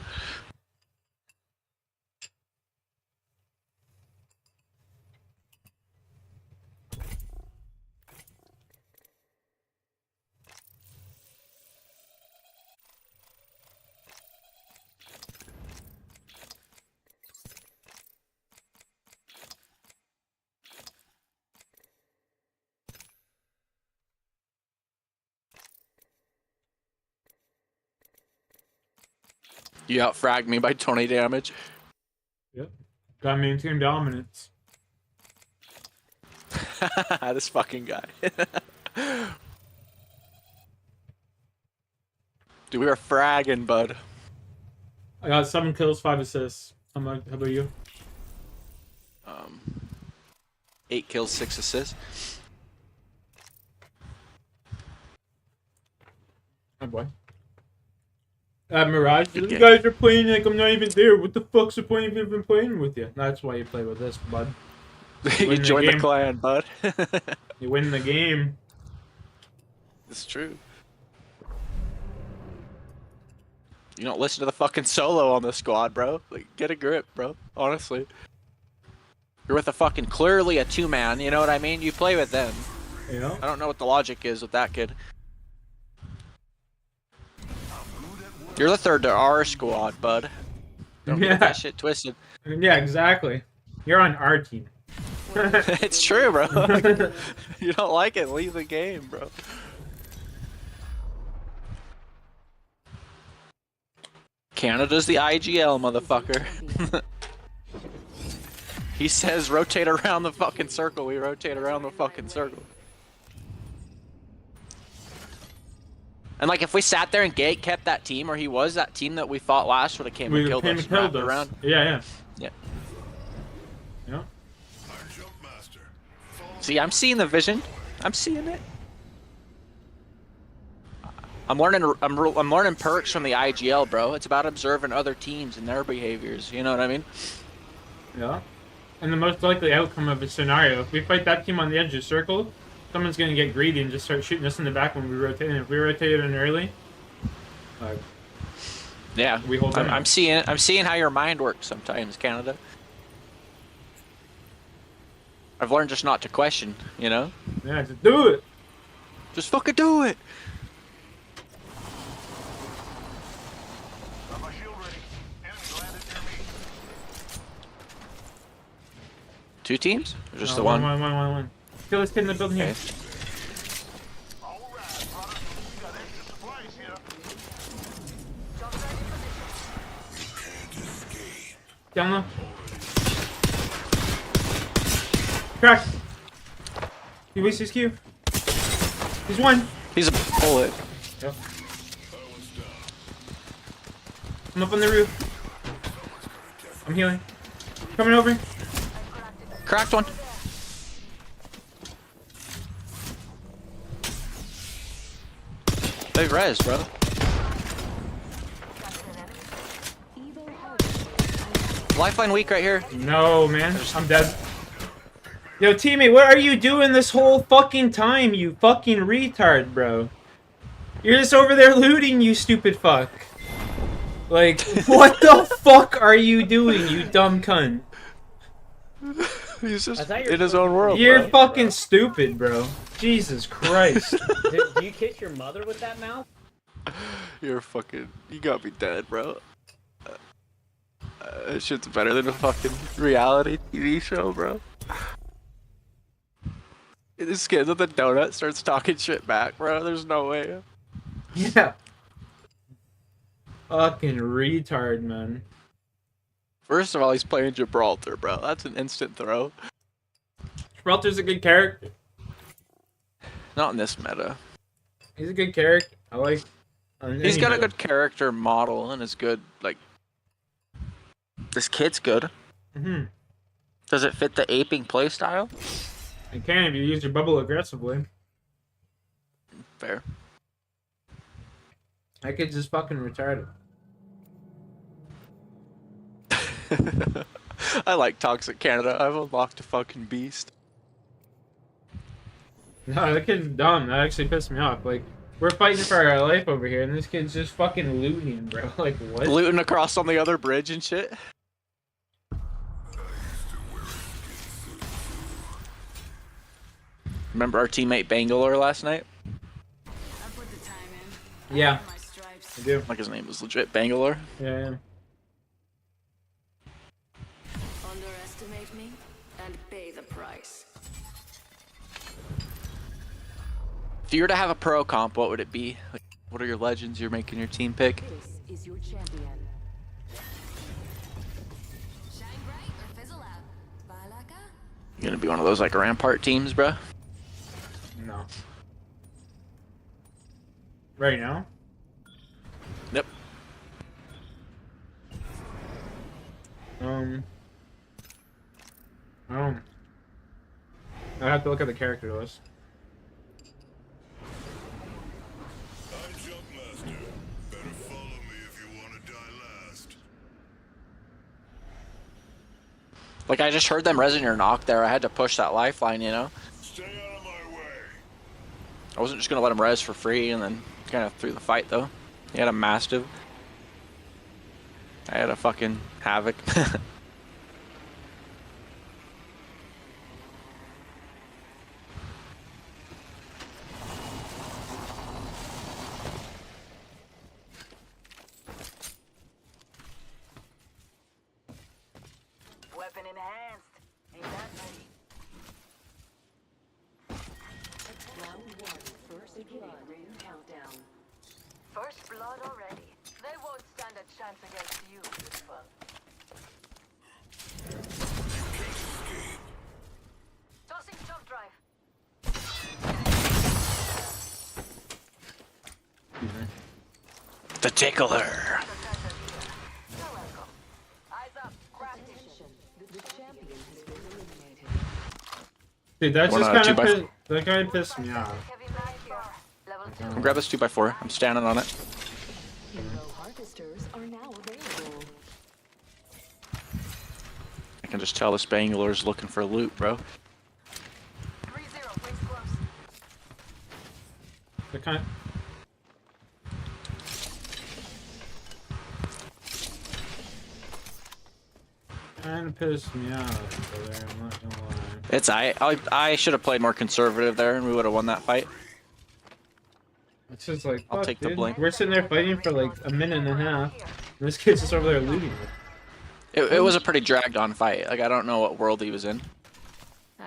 You outfragged me by 20 damage. Yep. Gotta maintain dominance. This fucking guy. Dude, we were fragging, bud. I got 7 kills, 5 assists. How about you? 8 kills, 6 assists. Oh boy. Mirage, you guys are playing like I'm not even there. What the fuck's the point of even playing with you? That's why you play with this, bud. You join the clan, bud. You win the game. It's true. You don't listen to the fucking solo on the squad, bro. Like, get a grip, bro. Honestly. You're with a fucking clearly a 2-man, you know what I mean? You play with them. Yeah. I don't know what the logic is with that kid. You're the third to our squad, bud. Don't get that shit twisted. Yeah, exactly. You're on our team. It's true, bro. You don't like it, leave the game, bro. Canada's the IGL, motherfucker. He says rotate around the fucking circle, we rotate around the fucking circle. And like if we sat there and Gate kept that team, or he was that team that we fought last, would have came and killed us. Around. Yeah. Yeah. See, I'm seeing the vision. I'm seeing it. I'm learning perks from the IGL, bro. It's about observing other teams and their behaviors. You know what I mean? Yeah. And the most likely outcome of a scenario, if we fight that team on the edge of the circle, someone's gonna get greedy and just start shooting us in the back when we rotate. And if we rotate in early, yeah, we hold. I'm seeing it. I'm seeing how your mind works sometimes, Canada. I've learned just not to question. You know? Yeah, just do it. Just fucking do it. Two teams? Or just the one? One. Kill this kid in the building here. Down low. Crack. He wastes his Q. He's one. He's a bullet. Yep. I'm up on the roof. I'm healing. Coming over. Cracked one. Big res, bro. Lifeline weak right here. No, man. I'm dead. Yo, teammate, what are you doing this whole fucking time, you fucking retard, bro? You're just over there looting, you stupid fuck. Like, what the fuck are you doing, you dumb cunt? He's just in his own world. You're fucking stupid, bro. Jesus Christ. Do you kiss your mother with that mouth? You're fucking. You got me dead, bro. This shit's better than a fucking reality TV show, bro. This kid with the donut starts talking shit back, bro. There's no way. Yeah. Fucking retard, man. First of all, he's playing Gibraltar, bro. That's an instant throw. Gibraltar's a good character. Not in this meta. He's a good character. I like. He's got a good character model and is good. Like, this kid's good. Mm-hmm. Does it fit the aping playstyle? It can if you use your bubble aggressively. Fair. That kid's just fucking retarded. I like Toxic Canada. I've unlocked a fucking beast. No, that kid's dumb. That actually pissed me off. Like, we're fighting for our life over here, and this kid's just fucking looting, bro. Like, what? Looting across on the other bridge and shit. Remember our teammate Bangalore last night? Yeah. I do. Like his name was legit Bangalore. Yeah. Underestimate me and pay the price. If you were to have a pro comp, what would it be? Like, what are your legends you're making your team pick? This is your champion. You gonna be one of those like Rampart teams, bro? No. Right now? Yep. I have to look at the character list. Like I just heard them resing your knock there. I had to push that lifeline, you know? I wasn't just gonna let him res for free and then kind of threw the fight though. He had a mastiff. I had a fucking havoc. Weapon enhanced. Ain't that ready? Round 1, first blood ring countdown. First blood already. They won't stand a chance against you, beautiful. Tossing jump drive. The tickler. You're welcome. Eyes up. Grab position. The champion has been eliminated. Dude, that's One just out of kind 2x4. of that kind of pissed me off. Grab this 2x4. I'm standing on it. Hero harvesters are now available. I can just tell this Bangalore's looking for loot, bro. 3-0. Wings close. The kind. Kind of pissed me off over there, I'm not gonna lie. It's I should have played more conservative there and we would have won that fight. It's just like, I'll fuck, take the dude. blame. We're sitting there fighting for like a minute and a half, and this kid's just over there looting it. It was a pretty dragged on fight. Like I don't know what world he was in.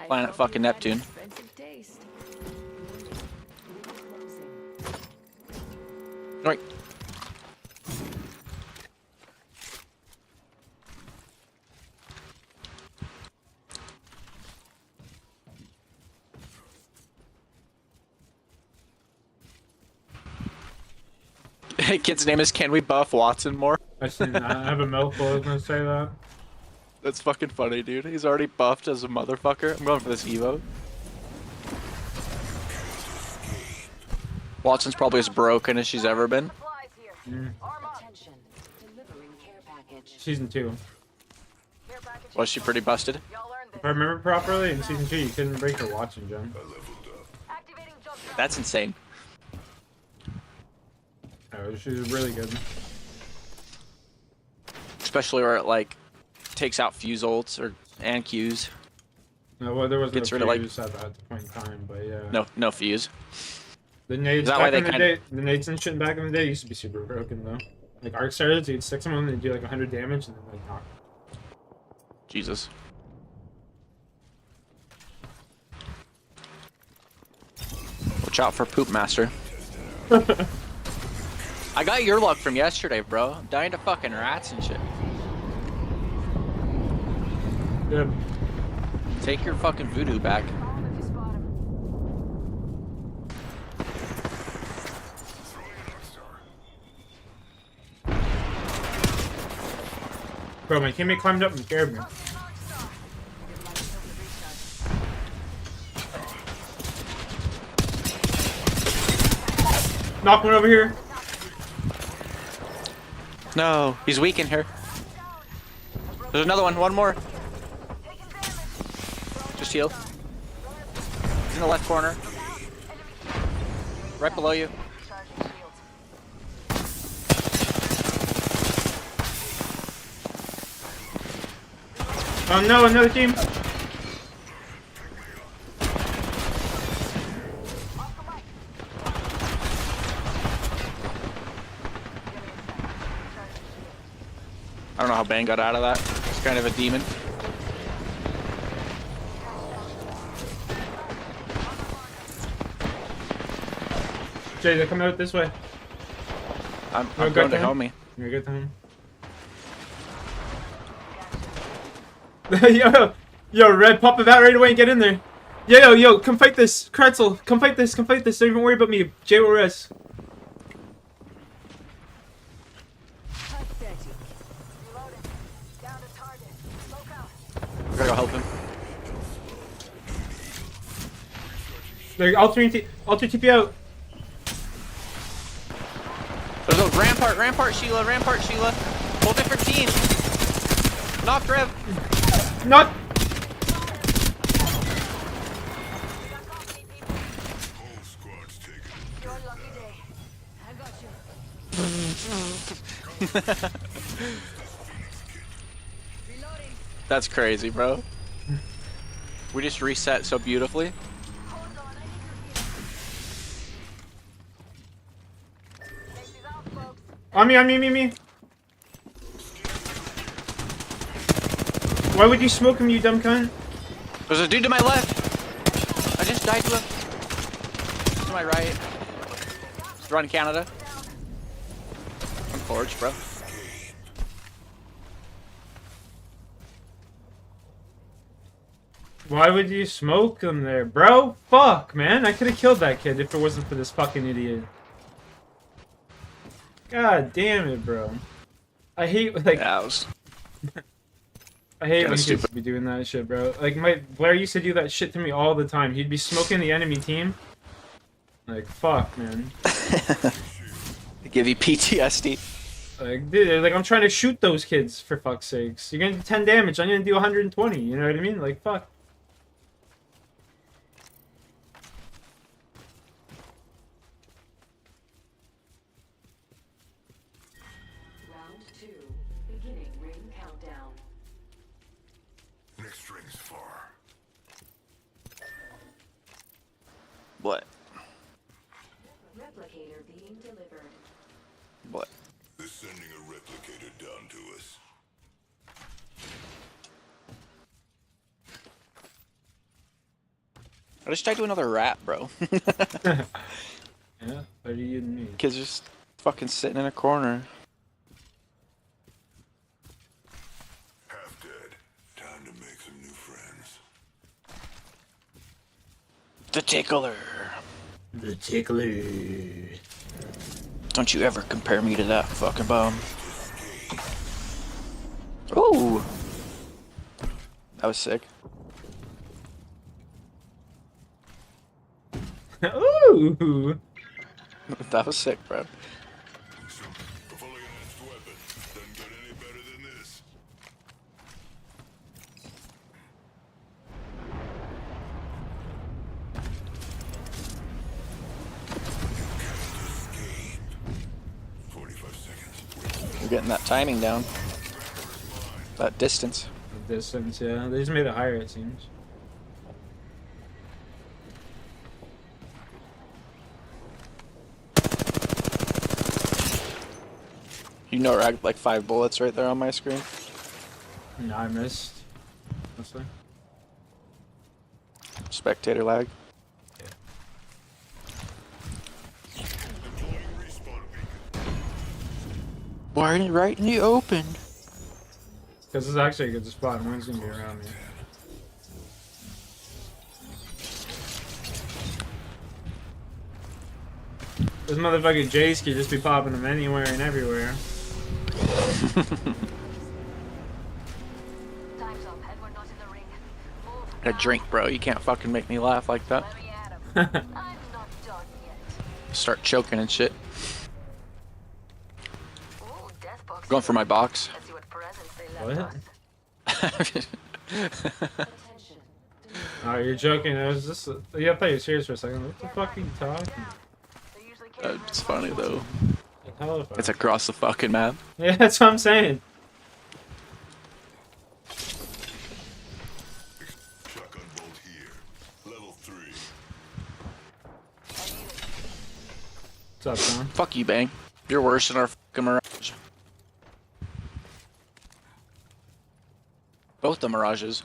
Planet fucking Neptune. Right. Kid's name is Can We Buff Watson More? I seen that. I have a mouthful. I was gonna say that. That's fucking funny, dude. He's already buffed as a motherfucker. I'm going for this Evo. Watson's probably as broken as she's ever been. Season 2. Was she pretty busted? If I remember properly, in season 2 you couldn't break your Watson jump. That's insane. Oh, she was really good. Especially where it like takes out fuse ults and Qs. No, well, there was no Gets rid of, like- fuse at that point in time, but yeah. No fuse. The nades Is that why back they in the kinda- day, the nades and shit back in the day used to be super broken though. Like arc starters, you'd stick someone and they do like 100 damage and then like knock. Jesus. Watch out for Poop Master. I got your luck from yesterday, bro. I'm dying to fucking rats and shit. Good. Take your fucking voodoo back. Bro, my teammate climbed up and scared me. Knock one over here. No, he's weak in here. There's another one. One more. Just heal. He's in the left corner. Right below you. Oh no, another team. I don't know how Bane got out of that. He's kind of a demon. Jay, they're coming out this way. I'm going to help me. You're good to him. Yo, Red, pop a bat right away and get in there. Yo, come fight this. Kretzel, come fight this. Don't even worry about me. Jay will res. I gotta go help him. They're altering TP out. There's a Rampart Sheila. Whole different team. Knocked Rev. Not. That's crazy, bro. We just reset so beautifully. On me. Why would you smoke him, you dumb cunt? There's a dude to my left. I just died to him. To my right. Run Canada. I'm forged, bro. Why would you smoke him there, bro? Fuck, man. I could have killed that kid if it wasn't for this fucking idiot. God damn it, bro. I hate, like... I hate when kids be doing that shit, bro. Like, Blair used to do that shit to me all the time. He'd be smoking the enemy team. Like, fuck, man. They give you PTSD. Like, dude, like, I'm trying to shoot those kids, for fuck's sakes. You're gonna do 10 damage, I'm gonna do 120, you know what I mean? Like, fuck. Round 2, beginning ring countdown. Next ring's far. What? Replicator being delivered. What? They're sending a replicator down to us. I just tried to another rat, bro. Yeah, better you than me. Kid's just fucking sitting in a corner. Half dead. Time to make some new friends. The tickler. The tickler. Don't you ever compare me to that fucking bum. Ooh. That was sick. Ooh. That was sick, bro. You're getting that timing down. That distance. The distance, yeah. They just made it higher, it seems. You know, I had like 5 bullets right there on my screen. No, I missed. Honestly. Spectator lag. Why are you right in the open? Because this is actually a good spot, and one's gonna be around me. This motherfucking Jace could just be popping them anywhere and everywhere. A drink, bro. You can't fucking make me laugh like that. Start choking and shit. Going for my box. What? Oh, you're joking. It was just. Yeah, I thought you were serious for a second. What the fuck are you talking? It's funny though. Hell if I- It's across the fucking map. Yeah, that's what I'm saying. Shotgun bolt here. Level 3. What's up, John? Fuck you, Bang. You're worse than our fucking Mirage. Both the Mirages.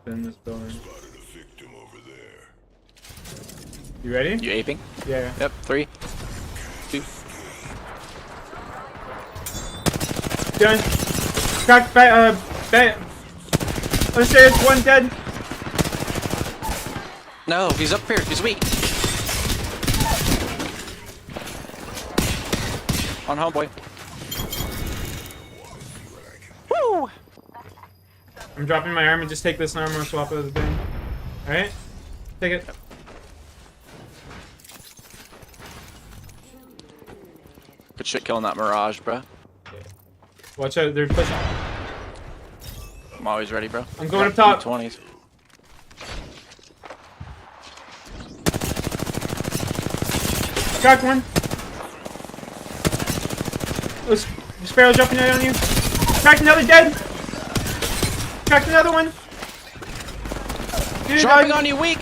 In this building. Spotted a victim over there. You ready? You aping? Yeah. Yep. 3, 2. Done. Crack, bang. Let's say it's one dead. No, he's up here. He's weak. On homeboy. Woo! I'm dropping my arm and just take this armor and swap it with the thing. Alright? Take it. Good shit killing that Mirage, bro. Watch out, they're pushing. I'm always ready, bro. I'm going up top. 20s. Crack one. There's Sparrow jumping out on you. Cracked another dead. Cracked another one. Dude, Dropping on you, weak.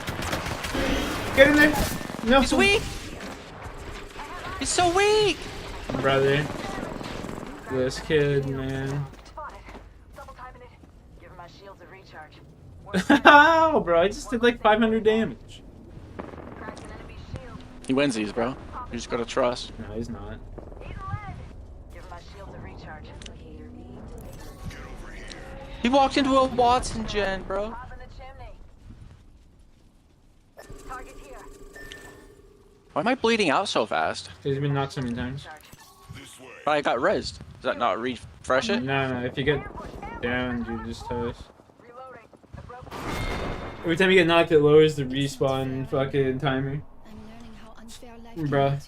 Get in there. No. He's weak. He's so weak. Brother. This kid, man. Give my shields a recharge. Oh, bro, I just did like 500 damage. He wins these, bro. You just gotta trust. No, he's not. Give my shields a recharge. He walked into a Watson gen, bro. Why am I bleeding out so fast? He's been knocked so many times. But I got rezzed. Does that not refresh it? No, if you get down, you just toast. Every time you get knocked, it lowers the respawn fucking timer. Bruh.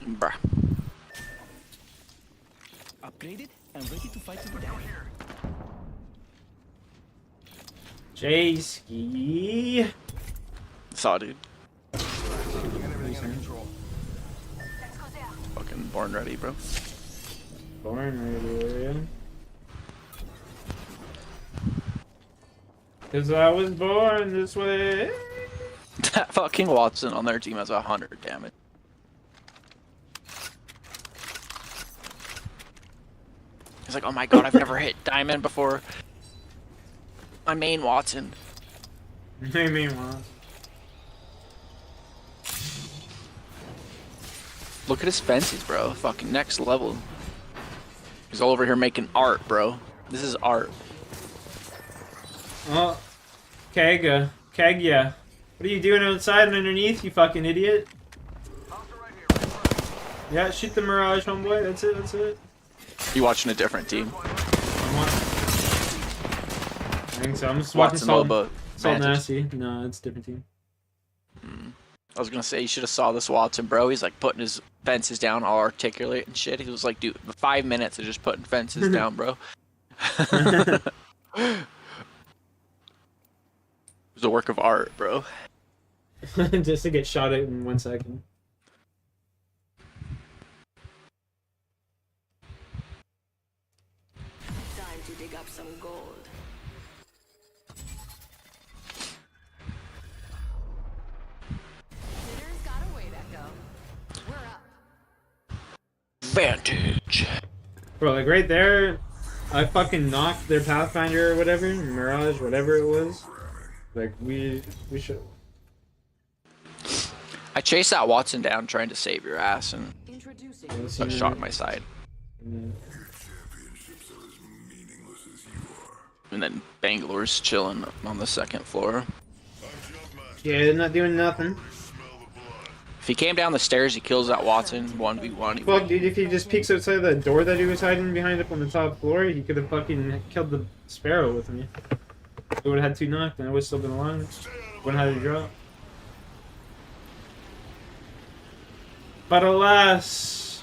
Bruh. Upgraded and ready to fight to the death. J-Ski. Saw, dude. Fucking born ready, bro. Born ready, yeah. Cause I was born this way. That fucking Watson on their team has 100 damage. He's like, oh my god, I've never hit diamond before. My main Watson. My main Watson. Look at his fences, bro. Fucking next level. He's all over here making art, bro. This is art. Oh, Kega. What are you doing outside and underneath, you fucking idiot? Yeah, shoot the Mirage, homeboy. That's it. You watching a different team. I think so. I'm just watching Salt Nasty. No, it's a different team. I was gonna say, you should have saw this Watson, bro. He's like putting his fences down, all articulate and shit. He was like, dude, 5 minutes of just putting fences down, bro. It was a work of art, bro. Just to get shot at in 1 second. Time to dig up some gold. Dinner's got a wait, Echo. We're up. Vantage. Bro, like right there, I fucking knocked their Pathfinder or whatever, Mirage, whatever it was. Like, we should... I chased that Watson down trying to save your ass and got shot in my side. And then Bangalore's chilling on the second floor. Yeah, they're not doing nothing. If he came down the stairs, he kills that Watson 1v1. Fuck, dude, if he just peeks outside the door that he was hiding behind up on the top floor, he could have fucking killed the Sparrow with me. He would have had 2 knocked and I would have still been alive. Wouldn't have had to drop. But alas...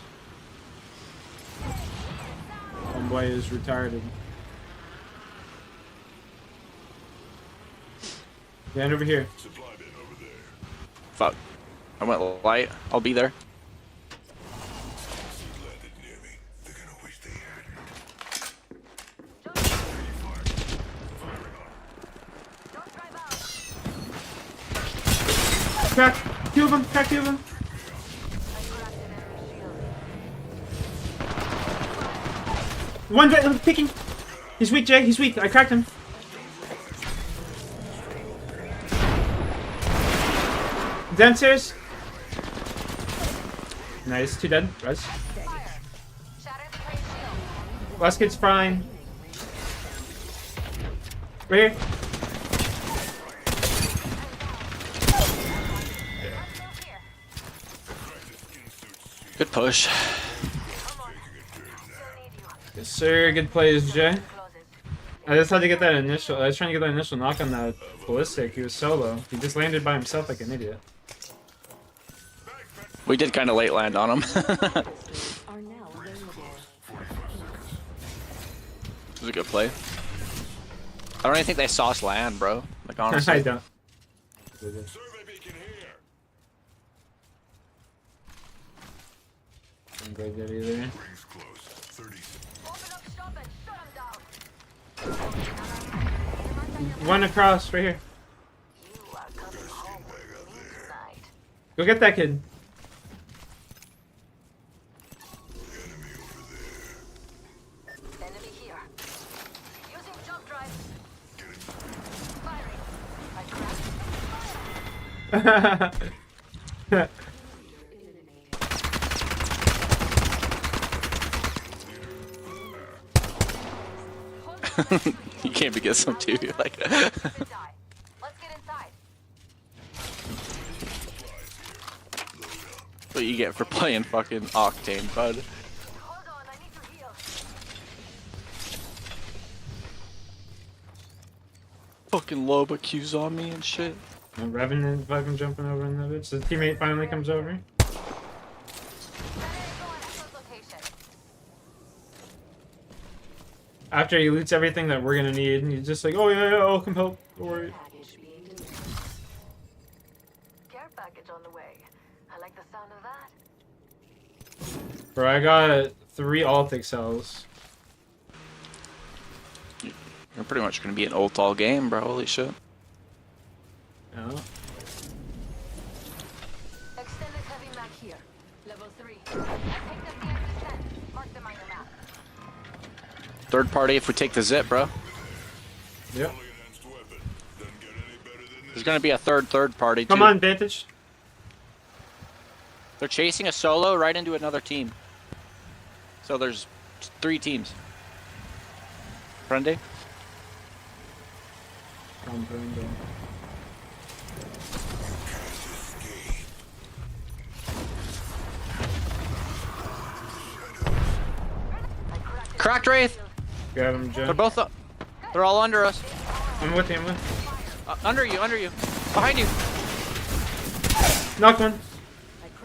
Oh boy is retarded. Land over here. Fuck. I went light. I'll be there. Crack! Two of them! Crack two of them! One picking! He's weak, Jay. He's weak. I cracked him. Downstairs. Nice. Two dead. Res. Last kid's fine. Right here. Good push. Yes, sir. Good plays, Jay. I just had to get that initial. I was trying to get that initial knock on that ballistic. He was solo. He just landed by himself like an idiot. We did kind of late land on him. It was a good play. I don't even think they saw us land, bro. Like, honestly. I don't. Don't go good either. One across, right here. Go get that kid. You can't be some too. You're like. What you get for playing fucking Octane, bud. Fucking Loba Q's on me and shit. Revenant fucking jumping over in that bitch. The teammate finally comes over. After he loots everything that we're gonna need, he's just like, oh yeah, I'll come help. Don't worry. Care package on the way. I like the sound of that. Bro, I got 3 Altic cells. You're pretty much gonna be an ult all game, bro. Holy shit. Yeah. Extended heavy mag here. Level 3. I take them the exit 10. Mark them on your map. Third party if we take the zip, bro. Yep. There's gonna be a third party too. Come on, Vantage. They're chasing a solo right into another team. So there's 3 teams. Friendly? Cracked Wraith! Grab him, Jim. They're both up. They're all under us. I'm with you, I'm with you. Under you. Behind you. Knocked one.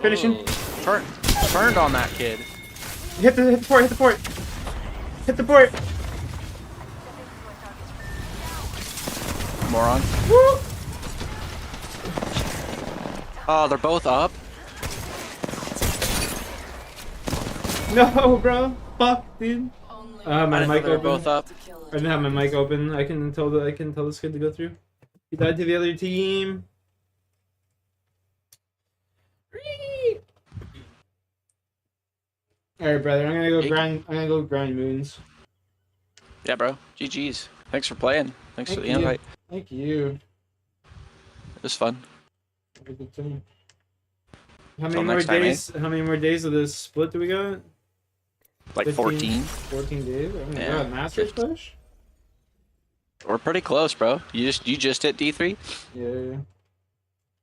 Finish him. Turned on that kid. Hit the port, hit the port. Hit the port. Moron. Woo! Oh, they're both up. No, bro. Fuck, dude. My mic open. Both up. I didn't have my mic open. I can tell this kid to go through. He died to the other team. Alright, brother. I'm gonna go grind moons. Yeah, bro. GG's. Thanks for playing. Thanks for the invite. Thank you. It was fun. Have a good time. How many more days? How many more days of this split do we got? Like 14. 14 days. Oh my god, Masters push. We're pretty close, bro. You just hit D3. Yeah.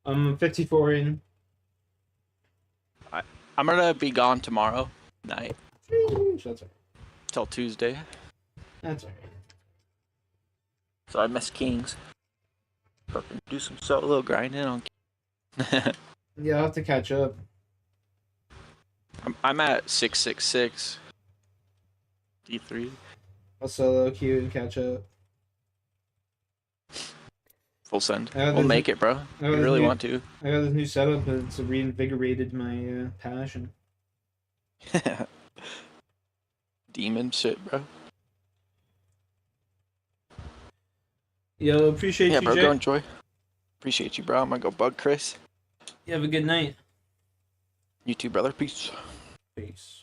I'm 54 in. I'm gonna be gone tomorrow night. That's right. Till Tuesday. That's right. So I miss Kings. Fucking do some solo grinding on. Yeah, I'll have to catch up. I'm at 666. D3. I'll solo queue and catch up. Full send. We'll make it, bro. You really want to. I got this new setup and it's reinvigorated my passion. Demon shit, bro. Yo, appreciate you, bro, Jay. go enjoy. Appreciate you, bro. I'm gonna go bug Chris. You have a good night. You too, brother. Peace. Peace.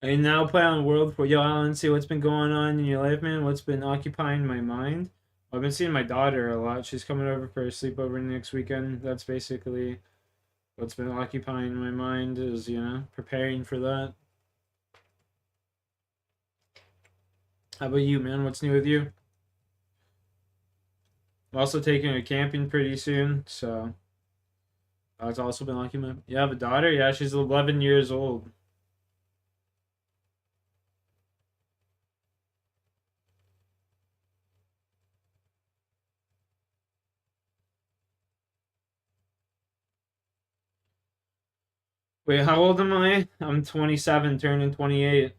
I now play on World for Yo, Alan, see what's been going on in your life, man. What's been occupying my mind? I've been seeing my daughter a lot. She's coming over for a sleepover next weekend. That's basically what's been occupying my mind, is, you know, preparing for that. How about you, man? What's new with you? I'm also taking her camping pretty soon, so that's also been occupying. You have a daughter? Yeah, she's 11 years old. Wait, how old am I? I'm 27, turning 28.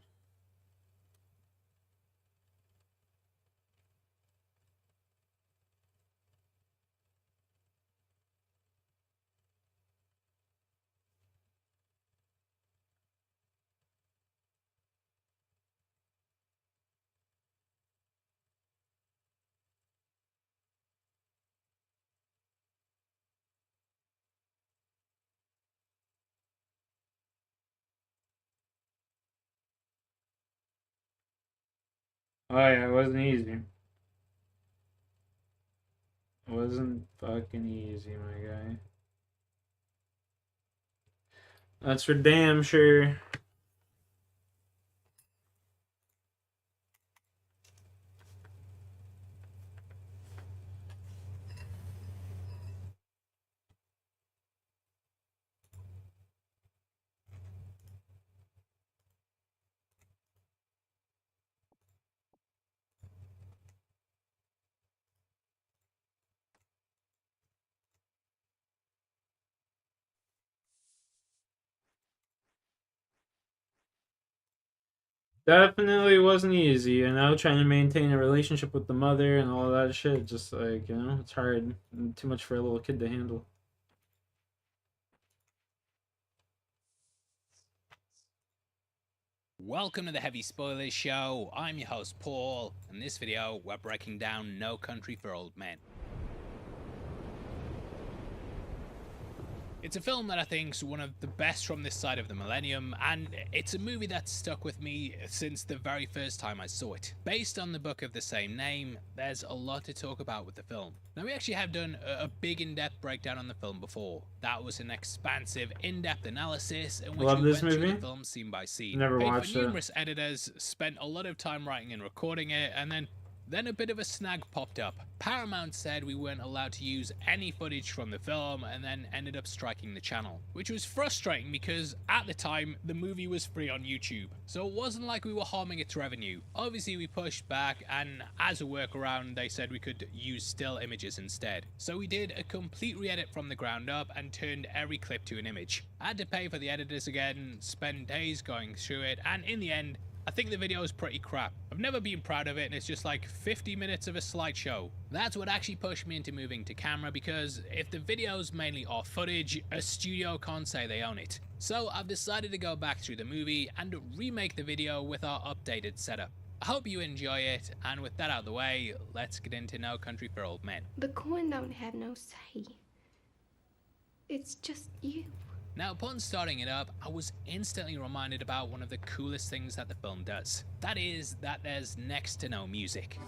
Oh yeah, it wasn't easy. It wasn't fucking easy, my guy. That's for damn sure. Definitely wasn't easy, you know, trying to maintain a relationship with the mother and all that shit. Just like, you know, it's hard. And too much for a little kid to handle. Welcome to the Heavy Spoilers Show. I'm your host Paul. In this video, we're breaking down No Country for Old Men. It's a film that I think is one of the best from this side of the millennium, and it's a movie that's stuck with me since the very first time I saw it. Based on the book of the same name, there's a lot to talk about with the film. Now, we actually have done a big in-depth breakdown on the film before. That was an expansive, in-depth analysis in which we went through the film scene by scene. Never watched it. Numerous editors, spent a lot of time writing and recording it, and then a bit of a snag popped up. Paramount said we weren't allowed to use any footage from the film and then ended up striking the channel, which was frustrating because at the time the movie was free on YouTube, so it wasn't like we were harming its revenue. Obviously we pushed back, and as a workaround they said we could use still images instead. So we did a complete re-edit from the ground up and turned every clip to an image. I had to pay for the editors again, spend days going through it, and in the end I think the video is pretty crap. I've never been proud of it, and it's just like 50 minutes of a slideshow. That's what actually pushed me into moving to camera, because if the videos mainly are footage, a studio can't say they own it. So I've decided to go back through the movie and remake the video with our updated setup. I hope you enjoy it, and with that out of the way, let's get into No Country for Old Men. The coin don't have no say. It's just you. Now, upon starting it up, I was instantly reminded about one of the coolest things that the film does. That is, that there's next to no music.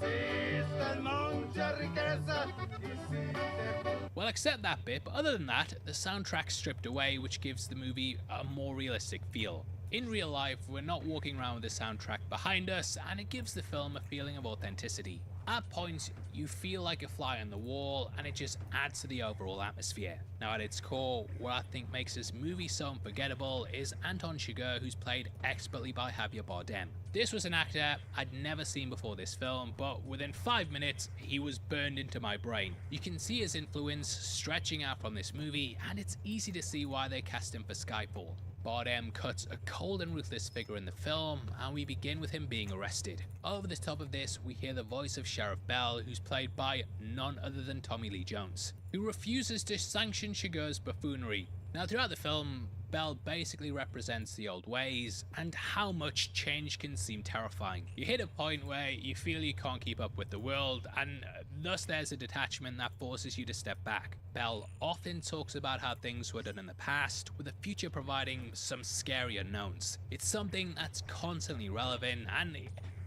Well, except that bit, but other than that, the soundtrack's stripped away, which gives the movie a more realistic feel. In real life, we're not walking around with the soundtrack behind us, and it gives the film a feeling of authenticity. At points, you feel like a fly on the wall, and it just adds to the overall atmosphere. Now at its core, what I think makes this movie so unforgettable is Anton Chigurh, who's played expertly by Javier Bardem. This was an actor I'd never seen before this film, but within 5 minutes, he was burned into my brain. You can see his influence stretching out from this movie, and it's easy to see why they cast him for Skyfall. Bardem cuts a cold and ruthless figure in the film, and we begin with him being arrested. Over the top of this, we hear the voice of Sheriff Bell, who's played by none other than Tommy Lee Jones, who refuses to sanction Chigurh's buffoonery. Now throughout the film, Bell basically represents the old ways and how much change can seem terrifying. You hit a point where you feel you can't keep up with the world, and thus there's a detachment that forces you to step back. Bell often talks about how things were done in the past, with the future providing some scary unknowns. It's something that's constantly relevant, and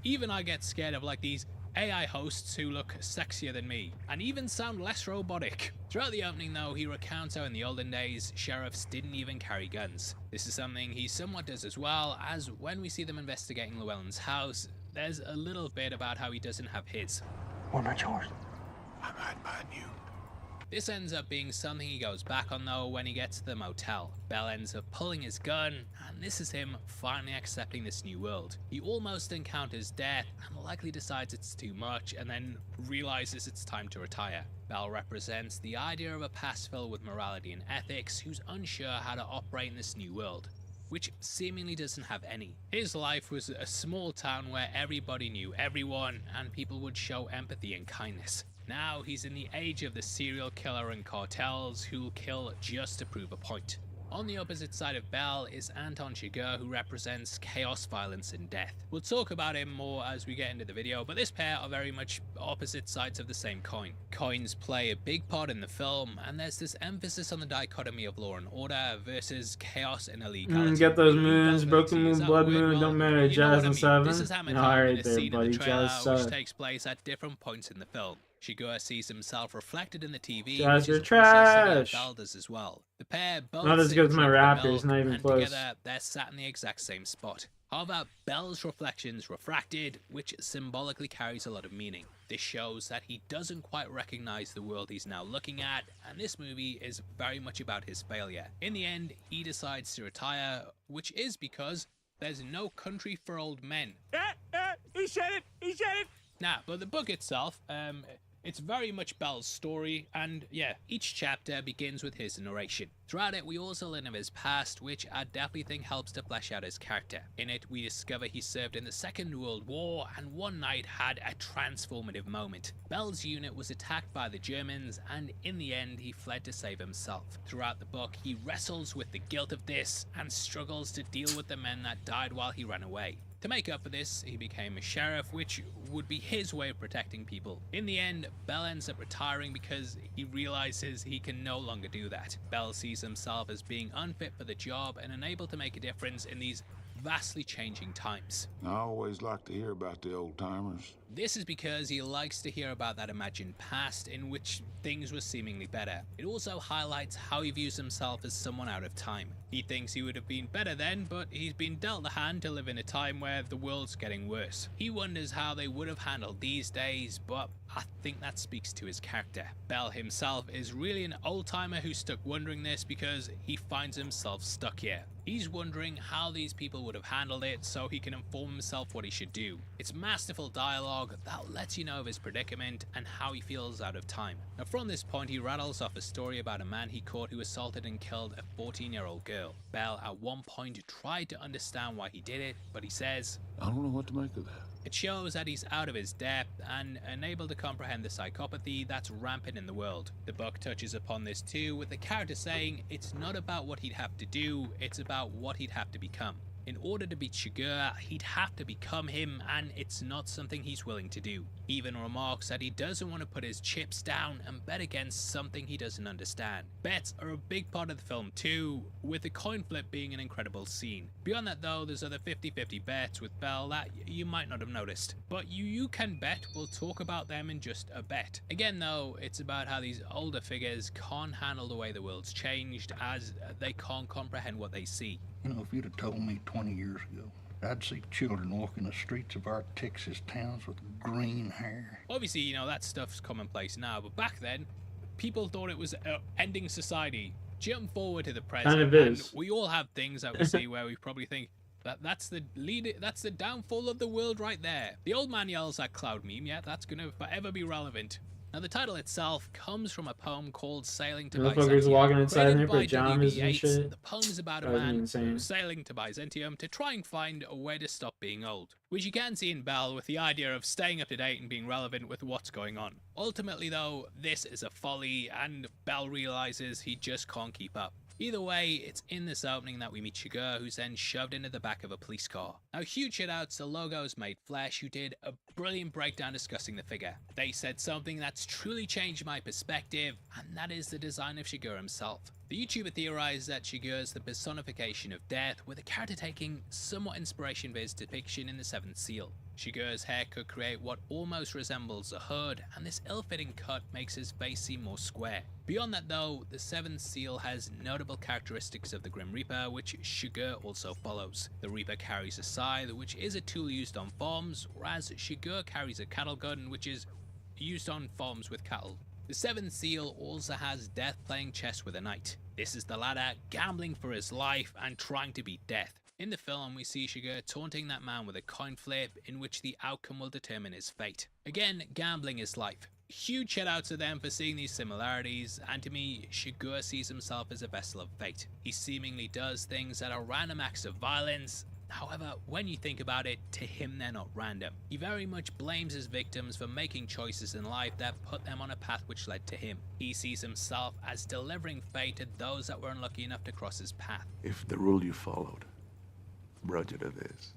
even I get scared of like these AI hosts who look sexier than me, and even sound less robotic. Throughout the opening though, he recounts how in the olden days, sheriffs didn't even carry guns. This is something he somewhat does as well, as when we see them investigating Llewellyn's house, there's a little bit about how he doesn't have his. What about yours? I'm hiding behind you. This ends up being something he goes back on though when he gets to the motel. Bell ends up pulling his gun, and this is him finally accepting this new world. He almost encounters death and likely decides it's too much, and then realizes it's time to retire. Bell represents the idea of a past filled with morality and ethics who's unsure how to operate in this new world, which seemingly doesn't have any. His life was a small town where everybody knew everyone and people would show empathy and kindness. Now he's in the age of the serial killer and cartels who'll kill just to prove a point. On the opposite side of Bell is Anton Chigurh, who represents chaos, violence and death. We'll talk about him more as we get into the video, but this pair are very much opposite sides of the same coin. Coins play a big part in the film, and there's this emphasis on the dichotomy of law and order versus chaos and illegality. Get those moons, broken moon, blood moon, don't matter, Jazz and 7. This is hammered home in a scene in the trailer which takes place at different points in the film. Chigurh sees himself reflected in the TV, Jazz, which you're is trash. trash. Bell does as well. The pair both Not as good as my Raptors, milk, not even and close. Together, they're sat in the exact same spot. However, Bell's reflections refracted, which symbolically carries a lot of meaning. This shows that he doesn't quite recognize the world he's now looking at, and this movie is very much about his failure. In the end, he decides to retire, which is because there's no country for old men. He said it! He said it! Nah, but the book itself, it's very much Bell's story, and yeah, each chapter begins with his narration. Throughout it, we also learn of his past, which I definitely think helps to flesh out his character. In it, we discover he served in the Second World War, and one night had a transformative moment. Bell's unit was attacked by the Germans, and in the end, he fled to save himself. Throughout the book, he wrestles with the guilt of this, and struggles to deal with the men that died while he ran away. To make up for this, he became a sheriff, which would be his way of protecting people. In the end, Bell ends up retiring because he realizes he can no longer do that. Bell sees himself as being unfit for the job and unable to make a difference in these vastly changing times. I always like to hear about the old timers. This is because he likes to hear about that imagined past in which things were seemingly better. It also highlights how he views himself as someone out of time. He thinks he would have been better then, but he's been dealt the hand to live in a time where the world's getting worse. He wonders how they would have handled these days, but I think that speaks to his character. Bell himself is really an old-timer who's stuck wondering this because he finds himself stuck here. He's wondering how these people would have handled it so he can inform himself what he should do. It's masterful dialogue that lets you know of his predicament and how he feels out of time. Now from this point, he rattles off a story about a man he caught who assaulted and killed a 14-year-old girl. Bell at one point tried to understand why he did it, but he says, I don't know what to make of that. It shows that he's out of his depth and unable to comprehend the psychopathy that's rampant in the world. The book touches upon this too, with the character saying it's not about what he'd have to do, it's about what he'd have to become. In order to beat Chigurh, he'd have to become him, and it's not something he's willing to do. He even remarks that he doesn't want to put his chips down and bet against something he doesn't understand. Bets are a big part of the film too, with the coin flip being an incredible scene. Beyond that though, there's other 50-50 bets with Bell that you might not have noticed. But you can bet, we'll talk about them in just a bet. Again though, it's about how these older figures can't handle the way the world's changed, as they can't comprehend what they see. You know, if you'd have told me 20 years ago, I'd see children walking the streets of our Texas towns with green hair. Obviously, you know, that stuff's commonplace now, but back then, people thought it was ending society. Jump forward to the present, Kind of and is. we all have things that we see where we probably think that's the downfall of the world right there. The old man yells at cloud meme, yeah, that's gonna forever be relevant. Now, the title itself comes from a poem called Sailing to Motherfuckers Byzantium, walking inside in created their by pajamas W.B. and Yeats. shit. The poem is about a Drives me man insane. who's sailing to Byzantium to try and find a way to stop being old, which you can see in Bell with the idea of staying up to date and being relevant with what's going on. Ultimately, though, this is a folly, and Bell realizes he just can't keep up. Either way, it's in this opening that we meet Shiger, who's then shoved into the back of a police car. Now, huge shoutouts to Logos Made Flesh, who did a brilliant breakdown discussing the figure. They said something that's truly changed my perspective, and that is the design of Shiger himself. The YouTuber theorized that Shiger is the personification of death, with the character taking somewhat inspiration for his depiction in the Seventh Seal. Shiger's hair could create what almost resembles a hood, and this ill-fitting cut makes his face seem more square. Beyond that though, the Seventh Seal has notable characteristics of the Grim Reaper, which Shiger also follows. The Reaper carries a scythe, which is a tool used on farms, whereas Shiger carries a cattle gun, which is used on farms with cattle. The Seventh Seal also has Death playing chess with a knight. This is the latter gambling for his life and trying to beat death. In the film, we see Shiger taunting that man with a coin flip in which the outcome will determine his fate. Again, gambling is life. Huge shout out to them for seeing these similarities, and to me, Shiger sees himself as a vessel of fate. He seemingly does things that are random acts of violence. However, when you think about it, to him they're not random. He very much blames his victims for making choices in life that put them on a path which led to him. He sees himself as delivering fate to those that were unlucky enough to cross his path. If the rule you followed, brudged of this,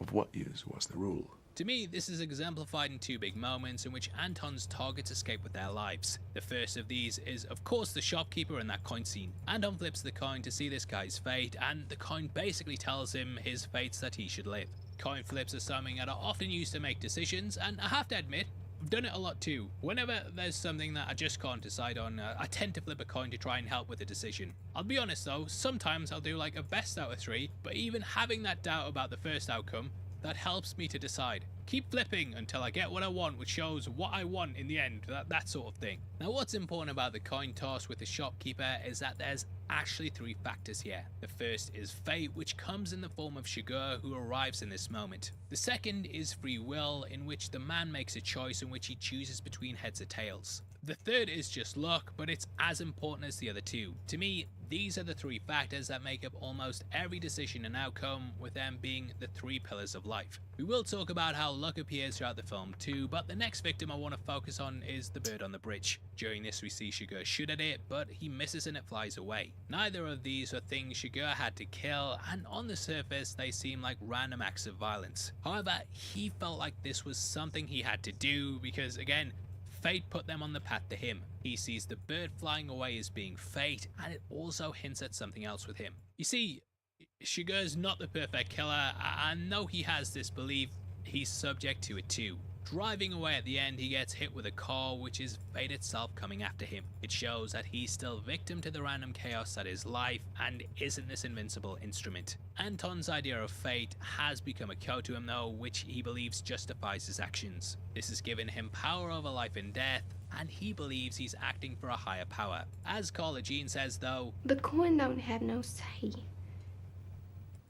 of what use was the rule? To me, this is exemplified in two big moments in which Anton's targets escape with their lives. The first of these is, of course, the shopkeeper in that coin scene. Anton flips the coin to see this guy's fate, and the coin basically tells him his fate's that he should live. Coin flips are something that are often used to make decisions, and I have to admit, I've done it a lot too. Whenever there's something that I just can't decide on, I tend to flip a coin to try and help with the decision. I'll be honest though, sometimes I'll do like a best out of 3, but even having that doubt about the first outcome, that helps me to decide. Keep flipping until I get what I want, which shows what I want in the end, that sort of thing. Now, what's important about the coin toss with the shopkeeper is that there's actually 3 factors here. The first is fate, which comes in the form of Shiger, who arrives in this moment. The second is free will, in which the man makes a choice in which he chooses between heads or tails. The third is just luck, but it's as important as the other 2. To me, these are the 3 factors that make up almost every decision and outcome, with them being the 3 pillars of life. We will talk about how luck appears throughout the film too, but the next victim I want to focus on is the bird on the bridge. During this we see Shiger shoot at it, but he misses and it flies away. Neither of these are things Shiger had to kill, and on the surface they seem like random acts of violence. However, he felt like this was something he had to do because, again, fate put them on the path to him. He sees the bird flying away as being fate, and it also hints at something else with him. You see, Shiger's not the perfect killer, and though he has this belief, he's subject to it too. Driving away at the end, he gets hit with a car, which is fate itself coming after him. It shows that he's still victim to the random chaos that is life, and isn't this invincible instrument. Anton's idea of fate has become a code to him though, which he believes justifies his actions. This has given him power over life and death, and he believes he's acting for a higher power. As Carla Jean says though, the coin don't have no say.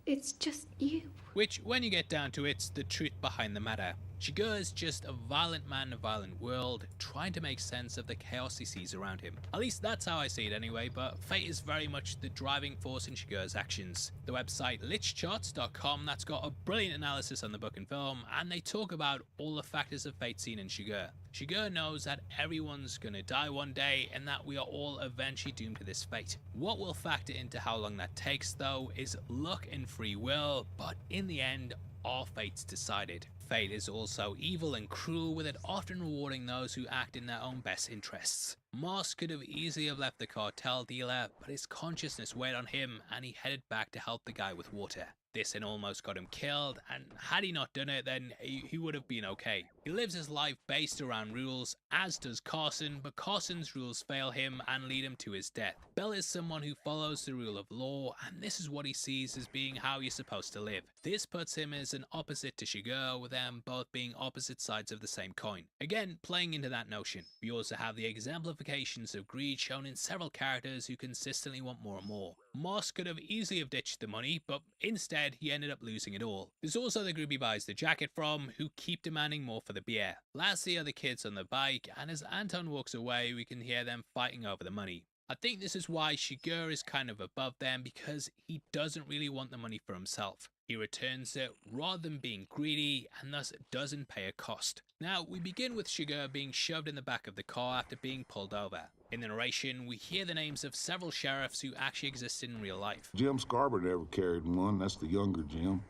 It's just you. Which, when you get down to it's the truth behind the matter. Shiger is just a violent man in a violent world, trying to make sense of the chaos he sees around him. At least that's how I see it anyway, but fate is very much the driving force in Shiger's actions. The website lichcharts.com, that's got a brilliant analysis on the book and film, and they talk about all the factors of fate seen in Shiger. Shiger knows that everyone's gonna die one day, and that we are all eventually doomed to this fate. What will factor into how long that takes though is luck and free will, but in the end, our fate's decided. Fate is also evil and cruel, with it often rewarding those who act in their own best interests. Moss could have easily have left the cartel dealer, but his consciousness weighed on him and he headed back to help the guy with water. This had almost got him killed, and had he not done it, then he would have been okay. He lives his life based around rules, as does Carson, but Carson's rules fail him and lead him to his death. Bell is someone who follows the rule of law, and this is what he sees as being how you're supposed to live. This puts him as an opposite to Shiger, with them both being opposite sides of the same coin. Again, playing into that notion. We also have the exemplifications of greed shown in several characters who consistently want more and more. Moss could have easily have ditched the money, but instead he ended up losing it all. There's also the group he buys the jacket from, who keep demanding more for the beer. Lastly are the kids on the bike, and as Anton walks away we can hear them fighting over the money. I think this is why Shiger is kind of above them, because he doesn't really want the money for himself. He returns it rather than being greedy, and thus doesn't pay a cost. Now, we begin with Shiger being shoved in the back of the car after being pulled over. In the narration, we hear the names of several sheriffs who actually existed in real life. Jim Scarborough never carried one, that's the younger Jim.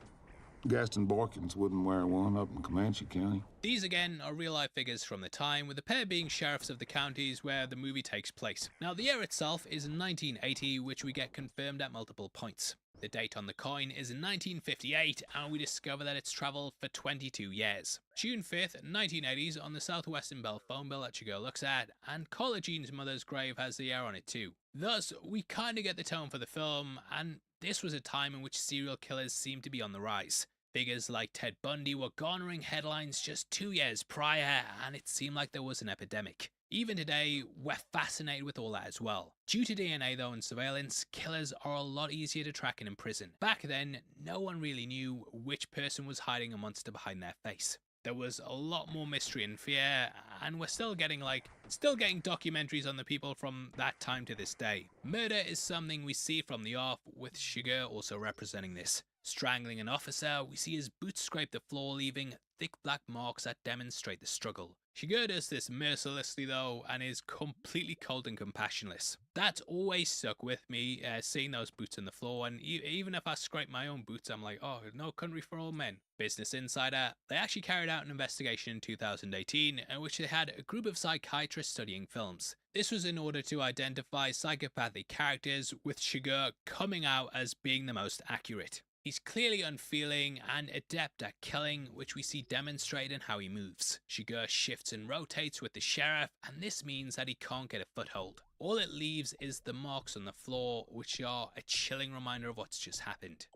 Gaston Borkins wouldn't wear one up in Comanche County. These again are real life figures from the time, with the pair being sheriffs of the counties where the movie takes place. Now the year itself is 1980, which we get confirmed at multiple points. The date on the coin is 1958, and we discover that it's travelled for 22 years. June 5th, 1980s, on the Southwestern Bell phone bill that Shiger looks at, and Carla Jean's mother's grave has the year on it too. Thus, we kinda get the tone for the film, and this was a time in which serial killers seemed to be on the rise. Figures like Ted Bundy were garnering headlines just 2 years prior, and it seemed like there was an epidemic. Even today, we're fascinated with all that as well. Due to DNA though and surveillance, killers are a lot easier to track and imprison. Back then, no one really knew which person was hiding a monster behind their face. There was a lot more mystery and fear, and we're still getting documentaries on the people from that time to this day. Murder is something we see from the off, with Shiger also representing this. Strangling an officer, we see his boots scrape the floor, leaving thick black marks that demonstrate the struggle. Shiger does this mercilessly though, and is completely cold and compassionless. That's always stuck with me, seeing those boots on the floor, and even if I scrape my own boots, I'm like, oh, no country for old men. Business Insider, they actually carried out an investigation in 2018 in which they had a group of psychiatrists studying films. This was in order to identify psychopathic characters, with Shiger coming out as being the most accurate. He's clearly unfeeling and adept at killing, which we see demonstrated in how he moves. Shiger shifts and rotates with the sheriff, and this means that he can't get a foothold. All it leaves is the marks on the floor, which are a chilling reminder of what's just happened.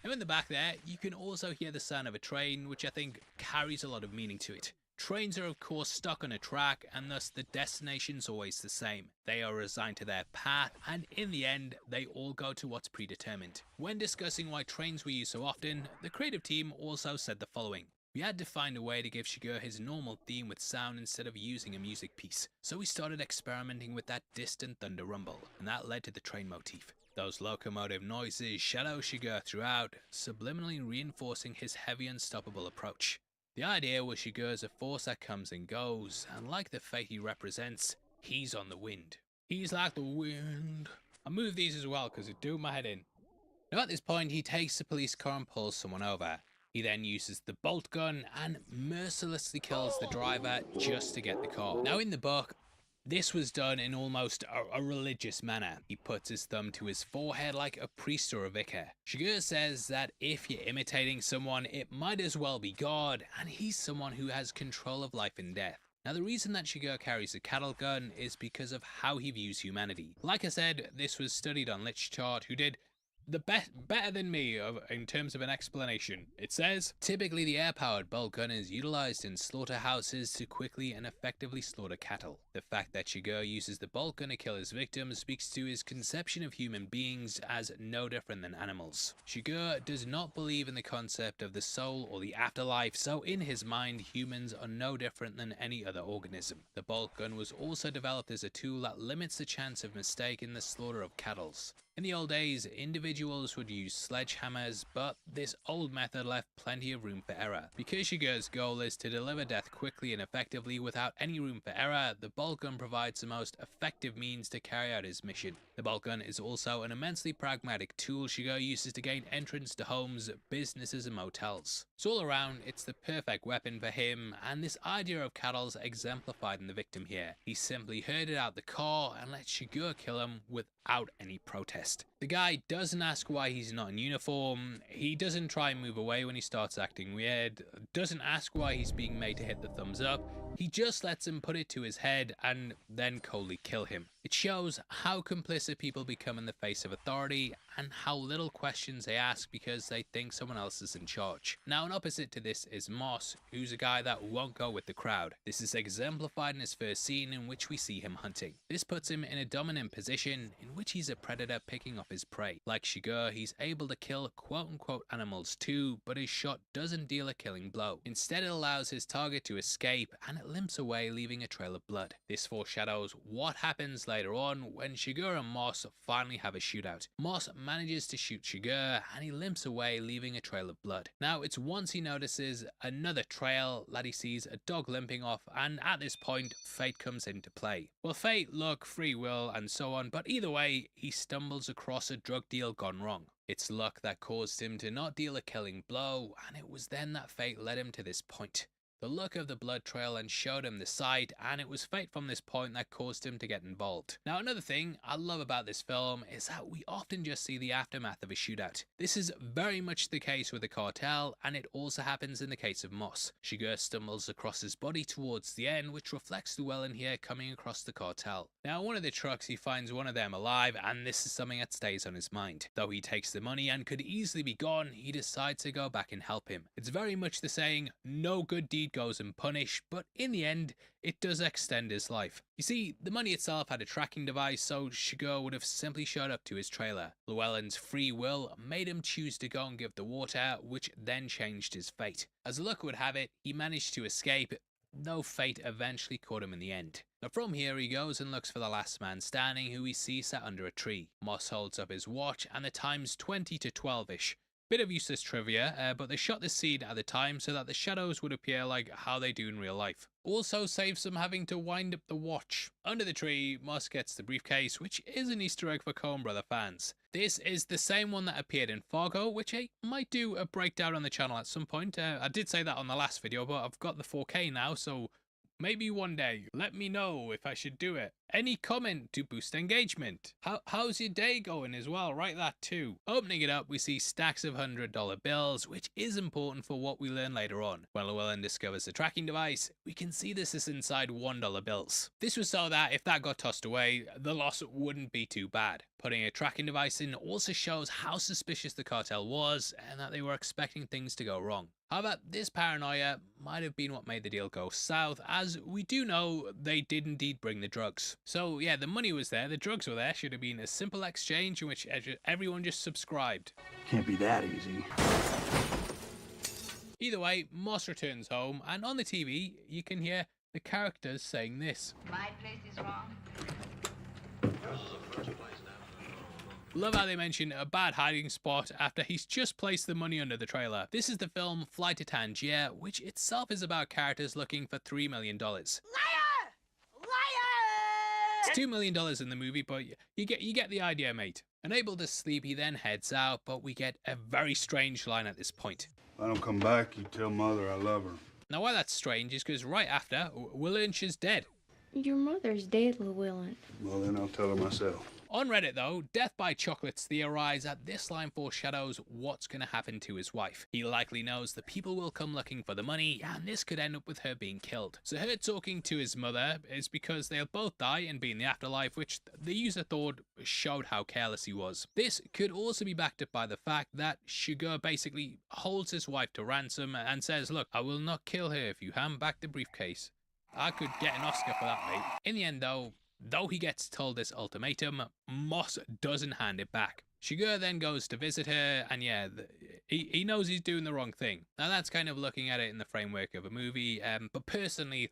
Now in the back there, you can also hear the sound of a train, which I think carries a lot of meaning to it. Trains are of course stuck on a track, and thus the destination's always the same. They are assigned to their path, and in the end, they all go to what's predetermined. When discussing why trains were used so often, the creative team also said the following. We had to find a way to give Shiger his normal theme with sound instead of using a music piece, so we started experimenting with that distant thunder rumble, and that led to the train motif. Those locomotive noises shadow Shiger throughout, subliminally reinforcing his heavy unstoppable approach. The idea was Shiger's a force that comes and goes, and like the fate he represents, he's on the wind. He's like the wind. I move these as well because it do my head in. Now at this point, he takes the police car and pulls someone over. He then uses the bolt gun and mercilessly kills the driver just to get the car. Now in the book, this was done in almost a religious manner. He puts his thumb to his forehead like a priest or a vicar. Shiger says that if you're imitating someone, it might as well be God, and he's someone who has control of life and death. Now the reason that Shiger carries a cattle gun is because of how he views humanity. Like I said, this was studied on Lich Chart, who did the better than me in terms of an explanation. It says, typically the air-powered bolt gun is utilized in slaughterhouses to quickly and effectively slaughter cattle. The fact that Shiger uses the bolt gun to kill his victims speaks to his conception of human beings as no different than animals. Shiger does not believe in the concept of the soul or the afterlife, so in his mind, humans are no different than any other organism. The bolt gun was also developed as a tool that limits the chance of mistake in the slaughter of cattle. In the old days, individuals would use sledgehammers, but this old method left plenty of room for error. Because Shiger's goal is to deliver death quickly and effectively without any room for error, the bolt gun provides the most effective means to carry out his mission. The bolt gun is also an immensely pragmatic tool Shiger uses to gain entrance to homes, businesses and motels. So all around, it's the perfect weapon for him, and this idea of cattle's exemplified in the victim here. He simply herded out the car and let Shiger kill him without any protest. chest. The guy doesn't ask why he's not in uniform, he doesn't try and move away when he starts acting weird, doesn't ask why he's being made to hit the thumbs up, he just lets him put it to his head and then coldly kill him. It shows how complicit people become in the face of authority and how little questions they ask because they think someone else is in charge. Now, an opposite to this is Moss, who's a guy that won't go with the crowd. This is exemplified in his first scene in which we see him hunting. This puts him in a dominant position in which he's a predator picking off his prey. Like Shiger, he's able to kill quote-unquote animals too, but his shot doesn't deal a killing blow. Instead, it allows his target to escape and it limps away, leaving a trail of blood. This foreshadows what happens later on when Shiger and Moss finally have a shootout. Moss manages to shoot Shiger and he limps away, leaving a trail of blood. Now, it's once he notices another trail that he sees a dog limping off, and at this point, fate comes into play. Well, fate, luck, free will, and so on, but either way, he stumbles across a drug deal gone wrong. It's luck that caused him to not deal a killing blow, and it was then that fate led him to this point. The look of the blood trail and showed him the site, and it was fate from this point that caused him to get involved. Now, another thing I love about this film is that we often just see the aftermath of a shootout. This is very much the case with the cartel, and it also happens in the case of Moss. Shiger stumbles across his body towards the end, which reflects the well in here coming across the cartel. Now, one of the trucks, he finds one of them alive, and this is something that stays on his mind. Though he takes the money and could easily be gone, he decides to go back and help him. It's very much the saying, no good deed goes unpunished, but in the end, it does extend his life. You see, the money itself had a tracking device, so Shiger would have simply showed up to his trailer. Llewellyn's free will made him choose to go and give the water, which then changed his fate. As luck would have it, he managed to escape, though fate eventually caught him in the end. Now from here he goes and looks for the last man standing, who we see sat under a tree. Moss holds up his watch and the time's 20 to 12ish. Bit of useless trivia, but they shot this scene at the time so that the shadows would appear like how they do in real life. Also saves them having to wind up the watch. Under the tree, Moss gets the briefcase, which is an Easter egg for Coen Brother fans. This is the same one that appeared in Fargo, which I might do a breakdown on the channel at some point. I did say that on the last video, but I've got the 4K now, so maybe one day. Let me know if I should do it. Any comment to boost engagement? How's your day going as well? Write that too. Opening it up, we see stacks of $100 bills, which is important for what we learn later on. When Llewellyn discovers the tracking device, we can see this is inside $1 bills. This was so that if that got tossed away, the loss wouldn't be too bad. Putting a tracking device in also shows how suspicious the cartel was and that they were expecting things to go wrong. However, this paranoia might have been what made the deal go south, as we do know they did indeed bring the drugs. So yeah, the money was there, the drugs were there, should have been a simple exchange in which everyone just subscribed. Can't be that easy. Either way, Moss returns home, and on the TV, you can hear the characters saying this. My place is wrong. Love how they mention a bad hiding spot after he's just placed the money under the trailer. This is the film Flight to Tangier, which itself is about characters looking for $3 million. Liar! It's $2 million in the movie, but you get the idea, mate. Unable to sleep, he then heads out, but we get a very strange line at this point. If I don't come back, you tell Mother I love her. Now why that's strange is because right after, Willynch is dead. Your mother's dead, Llewellyn. Well, then I'll tell her myself. On Reddit though, Death by Chocolates theorized that this line foreshadows what's going to happen to his wife. He likely knows the people will come looking for the money, and this could end up with her being killed. So her talking to his mother is because they'll both die and be in the afterlife, which the user thought showed how careless he was. This could also be backed up by the fact that Shiger basically holds his wife to ransom and says, look, I will not kill her if you hand back the briefcase. I could get an Oscar for that, mate. In the end though he gets told this ultimatum, Moss doesn't hand it back. Shiger then goes to visit her, and yeah, he knows he's doing the wrong thing. Now that's kind of looking at it in the framework of a movie, but personally,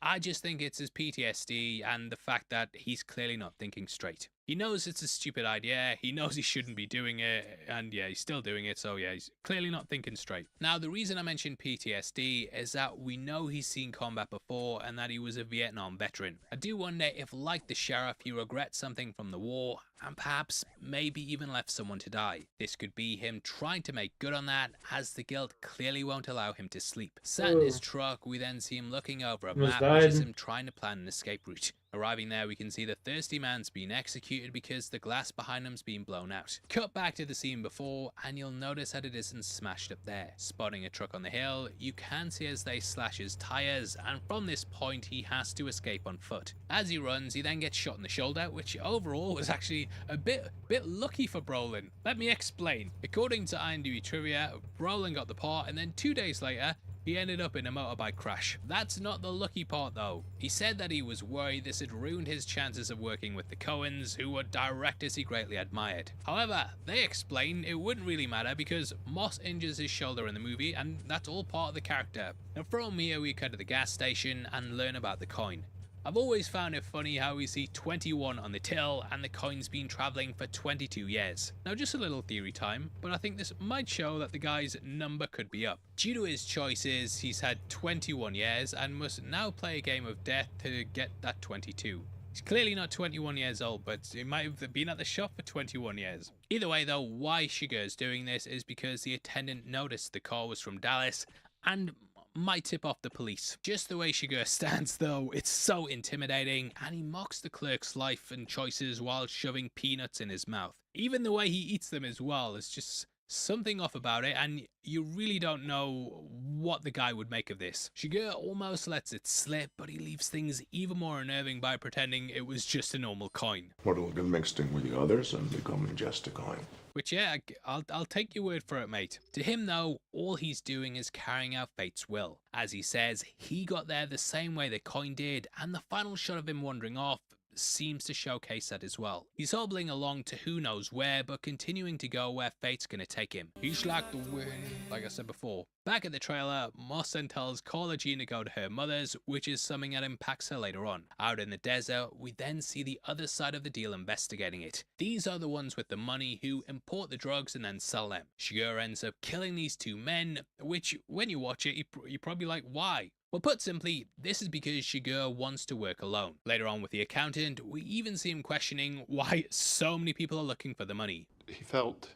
I just think it's his PTSD and the fact that he's clearly not thinking straight. He knows it's a stupid idea, he knows he shouldn't be doing it, and yeah, he's still doing it, so yeah, he's clearly not thinking straight. Now, the reason I mentioned PTSD is that we know he's seen combat before and that he was a Vietnam veteran. I do wonder if, like the sheriff, he regrets something from the war, and perhaps maybe even left someone to die. This could be him trying to make good on that, as the guilt clearly won't allow him to sleep. Sat in his truck, we then see him looking over a map, which is him trying to plan an escape route. Arriving there, we can see the thirsty man's being executed because the glass behind him's been blown out. Cut back to the scene before, and you'll notice that it isn't smashed up there. Spotting a truck on the hill, you can see as they slash his tires, and from this point he has to escape on foot. As he runs, he then gets shot in the shoulder, which overall was actually a bit lucky for Brolin. Let me explain. According to IMDb trivia, Brolin got the part, and then 2 days later, he ended up in a motorbike crash. That's not the lucky part though. He said that he was worried this had ruined his chances of working with the Coens, who were directors he greatly admired. However, they explain it wouldn't really matter because Moss injures his shoulder in the movie, and that's all part of the character. Now from here we cut to the gas station and learn about the coin. I've always found it funny how we see 21 on the till and the coin's been travelling for 22 years. Now just a little theory time, but I think this might show that the guy's number could be up. Due to his choices, he's had 21 years and must now play a game of death to get that 22. He's clearly not 21 years old, but he might have been at the shop for 21 years. Either way though, why Shiger's doing this is because the attendant noticed the car was from Dallas and might tip off the police. Just the way Shiger stands though, it's so intimidating, and he mocks the clerk's life and choices while shoving peanuts in his mouth. Even the way he eats them as well is just something off about it, and you really don't know what the guy would make of this. Shiger almost lets it slip, but he leaves things even more unnerving by pretending it was just a normal coin. What will get mixed in with the others and become just a coin. Which, yeah, I'll take your word for it, mate. To him, though, all he's doing is carrying out fate's will. As he says, he got there the same way the coin did, and the final shot of him wandering off seems to showcase that as well. He's hobbling along to who knows where, but continuing to go where fate's gonna take him. He's like the wind, like I said before. Back at the trailer, Moss then tells Carla Jean to go to her mother's, which is something that impacts her later on. Out in the desert, we then see the other side of the deal investigating it. These are the ones with the money who import the drugs and then sell them. Shiger ends up killing these two men, which when you watch it, you're probably like, why? Well, put simply, this is because Shiger wants to work alone. Later on with the accountant, we even see him questioning why so many people are looking for the money. He felt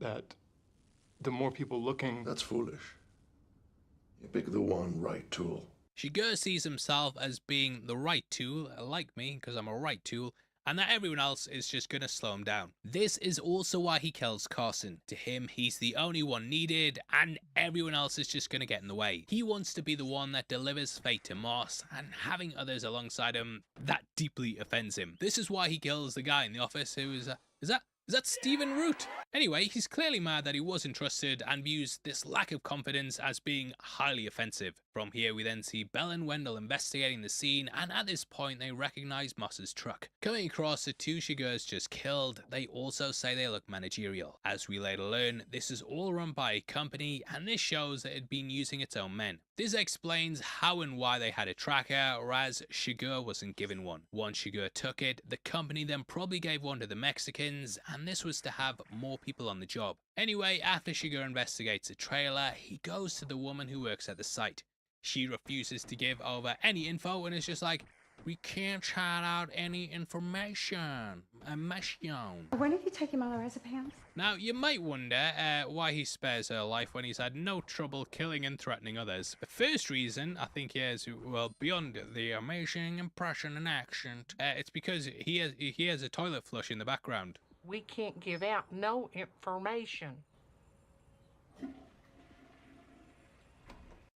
that the more people looking... That's foolish. You pick the one right tool. Shiger sees himself as being the right tool, like me, because I'm a right tool, and that everyone else is just gonna slow him down. This is also why he kills Carson. To him, he's the only one needed, and everyone else is just gonna get in the way. He wants to be the one that delivers fate to Moss, and having others alongside him, that deeply offends him. This is why he kills the guy in the office who is that Stephen Root? Anyway, he's clearly mad that he wasn't trusted and views this lack of confidence as being highly offensive. From here, we then see Bell and Wendell investigating the scene, and at this point, they recognize Moss's truck. Coming across the two Shigers just killed, they also say they look managerial. As we later learn, this is all run by a company, and this shows that it had been using its own men. This explains how and why they had a tracker, whereas Shiger wasn't given one. Once Shiger took it, the company then probably gave one to the Mexicans, and this was to have more people on the job. Anyway, after Shiger investigates the trailer, he goes to the woman who works at the site. She refuses to give over any info and is just like, we can't shout out any information. When have you taken my lorazepam? Now, you might wonder why he spares her life when he's had no trouble killing and threatening others. The first reason, I think, is, well, beyond the amazing impression and accent, it's because he has a toilet flush in the background. We can't give out no information.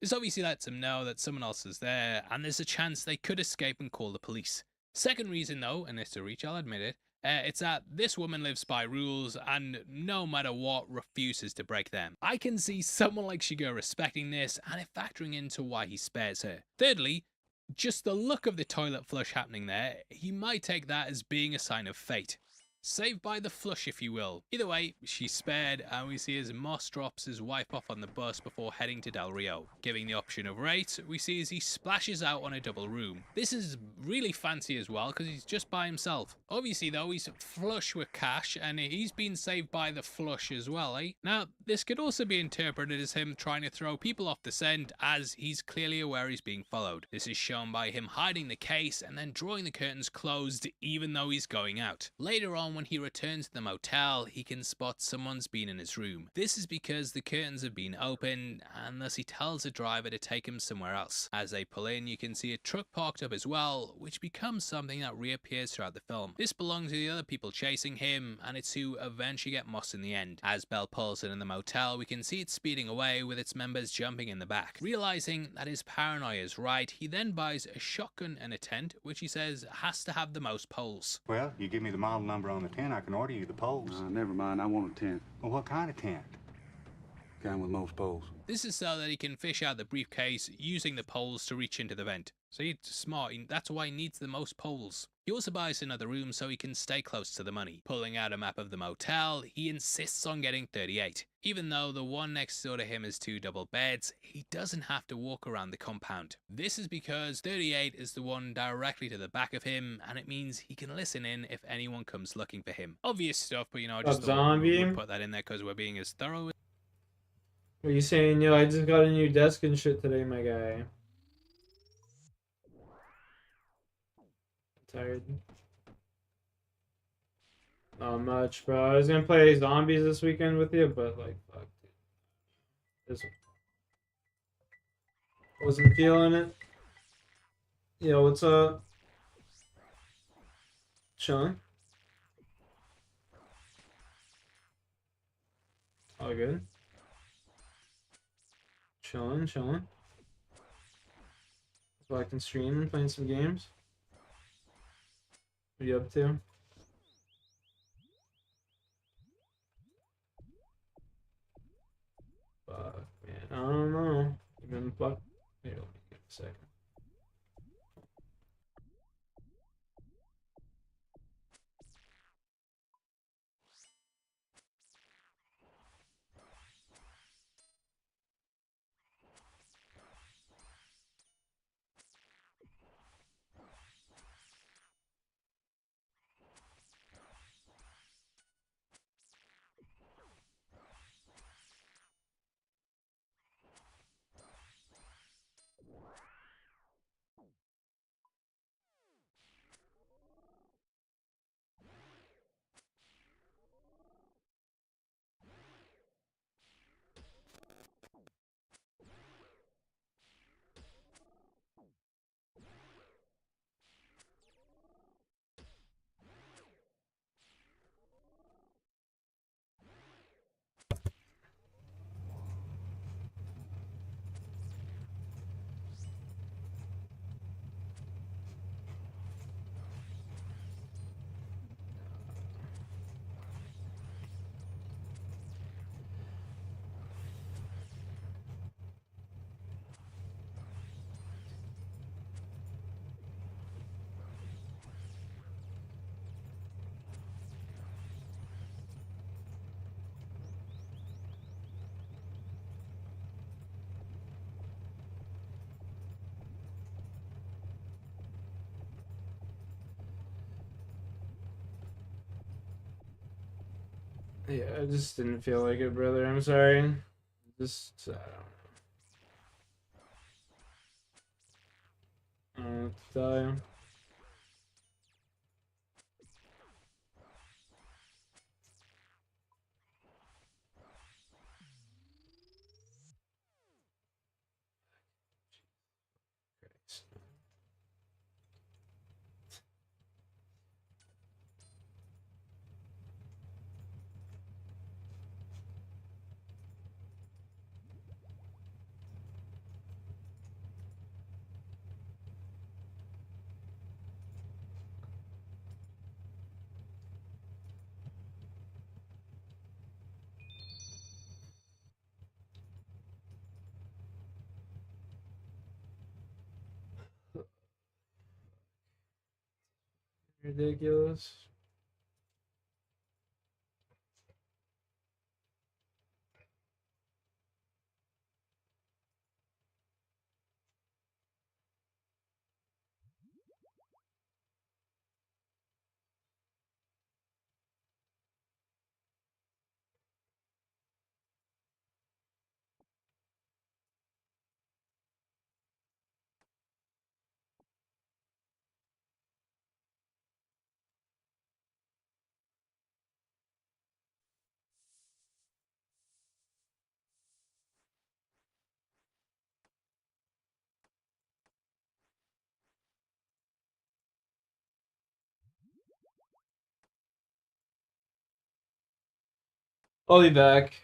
This obviously lets them know that someone else is there, and there's a chance they could escape and call the police. Second reason though, and it's a reach, I'll admit it, it's that this woman lives by rules and no matter what refuses to break them. I can see someone like Shiger respecting this and it factoring into why he spares her. Thirdly, just the look of the toilet flush happening there, he might take that as being a sign of fate. Saved by the flush, if you will. Either way, she's spared, and we see as Moss drops his wife off on the bus before heading to Del Rio. Giving the option of rate, we see as he splashes out on a double room. This is really fancy as well, because he's just by himself. Obviously though, he's flush with cash, and he's been saved by the flush as well, eh? Now, this could also be interpreted as him trying to throw people off the scent, as he's clearly aware he's being followed. This is shown by him hiding the case, and then drawing the curtains closed even though he's going out. Later on, on when he returns to the motel, he can spot someone's been in his room. This is because the curtains have been open, and thus he tells the driver to take him somewhere else. As they pull in, you can see a truck parked up as well, which becomes something that reappears throughout the film. This belongs to the other people chasing him, and it's who eventually get mossed in the end. As Bell pulls in the motel, we can see it speeding away with its members jumping in the back. Realizing that his paranoia is right, he then buys a shotgun and a tent, which he says has to have the most poles. Well, you give me the model number on the tent, I can order you the poles. Never mind, I want a tent. Well, what kind of tent? Kind with most poles. This is so that he can fish out the briefcase using the poles to reach into the vent. So he's smart, that's why he needs the most poles. He also buys another room so he can stay close to the money. Pulling out a map of the motel, he insists on getting 38. Even though the one next door to him is 2 double beds, he doesn't have to walk around the compound. This is because 38 is the one directly to the back of him, and it means he can listen in if anyone comes looking for him. Obvious stuff, but you know, I just thought we would put that in there because we're being as thorough. What are you saying? Yo, I just got a new desk and shit today, my guy. Tired. Not much, bro. I was gonna play zombies this weekend with you, but like, fuck, dude. Just wasn't feeling it. Yo, what's up? Chilling. All good. Chilling. So I can stream and playing some games. What are you up to? Fuck, man. I don't know. Even fuck. Here, let me give a second. Yeah, I just didn't feel like it, brother. I'm sorry. Just, I don't know what to tell you. Ridiculous. I'll be back.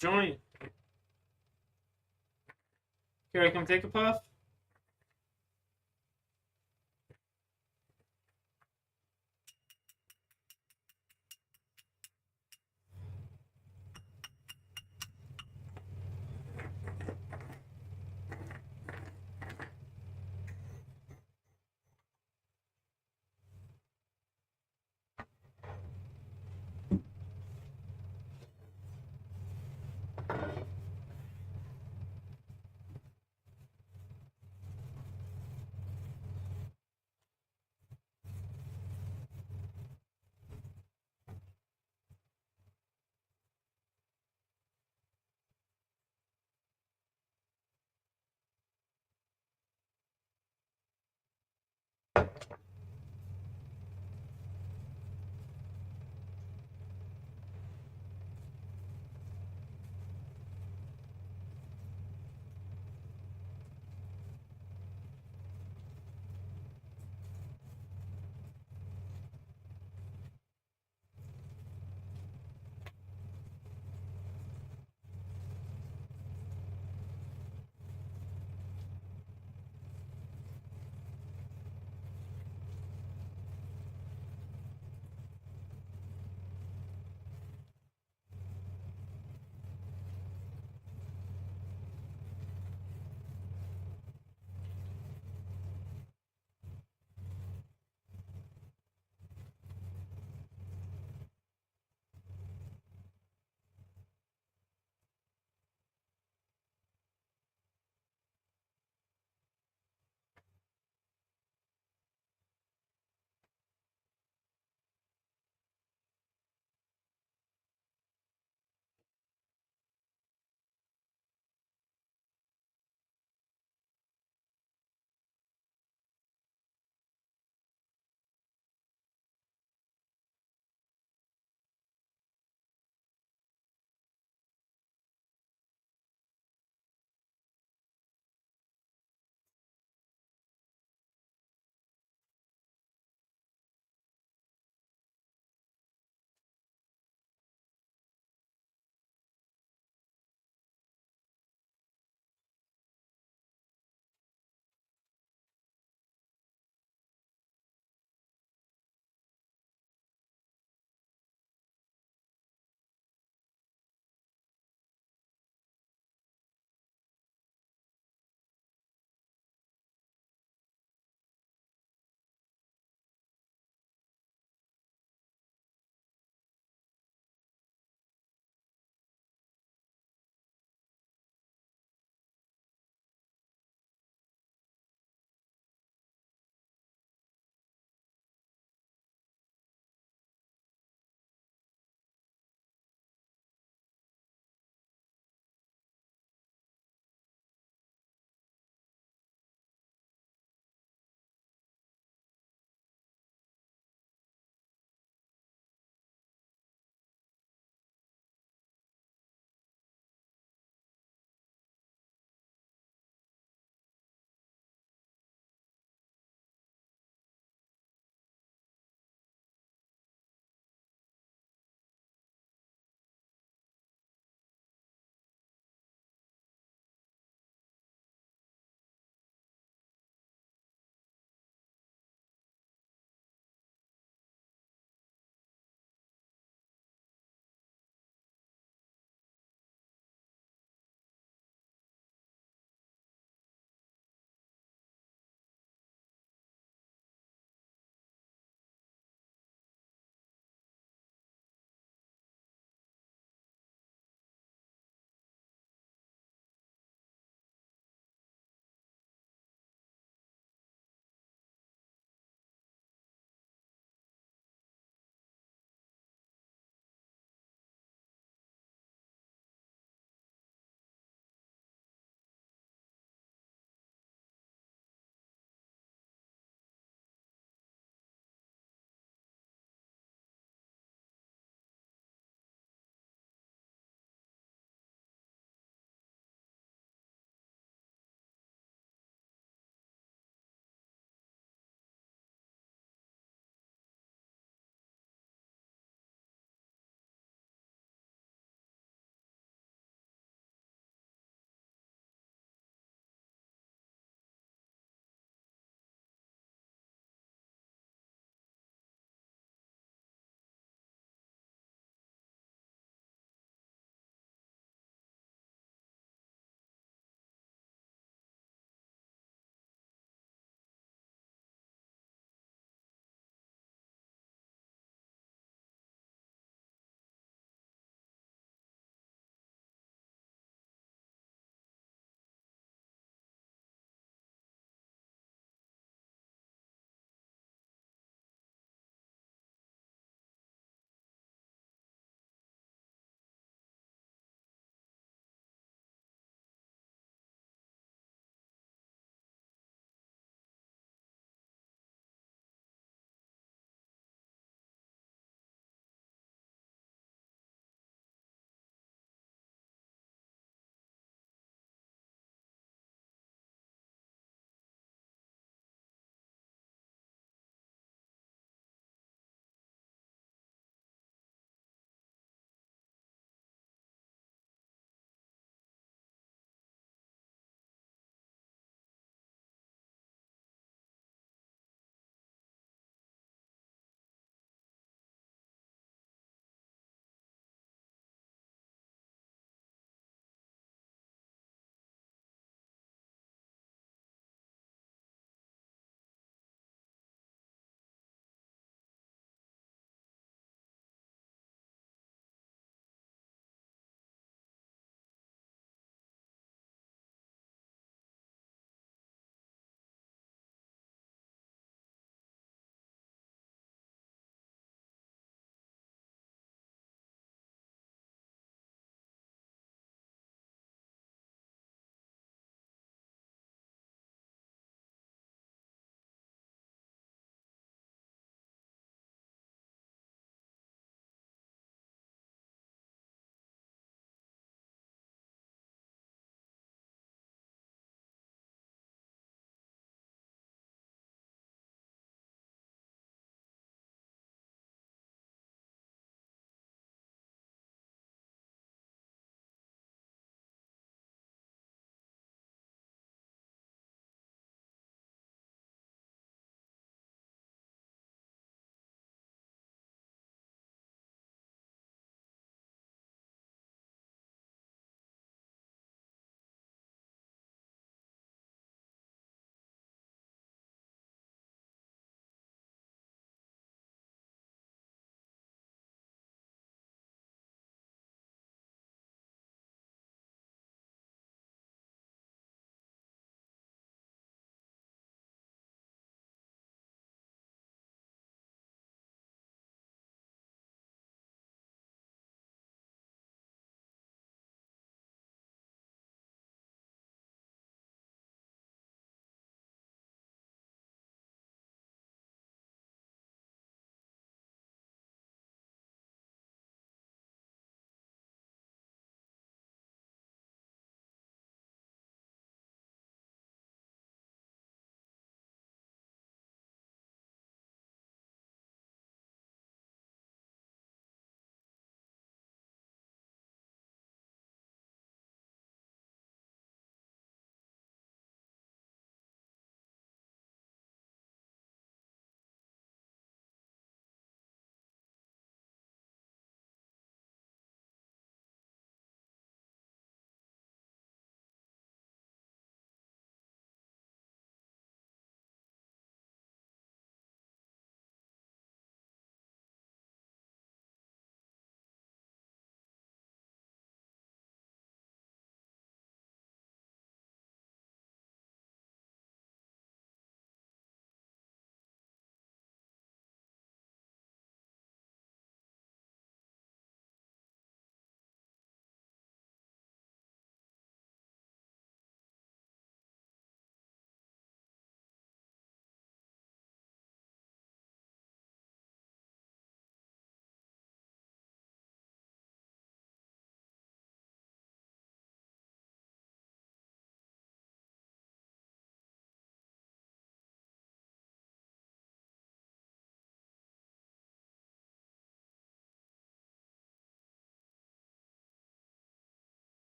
Joint. Here, I come take a puff.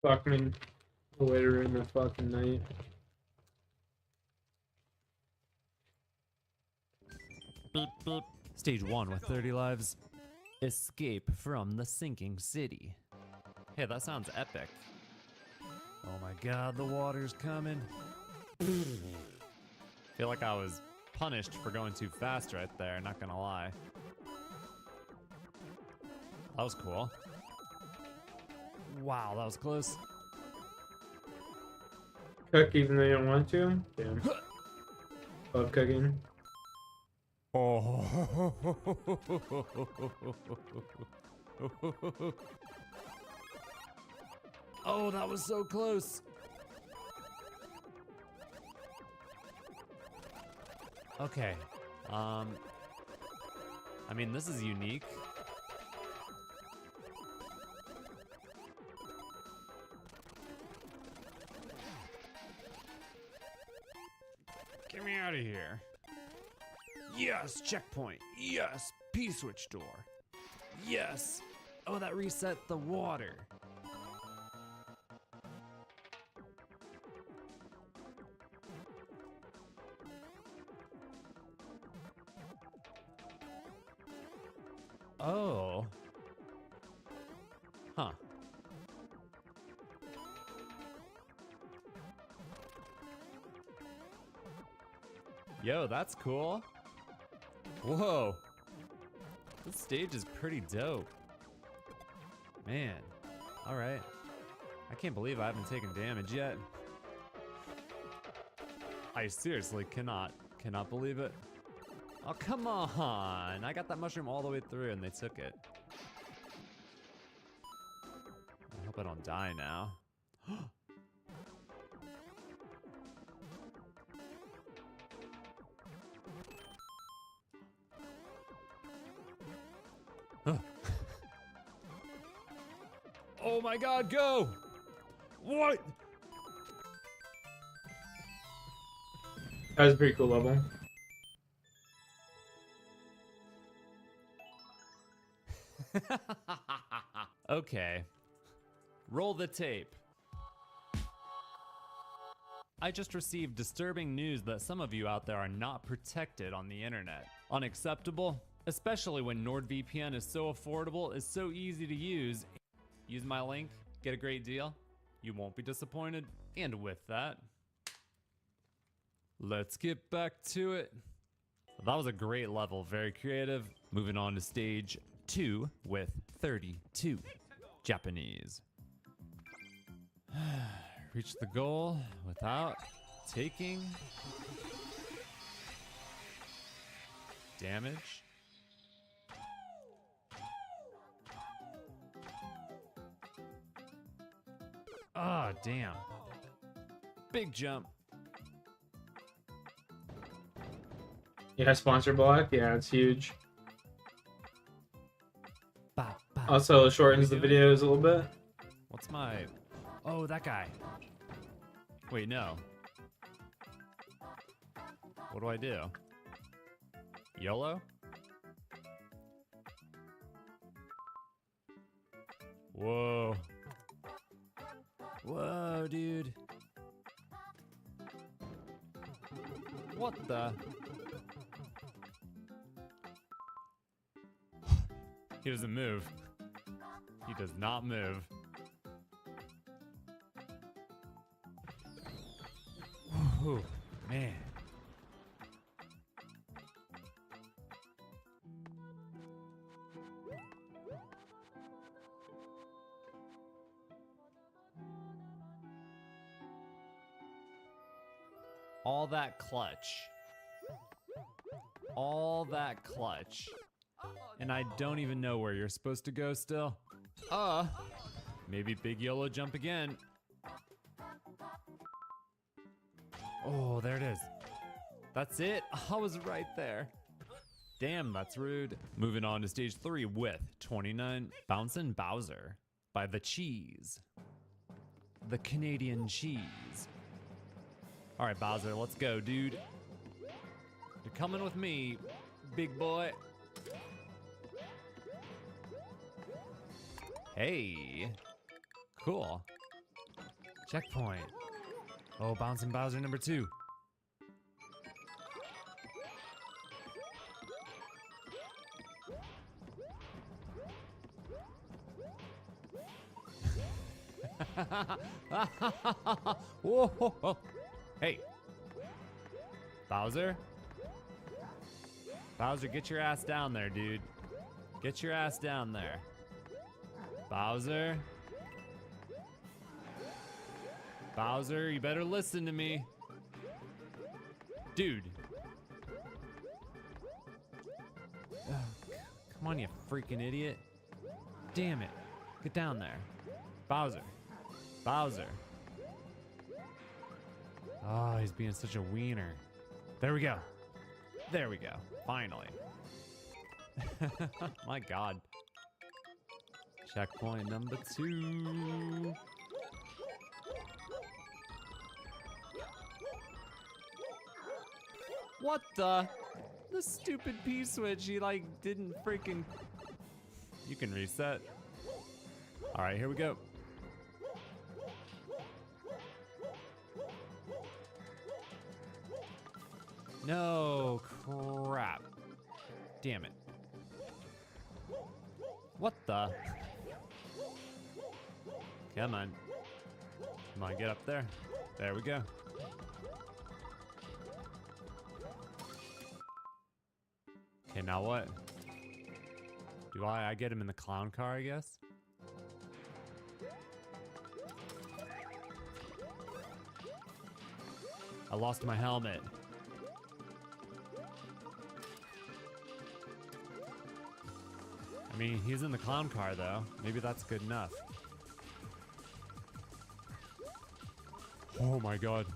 Fuck me. Later in the fucking night. Beep, beep. Stage 1 with 30 lives. Escape from the sinking city. Hey, that sounds epic. Oh my god, the water's coming. Feel like I was punished for going too fast right there, not gonna lie. That was cool. Wow, that was close. Cook even though you don't want to? Damn. Love cooking. Oh. Oh, that was so close. Okay. I mean, this is unique. Get me out of here. Yes, checkpoint. Yes, P-switch door. Yes. Oh, that reset the water. Oh. Huh. Yo, that's cool. Whoa. This stage is pretty dope. Man. Alright. I can't believe I haven't taken damage yet. I seriously cannot believe it. Oh, come on. I got that mushroom all the way through and they took it. I hope I don't die now. Oh my god, go! What? That was a pretty cool level. Okay. Roll the tape. I just received disturbing news that some of you out there are not protected on the internet. Unacceptable, especially when NordVPN is so affordable, is so easy to use. Use my link, get a great deal. You won't be disappointed. And with that, let's get back to it. That was a great level, very creative. Moving on to stage 2 with 32 Japanese. Reach the goal without taking damage. Oh, damn. Big jump. Yeah, sponsor block. Yeah, it's huge. Also shortens the videos a little bit. What's my... Oh, that guy. Wait, no. What do I do? YOLO? Whoa. Whoa, dude. What the? He doesn't move. He does not move. Whew, man. All that clutch. All that clutch. And I don't even know where you're supposed to go still. Maybe big YOLO jump again. Oh, there it is. That's it. I was right there. Damn, that's rude. Moving on to stage 3 with 29 Bouncin' Bowser by The Cheese. The Canadian cheese. All right, Bowser, let's go, dude. You're coming with me, big boy. Hey. Cool. Checkpoint. Oh, Bouncing Bowser number 2. Whoa. Hey. Bowser? Bowser, get your ass down there, dude. Get your ass down there. Bowser? Bowser, you better listen to me. Dude. Ugh, come on, you freaking idiot. Damn it. Get down there. Bowser. Bowser. Oh, he's being such a wiener. There we go. There we go. Finally. My God. Checkpoint number 2. What the? The stupid P-switch, he like didn't freaking... You can reset. All right, here we go. No, crap. Damn it. What the? Come on. Come on, get up there. There we go. Okay, now what? Do I get him in the clown car, I guess? I lost my helmet. I mean, he's in the clown car, though. Maybe that's good enough. Oh my God.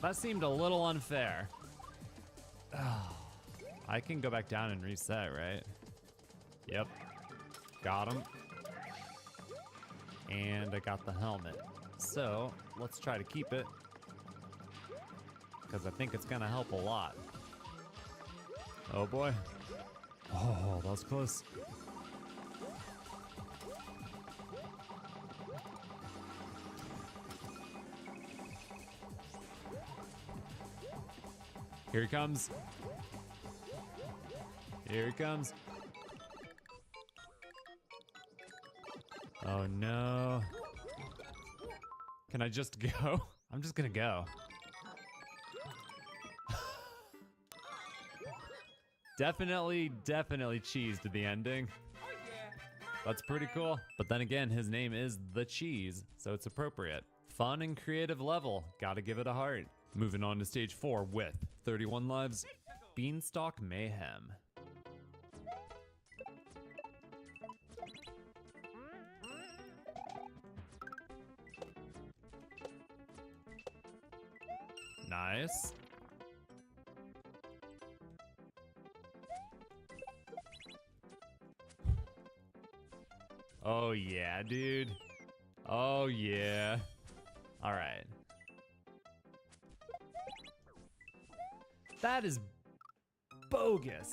That seemed a little unfair. Oh, I can go back down and reset, right? Yep. Got him. And I got the helmet. So, let's try to keep it. Because I think it's going to help a lot. Oh boy. Oh, that was close. Here he comes. Here he comes. Oh no. Can I just go? I'm just gonna go. Definitely cheesed the ending. That's pretty cool. But then again, his name is The Cheese, so it's appropriate. Fun and creative level. Gotta give it a heart. Moving on to stage 4 with 31 lives, Beanstalk Mayhem. Nice. Oh yeah, dude. Oh yeah. All right. That is bogus.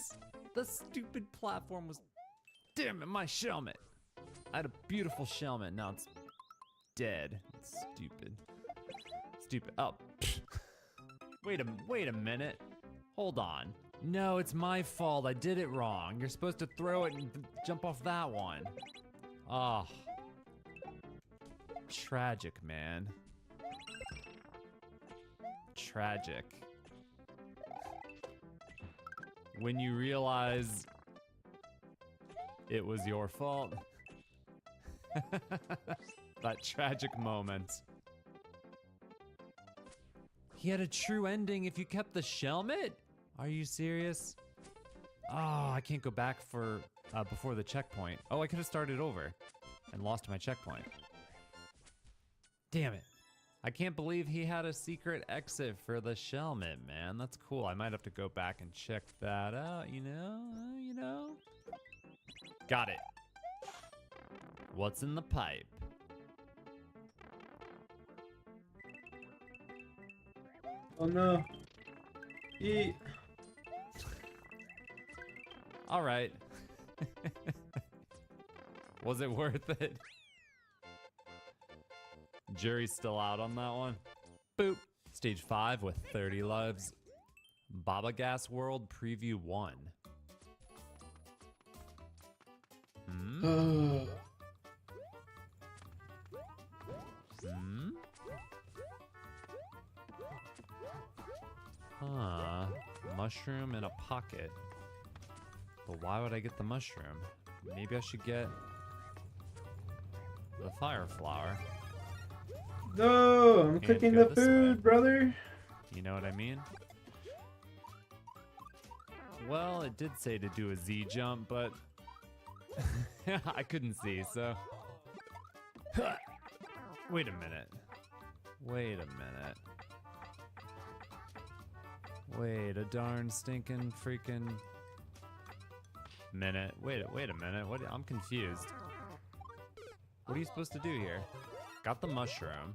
The stupid platform was... Damn it, my helmet. I had a beautiful helmet, now it's dead. It's stupid. Stupid. Oh. Wait a minute. Hold on. No, it's my fault. I did it wrong. You're supposed to throw it and jump off that one. Oh. Tragic, man. Tragic. When you realize it was your fault. That tragic moment. He had a true ending if you kept the helmet? Are you serious? Oh, I can't go back for before the checkpoint. Oh, I could have started over and lost my checkpoint. Damn it. I can't believe he had a secret exit for the helmet, man. That's cool. I might have to go back and check that out, you know? Got it. What's in the pipe? Oh no. Eat. All right. Was it worth it? Jury's still out on that one. Boop. Stage 5 with 30 lives. Baba Gas World Preview 1. Hmm? Hmm? Huh. Mushroom in a pocket. But why would I get the mushroom? Maybe I should get the fire flower. No, I'm cooking the food, brother. You know what I mean? Well, it did say to do a Z jump, but I couldn't see, so. Wait a minute. Wait a minute. Wait a darn stinking freaking minute. Wait a minute. What? I'm confused. What are you supposed to do here? Got the mushroom.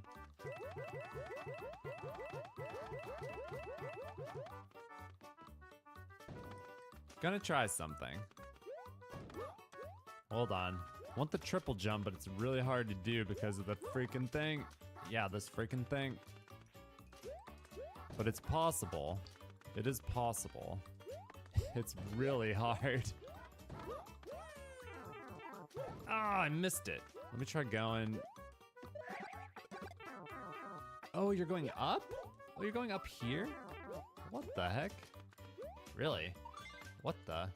Gonna try something. Hold on. Want the triple jump, but it's really hard to do because of the freaking thing. Yeah, this freaking thing. But it's possible. It is possible. It's really hard. Ah, I missed it. Let me try going. Oh, you're going up? Oh, you're going up here? What the heck? Really? What the?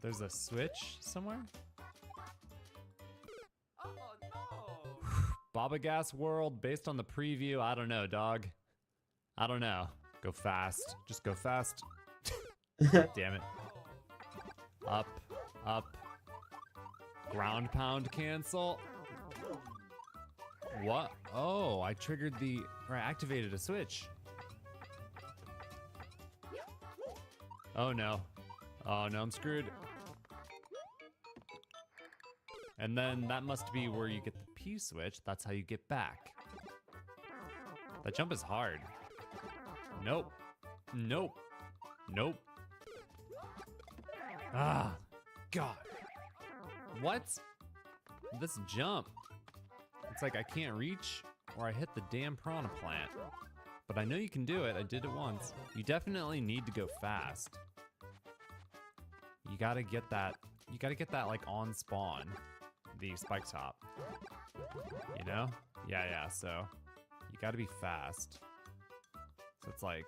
There's a switch somewhere? Oh, no. Baba Gas World, based on the preview, I don't know, dog. I don't know. Go fast. Just go fast. Damn it. Up, up. Ground pound cancel. What? Oh, I triggered the, or I activated a switch. Oh no. Oh no, I'm screwed. And then that must be where you get the P switch. That's how you get back. That jump is hard. Nope. Nope. Nope. Ah, God. What? This jump. It's like I can't reach or I hit the damn piranha plant. But I know you can do it. I did it once. You definitely need to go fast. You gotta get that. You gotta get that like on spawn. The spike top. You know? Yeah, so you gotta be fast. So it's like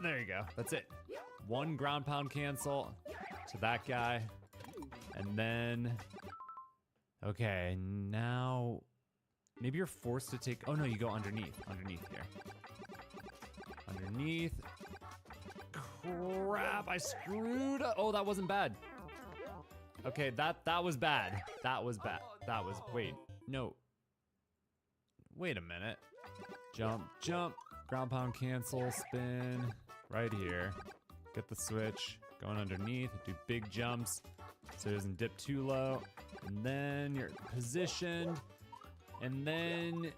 there you go. That's it. One ground pound cancel to that guy. And then okay, now maybe you're forced to take, oh no, you go underneath here. Underneath. Crap, I screwed up. Oh, that wasn't bad. Okay, that was bad. That was bad. That was, wait, no. Wait a minute. Jump, jump, ground pound cancel, spin, right here. Get the switch, going underneath, do big jumps so it doesn't dip too low. And then you're positioned, and then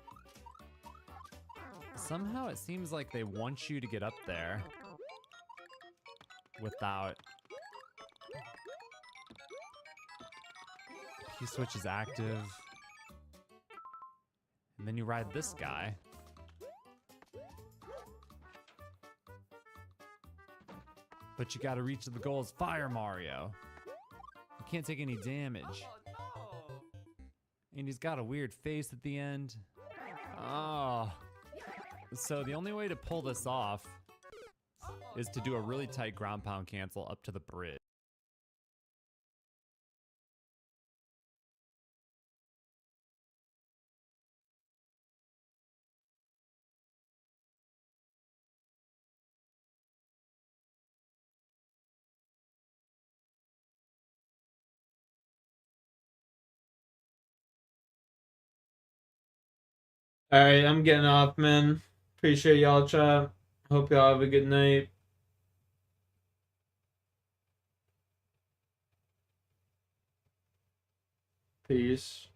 somehow it seems like they want you to get up there without. P switch is active. And then you ride this guy. But you gotta reach the goals. Fire Mario. You can't take any damage. And he's got a weird face at the end. Oh. So the only way to pull this off is to do a really tight ground pound cancel up to the bridge. Alright, I'm getting off, man. Appreciate y'all, chat. Hope y'all have a good night. Peace.